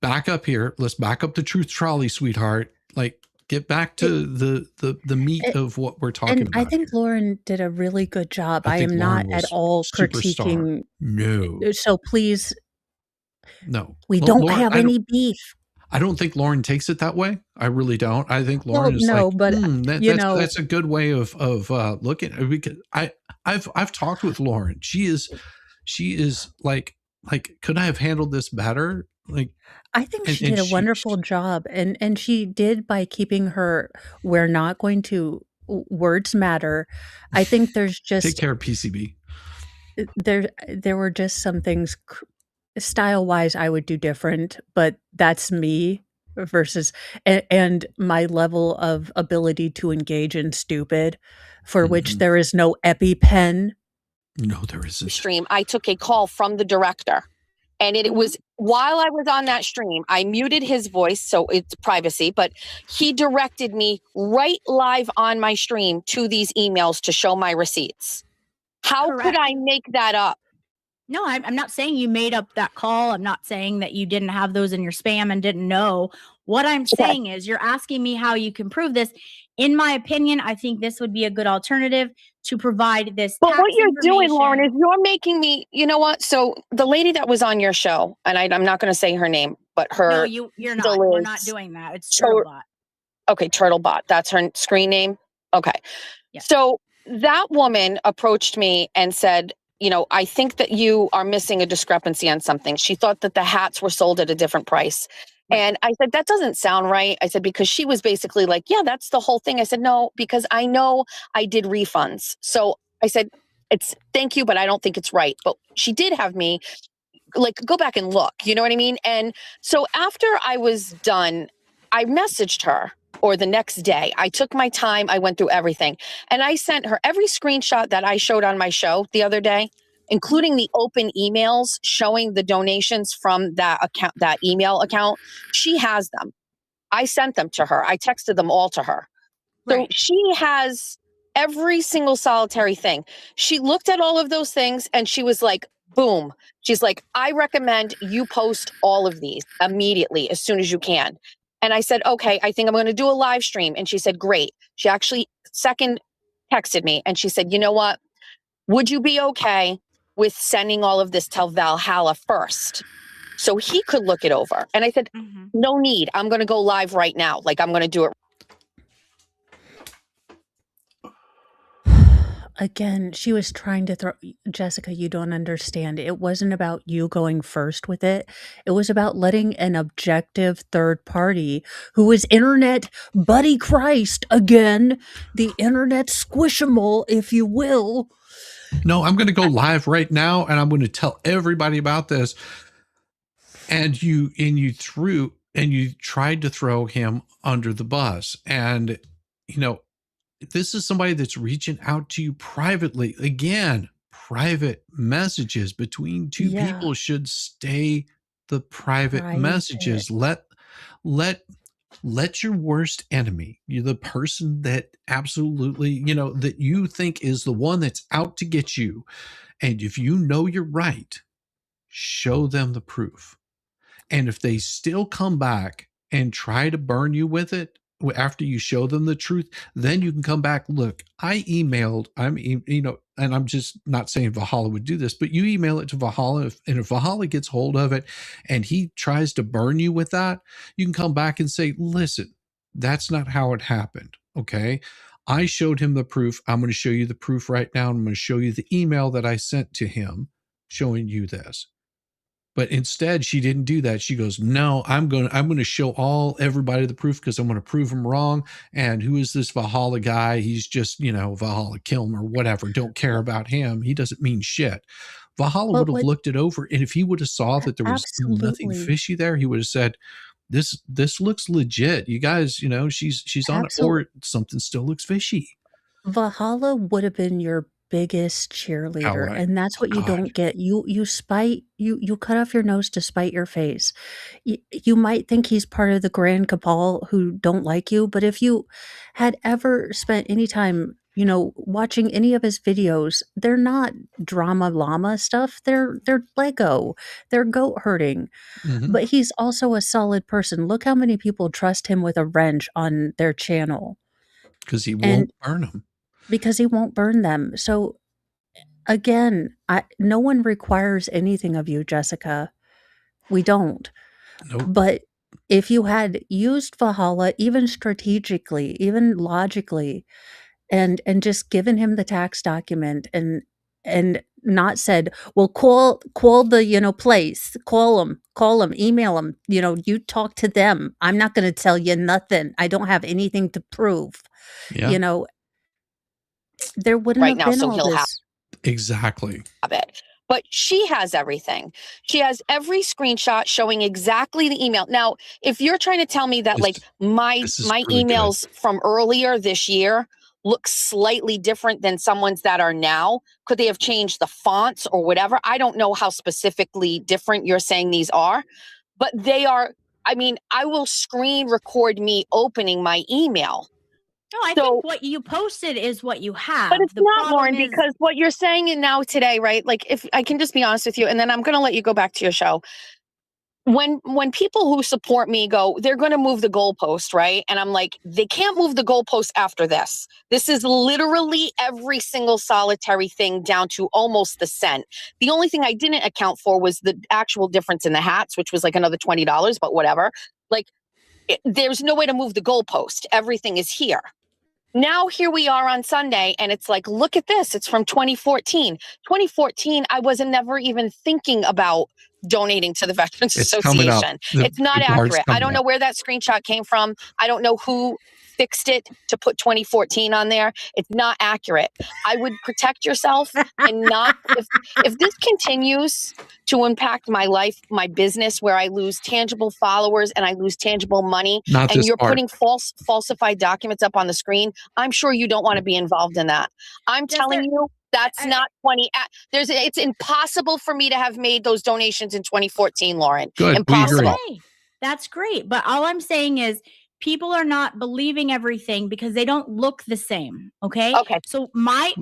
back up here. Let's back up the truth trolley, sweetheart. Like, get back to the meat of what we're talking about. I think Lauren did a really good job. I am not at all critiquing. No. So please. No. We don't have any beef. I don't think Lauren takes it that way. I really don't. I think Lauren is that's a good way of looking at it, because I've talked with Lauren. She is like, could I have handled this better? Like, I think she did a wonderful job, and she did by keeping her, we're not going to, words matter. I think there's just take care of PCB. There were just some things style wise I would do different, but that's me versus and my level of ability to engage in stupid, for which there is no EpiPen. No, there isn't. Stream. I took a call from the director. And it was while I was on that stream, I muted his voice, so it's privacy, but he directed me right live on my stream to these emails to show my receipts. How could I make that up? No, I'm not saying you made up that call. I'm not saying that you didn't have those in your spam and didn't know. What I'm saying is, you're asking me how you can prove this. In my opinion, I think this would be a good alternative to provide this. But what you're doing, Lauren, is you're making me, you know what? So the lady that was on your show, and I'm not going to say her name, but her. No, you're not. We're not doing that. It's Turtlebot. Okay, Turtlebot. That's her screen name. Okay. Yeah. So that woman approached me and said, you know, I think that you are missing a discrepancy on something. She thought that the hats were sold at a different price. And I said, that doesn't sound right. I said, because she was basically like, yeah, that's the whole thing. I said, no, because I know I did refunds. So I said, thank you, but I don't think it's right. But she did have me like, go back and look, you know what I mean? And so after I was done, I messaged her, or the next day, I took my time. I went through everything, and I sent her every screenshot that I showed on my show the other day, including the open emails showing the donations from that account, that email account. She has them. I sent them to her. I texted them all to her. So she has every single solitary thing. She looked at all of those things and she was like, boom. She's like, I recommend you post all of these immediately as soon as you can. And I said, okay, I think I'm going to do a live stream. And she said, great. She actually texted me and she said, you know what? Would you be okay with sending all of this to Valhalla first so he could look it over? And I said, no need. I'm going to go live right now. Like, I'm going to do it. Again, she was trying to throw, Jessica, you don't understand. It wasn't about you going first with it. It was about letting an objective third party, who is internet buddy Christ, again, the internet squishable, if you will. No, I'm going to go live right now, and I'm going to tell everybody about this. And you tried to throw him under the bus. And, you know, this is somebody that's reaching out to you privately. Again, private messages between two people should stay the private messages. Let your worst enemy, you're the person that absolutely, you know, that you think is the one that's out to get you. And if you know you're right, show them the proof. And if they still come back and try to burn you with it, after you show them the truth, then you can come back. Look, and I'm just not saying Valhalla would do this, but you email it to Valhalla, and if Valhalla gets hold of it and he tries to burn you with that, you can come back and say, listen, that's not how it happened. Okay. I showed him the proof. I'm going to show you the proof right now. I'm going to show you the email that I sent to him showing you this. But instead, she didn't do that. She goes, no, I'm going to show everybody the proof because I'm going to prove him wrong. And who is this Valhalla guy? He's just, Valhalla Kilmer or whatever. Don't care about him. He doesn't mean shit. Valhalla would have looked it over. And if he would have saw that there was nothing fishy there, he would have said, this looks legit. You guys, she's on it, or something still looks fishy. Valhalla would have been your biggest cheerleader, and that's what you don't get. You cut off your nose to spite your face. You might think he's part of the grand cabal who don't like you, but if you had ever spent any time watching any of his videos, they're not drama llama stuff. They're Lego. They're goat herding. Mm-hmm. But he's also a solid person. Look how many people trust him with a wrench on their channel. Because he won't burn them. Because he won't burn them. So again, no one requires anything of you, Jessica. We don't. Nope. But if you had used Valhalla, even strategically, even logically, and just given him the tax document and not said, well, call the place, call him, email him, you talk to them. I'm not going to tell you nothing. I don't have anything to prove. Yeah. There wouldn't have been all this. Exactly. But she has everything. She has every screenshot showing exactly the email. Now, if you're trying to tell me that my really emails from earlier this year look slightly different than someone's that are now, could they have changed the fonts or whatever? I don't know how specifically different you're saying these are, but they are. I mean, I will screen record me opening my email. No, I think what you posted is what you have. But it's not, Lauren, because what you're saying now today, right? Like, if I can just be honest with you, and then I'm going to let you go back to your show. When people who support me go, they're going to move the goalpost, right? And I'm like, they can't move the goalpost after this. This is literally every single solitary thing down to almost the cent. The only thing I didn't account for was the actual difference in the hats, which was like another $20, but whatever. Like, there's no way to move the goalpost. Everything is here. Now, here we are on Sunday, and it's like, look at this. It's from 2014. 2014, I wasn't never even thinking about donating to the Veterans Association. It's not accurate. I don't know where that screenshot came from. I don't know who fixed it to put 2014 on there. It's not accurate. I would protect yourself and not, if this continues to impact my life, my business, where I lose tangible followers and I lose tangible money, and you're putting falsified documents up on the screen, I'm sure you don't want to be involved in that. I'm telling you, that's not 20. It's impossible for me to have made those donations in 2014. Lauren. Good. Impossible. That's great. But all I'm saying is people are not believing everything because they don't look the same. Okay. So my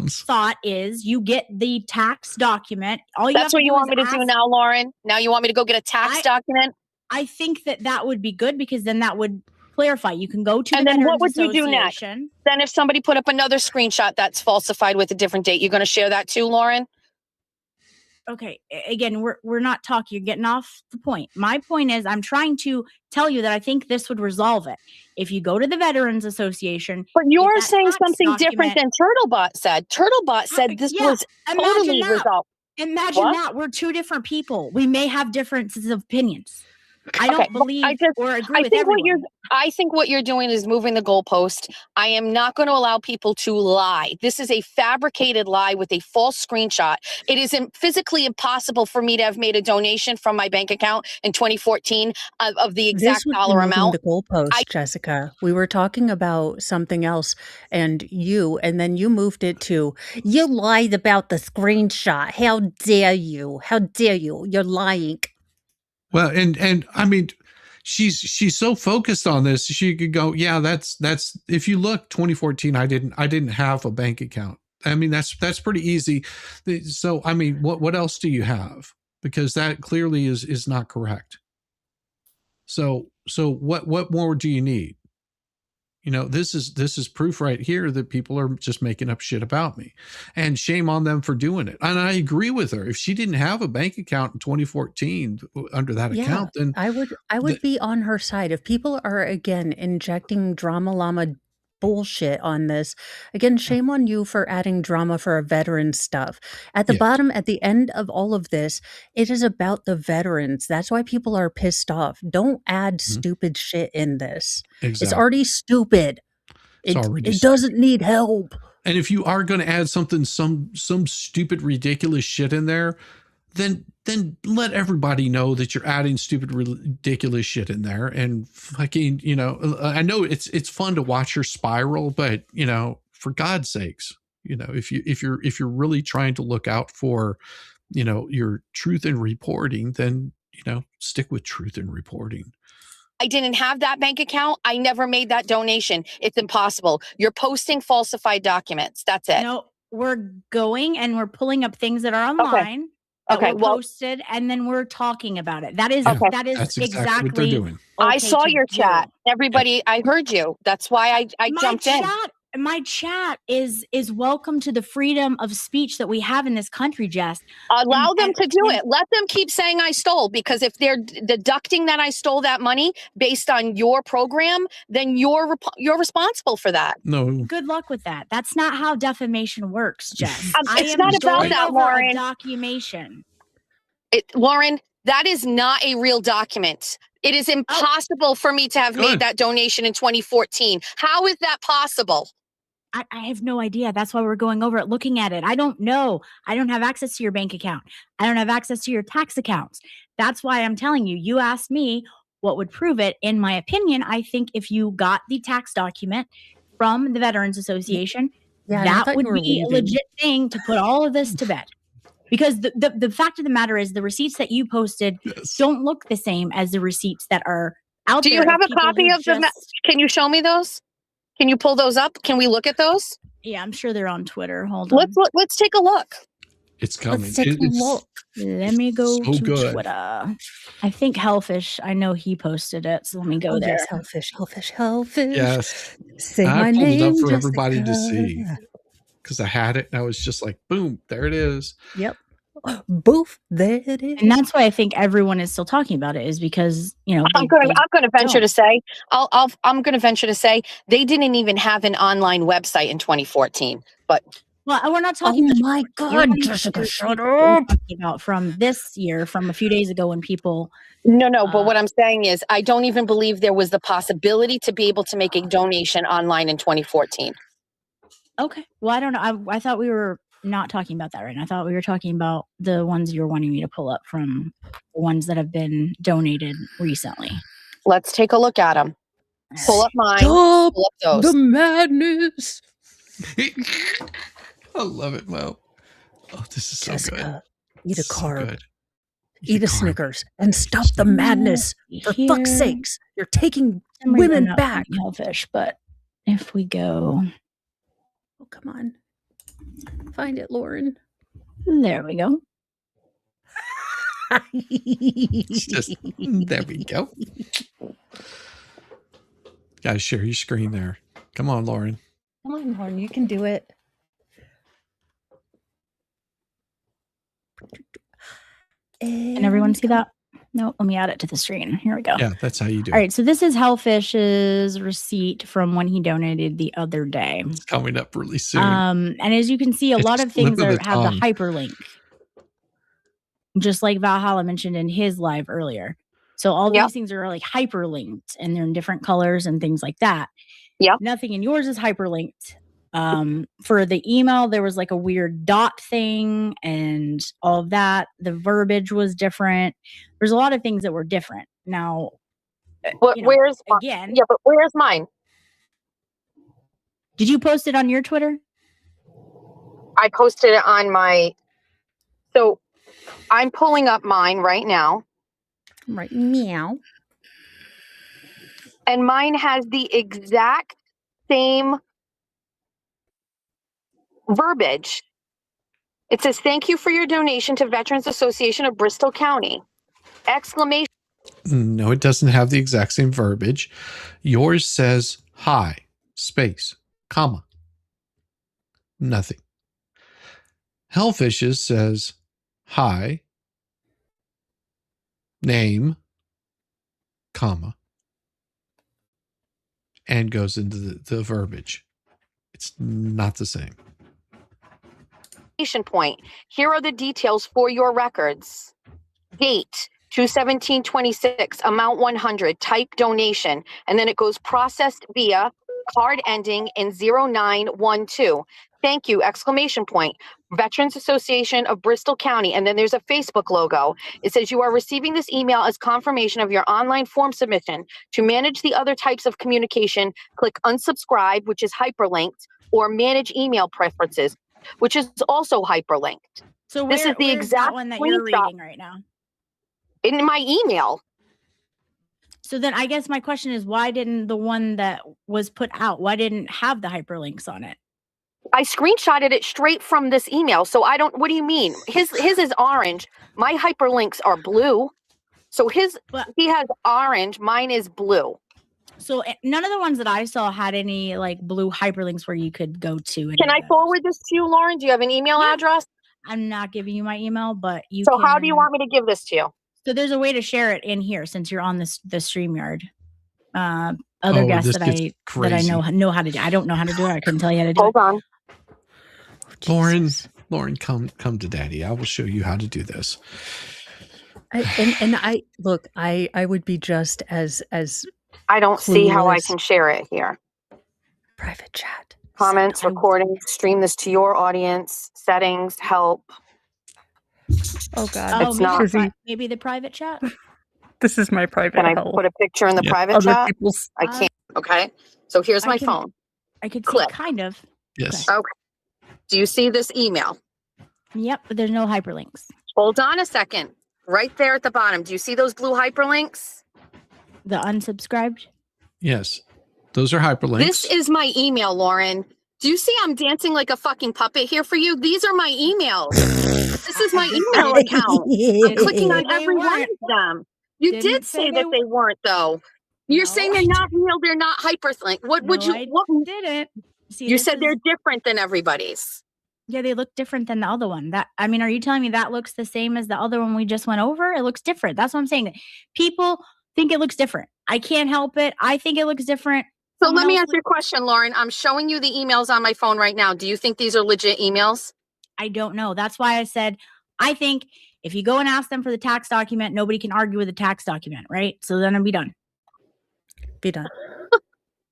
thought is you get the tax document. That's what you want me to do now, Lauren. Now you want me to go get a tax document? I think that would be good because then that would clarify. You can go to and the then Veterans what would you do next? Association. Then if somebody put up another screenshot that's falsified with a different date, you're going to share that too, Lauren? Okay. Again, we're not talking. You're getting off the point. My point is I'm trying to tell you that I think this would resolve it. If you go to the Veterans Association. But you're saying something different than Turtlebot said. Turtlebot said this was totally resolved. Imagine that. We're two different people. We may have differences of opinions. I don't believe or agree with everyone. I think what you're doing is moving the goalpost. I am not going to allow people to lie. This is a fabricated lie with a false screenshot. It is physically impossible for me to have made a donation from my bank account in 2014 of the exact dollar amount. The goalpost, Jessica. We were talking about something else, and then you moved it to, you lied about the screenshot. How dare you? How dare you? You're lying. Well, and I mean, she's so focused on this, she could go, yeah, that's if you look 2014, I didn't have a bank account. I mean, that's pretty easy. So, I mean, what else do you have? Because that clearly is not correct. So what more do you need? You know, this is proof right here that people are just making up shit about me, and shame on them for doing it. And I agree with her. If she didn't have a bank account in 2014 under that account, then I would be on her side. If people are again injecting drama llama bullshit on this, again, shame on you for adding drama for a veteran stuff. At the bottom, at the end of all of this, it is about the veterans. That's why people are pissed off. Don't add stupid shit in this. Exactly. It's already stupid. It doesn't need help. And if you are going to add something, some stupid, ridiculous shit in there, then let everybody know that you're adding stupid, ridiculous shit in there. And fucking, you know, I know it's fun to watch her spiral, but you know, for God's sakes, you know, if you're really trying to look out for, you know, your truth in reporting, then, you know, stick with truth in reporting. I didn't have that bank account. I never made that donation. It's impossible. You're posting falsified documents. That's it. No, we're going and we're pulling up things that are online. Okay. That were posted, and then we're talking about it. That is That's exactly what they're doing. I saw your chat. Everybody, I heard you. That's why I jumped in. My chat is welcome to the freedom of speech that we have in this country, Jess. Allow them to do it. Let them keep saying I stole, because if they're deducting that I stole that money based on your program, then you're responsible for that. No. Good luck with that. That's not how defamation works, Jess. It's not about that, Lauren. Documentation. Lauren, that is not a real document. It is impossible for me to have made that donation in 2014. How is that possible? I have no idea. That's why we're going over it, looking at it. I don't know. I don't have access to your bank account. I don't have access to your tax accounts. That's why I'm telling you. You asked me what would prove it. In my opinion, I think if you got the tax document from the Veterans Association, that would be a legit thing to put all of this to bed. Because the fact of the matter is the receipts that you posted don't look the same as the receipts that are out there. Do you have a copy of them? Can you show me those? Can you pull those up? Can we look at those? Yeah, I'm sure they're on Twitter. Hold on. Let's take a look. It's coming. Let's take a look. Let me go so to good. Twitter. I think Hellfish, I know he posted it, so let me go there. Hellfish. Yes. Say I my pulled name, it up for Jessica. everybody to see. Because I had it and I was just like, boom, there it is. Yep. Boof, there it is. And that's why I think everyone is still talking about it, is because, you know, I'm going to venture to say, I'm going to venture to say they didn't even have an online website in 2014. But we're not talking. Oh my God, Jessica, shut up! Talking about from this year, from a few days ago, when people. No. But what I'm saying is, I don't even believe there was the possibility to be able to make a donation online in 2014. Okay. Well, I don't know. I thought we were not talking about that right now. I thought we were talking about the ones you were wanting me to pull up from the ones that have been donated recently. Let's take a look at them. Pull up mine. Stop pull up those. the madness. I love it, Mo. Oh, this is so Jessica, good. Eat a carb. Good. Eat a Snickers and stop the madness. For fuck's sakes. You're taking I'm women not back. Hellfish, but if we go. Oh, come on. Find it, Lauren. There we go. It's just, there we go. Gotta share your screen there. Come on, Lauren. Come on, Lauren. You can do it. Can everyone see that? No, let me add it to the screen. Here we go. Yeah, that's how you do it. All right, so this is Hellfish's receipt from when he donated the other day. It's coming up really soon. And as you can see, a lot of things have the hyperlink, just like Valhalla mentioned in his live earlier. So all these things are like hyperlinked, and they're in different colors and things like that. Yeah. Nothing in yours is hyperlinked. For the email, there was like a weird dot thing and all of that. The verbiage was different. There's a lot of things that were different. Now, where's again? Yeah, but where's mine? Did you post it on your Twitter? I posted it on my. So I'm pulling up mine right now. Right, meow. And mine has the exact same verbiage. It says, "Thank you for your donation to Veterans Association of Bristol County!" Exclamation. No, it doesn't have the exact same verbiage. Yours says, "Hi, space, comma, nothing. Hellfishes says, hi, name, comma, and goes into the verbiage. It's not the same. Point. Here are the details for your records. Date 2/17/26, amount 100, type donation, and then it goes processed via card ending in 0912. Thank you, exclamation point. Veterans Association of Bristol County, and then there's a Facebook logo. It says you are receiving this email as confirmation of your online form submission. To manage the other types of communication, click unsubscribe, which is hyperlinked, or manage email preferences, which is also hyperlinked. So this is the where's exact that one that you're screenshot reading right now? in my email. So then I guess my question is, why didn't the one that was put out, why didn't have the hyperlinks on it? I screenshotted it straight from this email. So I don't, what do you mean? His is orange. My hyperlinks are blue. So he has orange. Mine is blue. So none of the ones that I saw had any like blue hyperlinks where you could go to. Can I forward this to you, Lauren? Do you have an email address? I'm not giving you my email, but you So can. how do you want me to give this to you? So there's a way to share it in here since you're on the StreamYard. Other guests that I know how to do. I don't know how to do it. I couldn't tell you how to do it. Hold on. Lauren, come to daddy. I will show you how to do this. I would be just as I don't see how I can share it here. Private chat. Comments, recording, stream this to your audience, settings, help. Oh God. It's not. Maybe the private chat. This is my private. Can I put a picture in the private chat? I can't. Okay. So here's my phone. I could see kind of. Yes. Okay. Do you see this email? Yep, but there's no hyperlinks. Hold on a second. Right there at the bottom. Do you see those blue hyperlinks? The unsubscribed? Yes. Those are hyperlinks. This is my email, Lauren. Do you see I'm dancing like a fucking puppet here for you? These are my emails. This is my email account. I'm clicking on every one of them. You did say that they weren't, though. You're saying they're not real. They're not hyperlinked. What would you? What didn't? See, you said they're different than everybody's. Yeah, they look different than the other one. Are you telling me that looks the same as the other one we just went over? It looks different. That's what I'm saying. People think it looks different. I can't help it. I think it looks different. So let me ask you a question, Lauren. I'm showing you the emails on my phone right now. Do you think these are legit emails? I don't know. That's why I said, I think if you go and ask them for the tax document, nobody can argue with the tax document, right? So then it'll be done. Be done.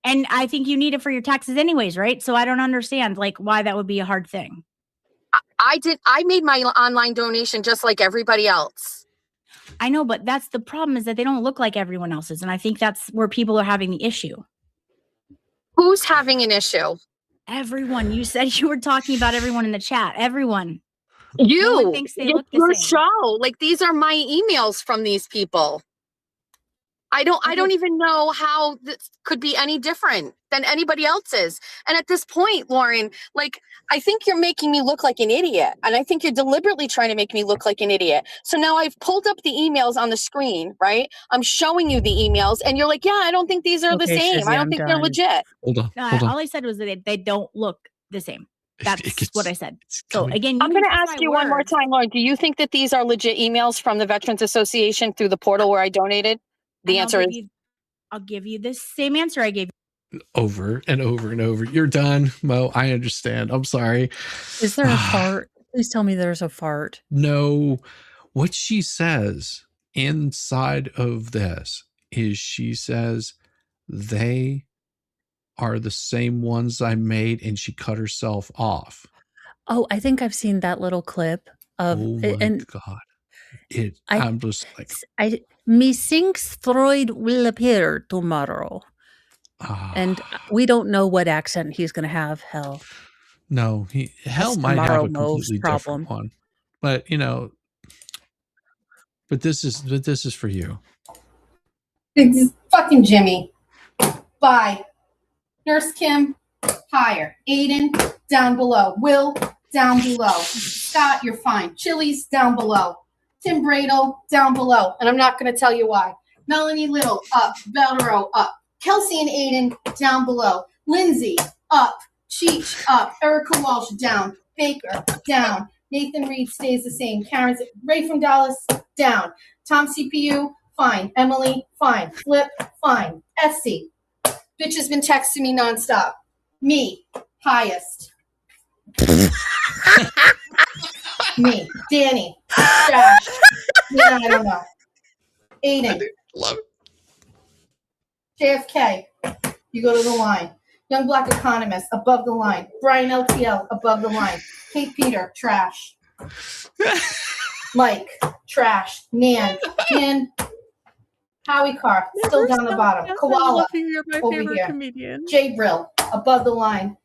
And I think you need it for your taxes anyways, right? So I don't understand why that would be a hard thing. I made my online donation just like everybody else. I know, but that's the problem is that they don't look like everyone else's. And I think that's where people are having the issue. Who's having an issue? Everyone. You said you were talking about everyone in the chat. Everyone. You. No one thinks they look the your same. show. Like these are my emails from these people. I don't even know how this could be any different than anybody else's. And at this point, Lauren, I think you're making me look like an idiot. And I think you're deliberately trying to make me look like an idiot. So now I've pulled up the emails on the screen, right? I'm showing you the emails and you're like, yeah, I don't think these are the same. Shizzy, I don't think they're legit. Hold on. All I said was that they don't look the same. That's what I said. So again, I'm going to ask you one more time, Lauren. Do you think that these are legit emails from the Veterans Association through the portal where I donated? The answer is I'll give you the same answer I gave you. Over and over and over. You're done, Mo. I understand. I'm sorry. Is there a fart? Please tell me there's a fart. No. What she says inside of this is she says they are the same ones I made and she cut herself off. Oh, I think I've seen that little clip of God. I'm just like methinks Freud will appear tomorrow. And we don't know what accent he's going to have. Hell, no, Hell might have a completely different one, but but this is for you. It's fucking Jimmy. Bye. Nurse Kim, higher. Aiden, down below. Will, down below. Scott, you're fine. Chili's, down below. Tim Bradle, down below. And I'm not going to tell you why. Melanie Little, up. Valero, up. Kelsey and Aiden, down below. Lindsay, up. Cheech, up. Erica Walsh, down. Baker, down. Nathan Reed stays the same. Karen, Ray from Dallas, down. Tom CPU, fine. Emily, fine. Flip, fine. Essie, bitch has been texting me nonstop. Me, highest. Me, Danny, trash. Yeah, I don't know. Aiden, love it. JFK, you go to the line. Young Black Economist, above the line. Brian LTL, above the line. Kate Peter, trash. Mike, trash. Nan, Howie Carr, still down the bottom. Koala, You're my over favorite here. comedian. Jay Brill, above the line.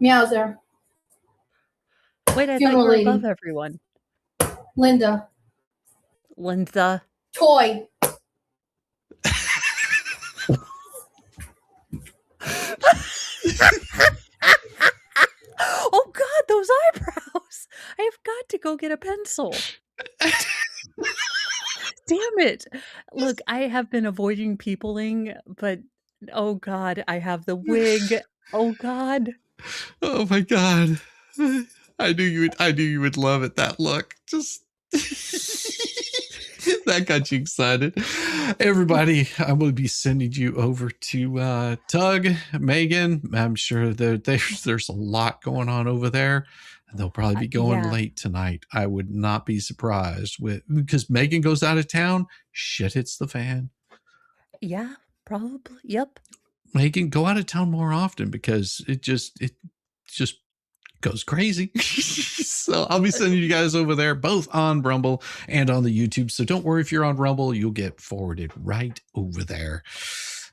Meowser. Wait, I thought you Funeral were lady. above everyone. Linda. Toy. Oh God, those eyebrows! I have got to go get a pencil. Damn it! Look, I have been avoiding peopling, but oh God, I have the wig. Oh God. Oh my God. I knew you would love it. That look. Just that got you excited. Everybody, I'm going to be sending you over to Tug, Megan. I'm sure that there's a lot going on over there. And they'll probably be going late tonight. I would not be surprised because Megan goes out of town. Shit hits the fan. Yeah, probably. Yep. Megan, go out of town more often because it just goes crazy. So I'll be sending you guys over there, both on Rumble and on the YouTube. So don't worry if you're on Rumble, you'll get forwarded right over there.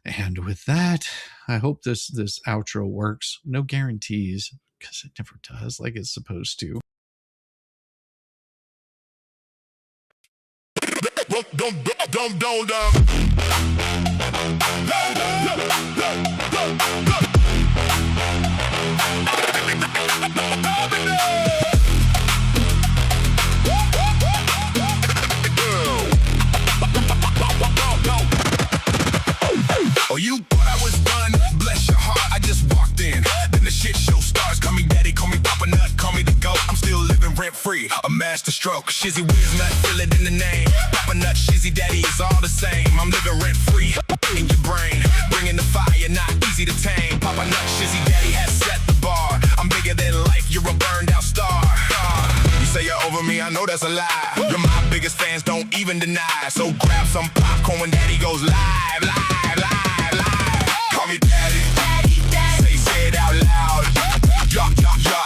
And with that, I hope this outro works. No guarantees because it never does like it's supposed to. Oh, you thought I was done? Bless your heart, I just walked in. Then the shit show starts. Call me daddy, call me Papa Nut, call me the GOAT. I'm still living rent-free, a master stroke. Shizzy Wiz Nut, feel it in the name. Papa Nut, Shizzy Daddy, it's all the same. I'm living rent-free in your brain. Bringing the fire, not easy to tame. Papa Nut, Shizzy Daddy has set the bar. I'm bigger than life, you're a burned-out star. You say you're over me, I know that's a lie. You're my biggest fans, don't even deny. So grab some popcorn when daddy goes live, live, live. Call me daddy, say it out loud. Y'all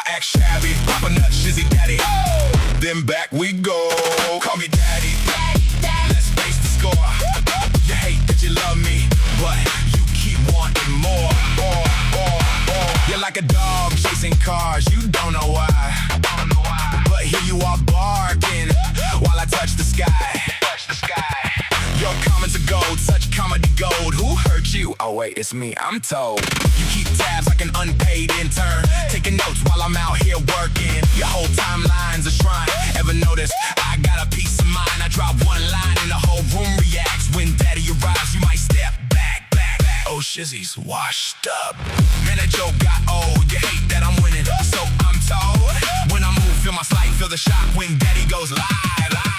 act shabby. Papa Nut, Shizzy Daddy. Then back we go. Call me daddy. Let's face the score. You hate that you love me, but you keep wanting more. You're like a dog chasing cars. You don't know why. But here you are barking while I touch the sky. Your comments are gold, such comedy gold. Who hurt you? Oh wait, it's me, I'm told. You keep tabs like an unpaid intern, taking notes while I'm out here working. Your whole timeline's a shrine. Ever notice I got a piece of mind? I drop one line and the whole room reacts. When daddy arrives, you might step back. Oh, Shizzy's washed up. Man, that joke got old. You hate that I'm winning, so I'm told. When I move, feel my slide, feel the shock when daddy goes live.